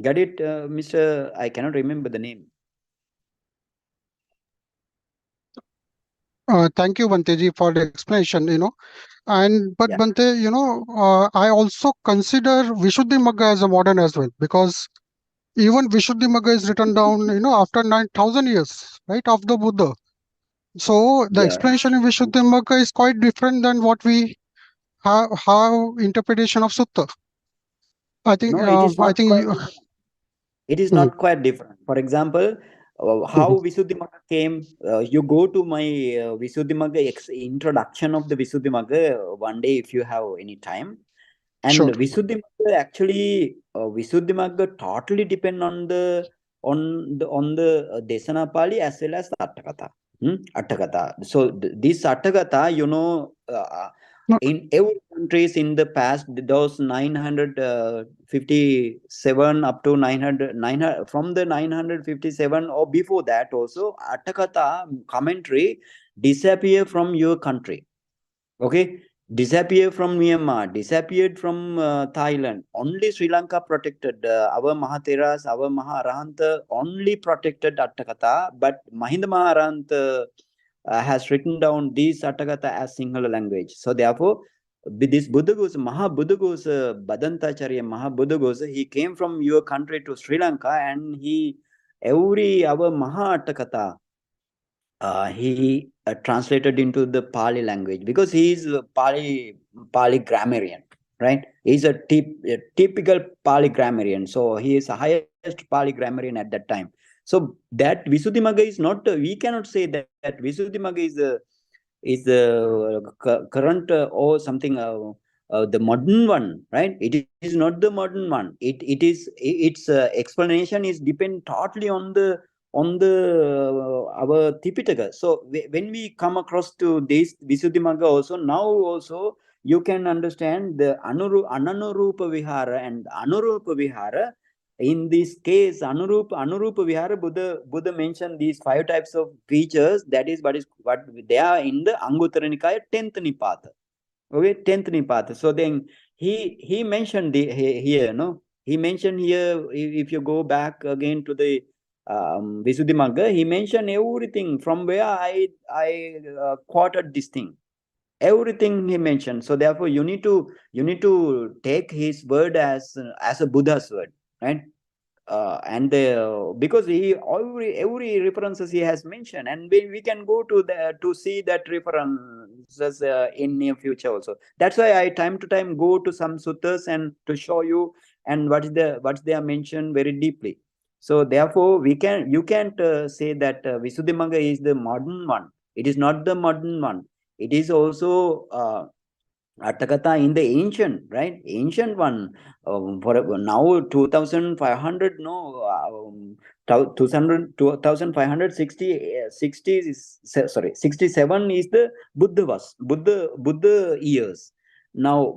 Got it, Mr. I cannot remember the name. Thank you, Banteji, for the explanation, but Yeah. Bante, I also consider Visuddhimagga as a modern as well, because even Visuddhimagga is written down, after 9,000 years, right, of the Buddha. So the Yeah. explanation in Visuddhimagga is quite different than what we have interpretation of Sutta. I think, No, it is not I think quite you, different. It is not quite different. For example, how Visuddhimagga came, you go to my Visuddhimagga introduction of the Visuddhimagga one day if you have any time. And sure. Visuddhimagga actually, Visuddhimagga totally depend on the Desanapali as well as the Atthakatha. Atthakatha. So this Atthakatha, No. in every countries in the past, those 957 up to 900, from the 957 or before that also, Atthakatha commentary disappear from your country. Okay, disappear from Myanmar, disappeared from Thailand. Only Sri Lanka protected. Our Mahatheras, our Maharahanta only protected Atthakatha, but Mahinda Maharahanta has written down these Atthakatha as Sinhala language. So therefore, this Buddhaghosa, Mahabuddhaghosa, Badantacharya Mahabuddhaghosa, he came from your country to Sri Lanka, and our Maha Atthakatha, he translated into the Pali language, because he is a Pali grammarian, right? He's a typical Pali grammarian. So he is the highest Pali grammarian at that time. So that Visuddhimagga is not, we cannot say that Visuddhimagga is the current or something, the modern one, right? It is not the modern one. Its explanation is depend totally on the our Tipitaka. So when we come across to this Visuddhimagga also, now also you can understand the Ananurupa Vihara and Anurupa Vihara. in this case, Anurupa Vihara, Buddha mentioned these 5 types of features. That is what they are in the Anguttara Nikaya 10th Nipata. Okay, 10th Nipata. So then he mentioned here, no? He mentioned here, if you go back again to the Visuddhimagga, he mentioned everything from where I quoted this thing. Everything he mentioned. So therefore, you need to take his word as a Buddha's word, right? And because every references he has mentioned, and we can go to see that references in near future also. That's why I time to time go to some suttas and to show you and what they are mentioned very deeply. So therefore, you can't say that Visuddhimagga is the modern one. It is not the modern one. It is also Atthakatha in the ancient, right? Ancient one. For now, 2500, no, 2560, sorry, 67 is the Buddha years. Now,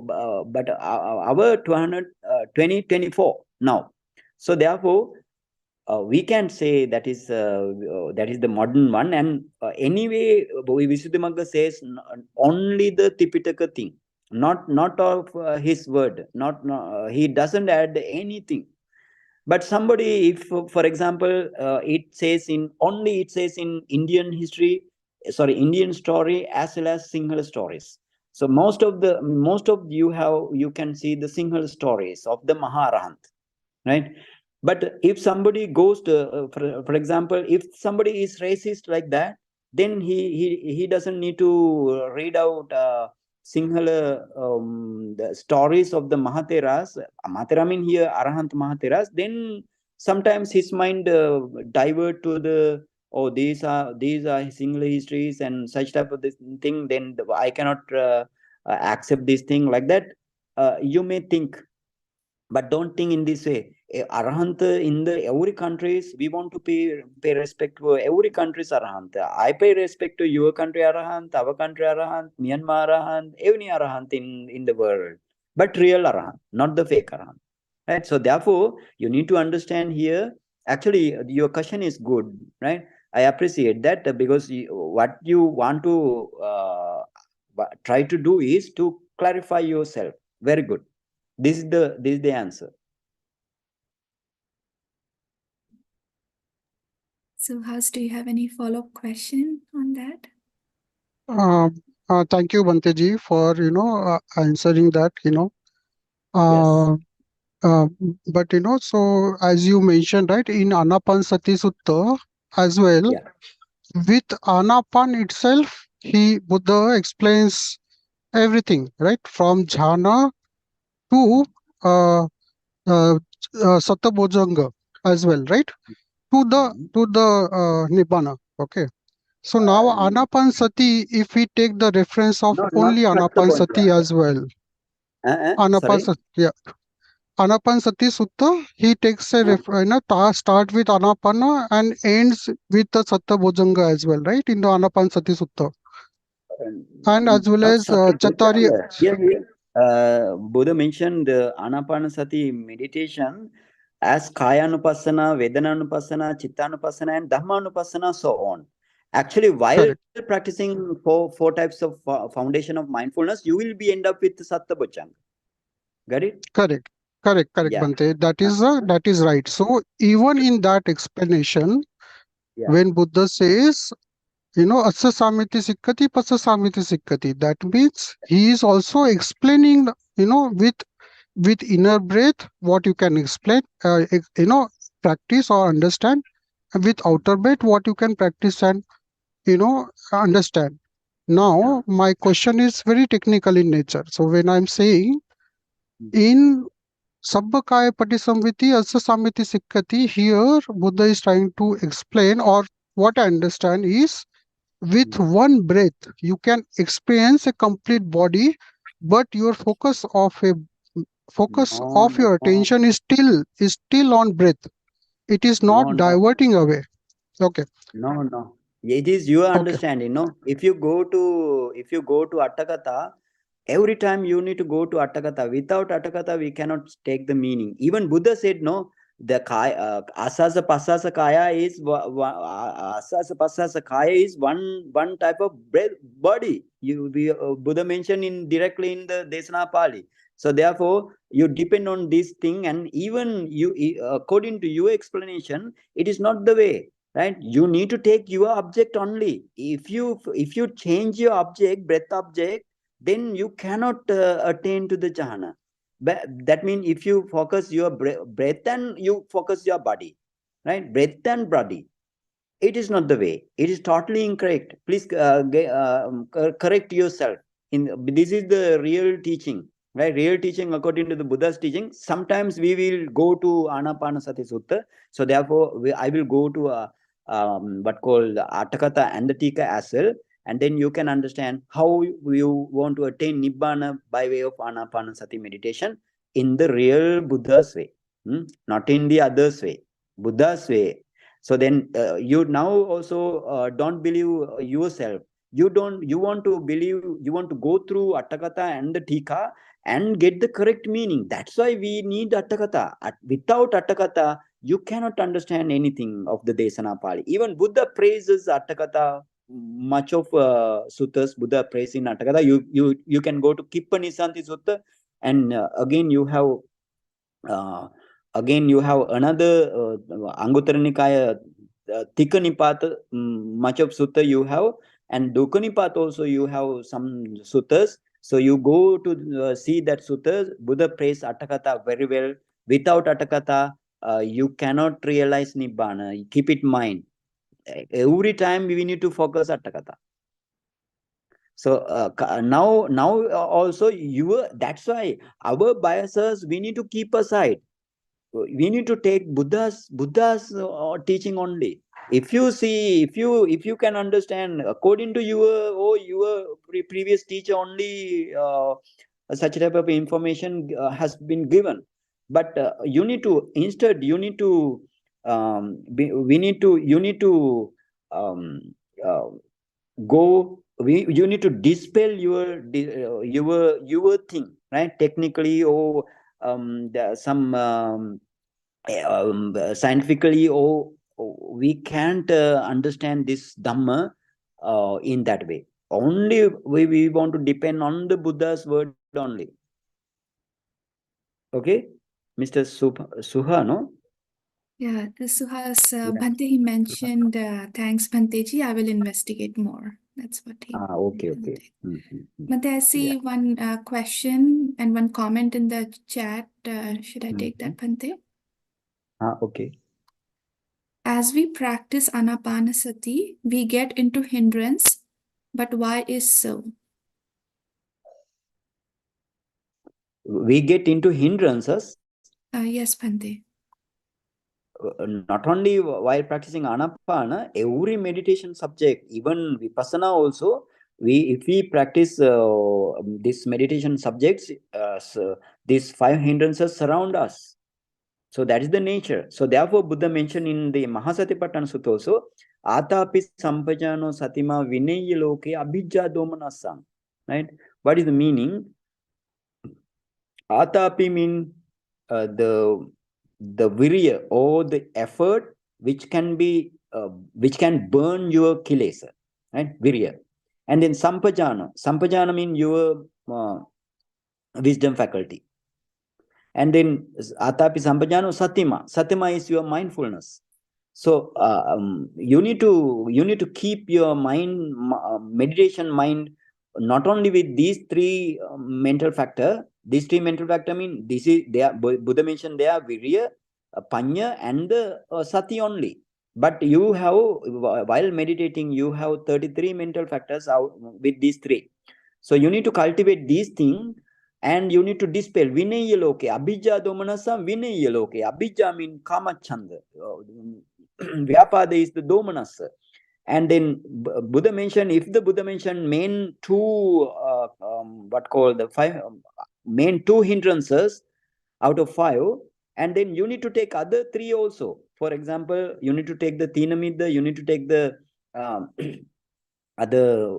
but our 2024 now. So therefore, we can say that is the modern one. And anyway, Visuddhimagga says only the Tipitaka thing, not of his word. He doesn't add anything. But somebody, if for example, it says in Indian history, Indian story as well as Sinhala stories. So most of you can see the Sinhala stories of the Maharahant, right? But if somebody goes to for example, if somebody is racist like that, then he doesn't need to read out Sinhala the stories of the Mahatheras. Mahatera mean here Arahant Mahatheras. Then sometimes his mind divert to the, oh, these are Sinhala histories and such type of this thing. Then I cannot accept this thing like that. You may think, but don't think in this way. Arahant in the every countries, we want to pay respect to every country's Arahant. I pay respect to your country Arahant, our country Arahant, Myanmar Arahant, every Arahant in the world, but real Arahant, not the fake Arahant, right? So therefore, you need to understand here. Actually, your question is good, right? I appreciate that because what you want to try to do is to clarify yourself. Very good. This is the answer. So, Has, do you have any follow-up question on that? Thank you, Banteji, for answering that. Yes. But so as you mentioned, right, in Anapanasati Sutta as well, Yeah. with Anapan itself, Buddha explains everything, right, from jhana to uh, Satabhojanga as well, right, to the Nibbana. Okay. So now Anapanasati, if we take the reference of No, not only Anapanasati Sattapanja. as well, Sorry. Anapanasati, yeah. Anapanasati Sutta, he takes a start with Anapana and ends with the Sattva as well, right? In the Anapanasati Sutta. And as well Not as Chatari. Sattapanja. Here, Buddha mentioned Anapanasati meditation as Kayanupassana, Vedananupassana, Chittanupassana, and Dhammanupassana, so on. Actually, while Correct. practicing four types of foundation of mindfulness, you will be end up with Sattva. Got it? Correct, Yeah. Bante. That is right. So even in that explanation, Yeah. when Buddha says, Assa Samiti Sikkati, Passa Samiti Sikkati, that means he is also explaining, with inner breath what you can explain, practice or understand, and with outer breath what you can practice and understand. Now my question is very technical in nature. So when I'm saying in Sabbakaya Patisamviti Asa Samiti Sikkati, here Buddha is trying to explain, or what I understand is, with one breath you can experience a complete body, but your focus of your attention is still on breath. It is not No. diverting away. Okay. No. It is your Okay. understanding, no? If you go to Attakatha, every time you need to go to Attakatha. Without Attakatha, we cannot take the meaning. Even Buddha said, no, the kaya, asasa pasasa kaya is asasa pasasa kaya is one type of body. Buddha mentioned in directly in the Desana Pali. So therefore, you depend on this thing, and even you, according to your explanation, it is not the way, right? You need to take your object only. If you change your object, breath object, then you cannot attain to the jhana. But that means if you focus your breath and you focus your body, right? Breath and body, it is not the way. It is totally incorrect. Please correct yourself. This is the real teaching, right? Real teaching according to the Buddha's teaching. Sometimes we will go to Anapanasati Sutta. So therefore, I will go to what called Attakatha and the Tika as well. And then you can understand how you want to attain Nibbana by way of Anapanasati meditation in the real Buddha's way, not in the other's way, Buddha's way. So then you now also don't believe yourself. You want to believe, you want to go through Attakatha and the Tika and get the correct meaning. That's why we need Attakatha. Without Attakatha, you cannot understand anything of the Desana Pali. Even Buddha praises Attakatha. Much of suttas Buddha praise in Attakatha. You can go to Kippanisanti Sutta, and again you have another Anguttara Nikaya Tika Nipata, much of sutta you have, and Dukkha Nipata also you have some suttas. So you go to see that suttas. Buddha prays Attakatha very well. Without Attakatha, you cannot realize Nibbana. Keep it in mind. Every time we need to focus Attakatha. So now also that's why our biases we need to keep aside. We need to take Buddha's teaching only. If you see, if you can understand according to your previous teacher only, such type of information has been given. But you need to instead you need to you need to go. You need to dispel your thing, right? Technically or some scientifically, we can't understand this Dhamma in that way. Only we want to depend on the Buddha's word only. Okay, Mr. Suha, no? Yeah, Suhas, Bhante, he mentioned, thanks, Bhanteji, I will investigate more. That's what he Okay. Bhante, I see one question and one comment in the chat. Should I take that, Bhante? Okay. As we practice Anapanasati, we get into hindrance, but why is so? We get into hindrances. Yes, Bhante. Not only while practicing Anapana, every meditation subject, even Vipassana also, if we practice this meditation subjects, so these 5 hindrances surround us. So that is the nature. So therefore, Buddha mentioned in the Mahasatipatthana Sutta also, Atapi sampajano satima vinaya loke abhijja domanasam. Right? What is the meaning? Atapi mean the virya or the effort which can be which can burn your kilesa, right? Virya. And then sampajana mean your wisdom faculty. And then atapi sampajano satima is your mindfulness. So you need to keep your mind meditation mind not only with these three mental factor. These three mental factor mean this is there. Buddha mentioned they are virya, panya, and sati only. But you have, while meditating, you have 33 mental factors out with these three. So you need to cultivate these things, and you need to dispel vinaya loke abhijja domanasa vinaya loke. Abhijja mean kama chanda. Vyapada is the domanasa. And then Buddha mentioned, if the Buddha mentioned main two main two hindrances out of 5, and then you need to take other 3 also. For example, you need to take the Tinamidda, you need to take the other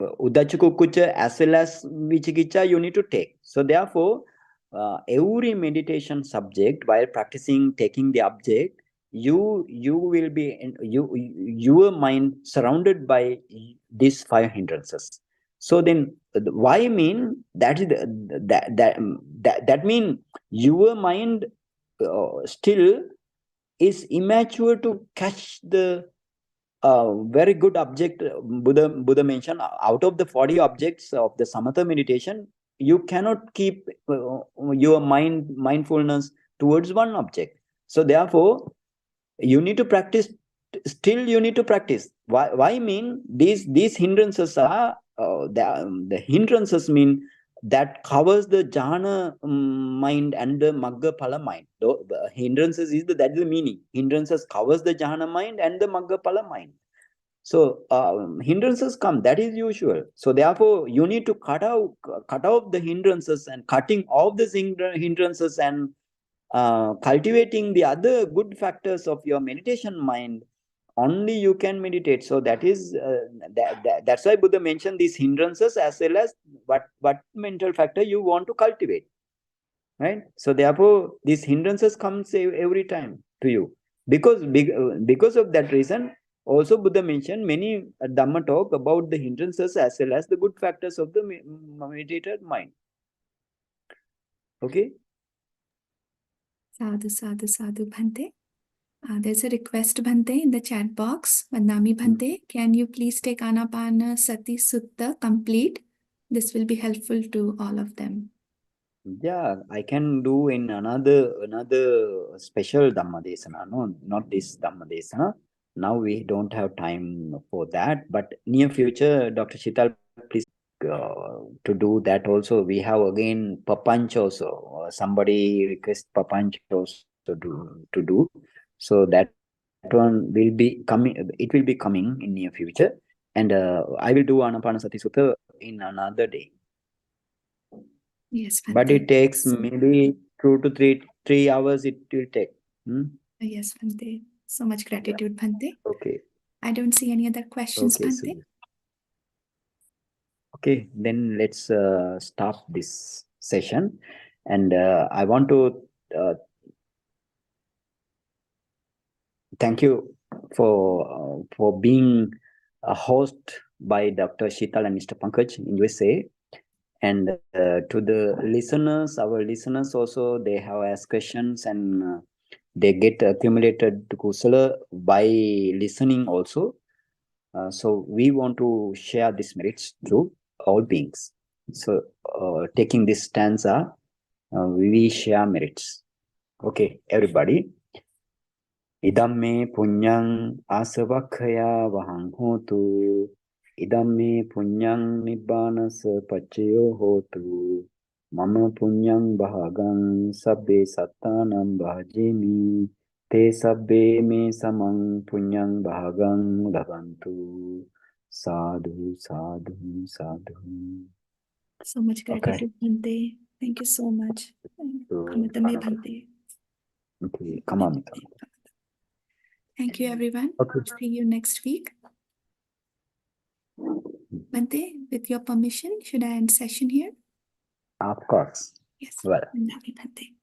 Udachakukucha as well as Vichikicha you need to take. So therefore, every meditation subject, while practicing taking the object, you will be your mind surrounded by these 5 hindrances. So then why mean that is that mean your mind still is immature to catch the very good object. Buddha mentioned, out of the 40 objects of the samatha meditation, you cannot keep your mindfulness towards one object. So therefore, you need to practice. Still, you need to practice. Why mean these hindrances are the hindrances mean that covers the jhana mind and the magga phala mind. The hindrances is that is the meaning. Hindrances covers the jhana mind and the magga phala mind. So hindrances come, that is usual. So therefore, you need to cut out the hindrances, and cutting off the hindrances and cultivating the other good factors of your meditation mind. Only you can meditate. So that is that's why Buddha mentioned these hindrances as well as what mental factor you want to cultivate, right? So therefore, these hindrances comes every time to you, because of that reason. Also, Buddha mentioned many Dhamma talk about the hindrances as well as the good factors of the meditated mind. Okay. Sadhu, sadhu, sadhu, Bhante. There's a request, Bhante, in the chat box. Vandami Bhante, can you please take Anapana Sati Sutta complete? This will be helpful to all of them. Yeah, I can do in another special Dhammadesana. No, not this Dhammadesana. Now we don't have time for that. But near future, Dr. Shital, please to do that also. We have again Papanch also. Somebody request Papanch also to do. So that one will be coming. It will be coming in near future, and I will do Anapanasati Sutta in another day. Yes, Bhante. But it takes maybe 2 to 3 hours. It will take. Yes, Bhante. So much gratitude, Bhante. Okay. I don't see any other questions, Okay. Bhante. Okay, then let's stop this session, and I want to thank you for being a host by Dr. Shital and Mr. Pankaj in USA, and to the listeners, our listeners also, they have asked questions, and they get accumulated kusala by listening also. So we want to share these merits to all beings. So taking this stanza, we share merits. Okay, everybody. Idam me punyang asavakhaya vahang hotu. Idam me punyang nibbana pachayo hotu. Mama punyang bahagang sabbe sattanam bhajemi. Te sabbe me samang punyang bahagang labantu. Sadhu, sadhu, sadhu. So much gratitude, Bhante. Thank you so much. Kamatame, Bhante. Okay, come on. Thank you, everyone. Okay. See you next week. Bhante, with your permission, should I end session here? Of course. Yes. Well. Vandami, Bhante.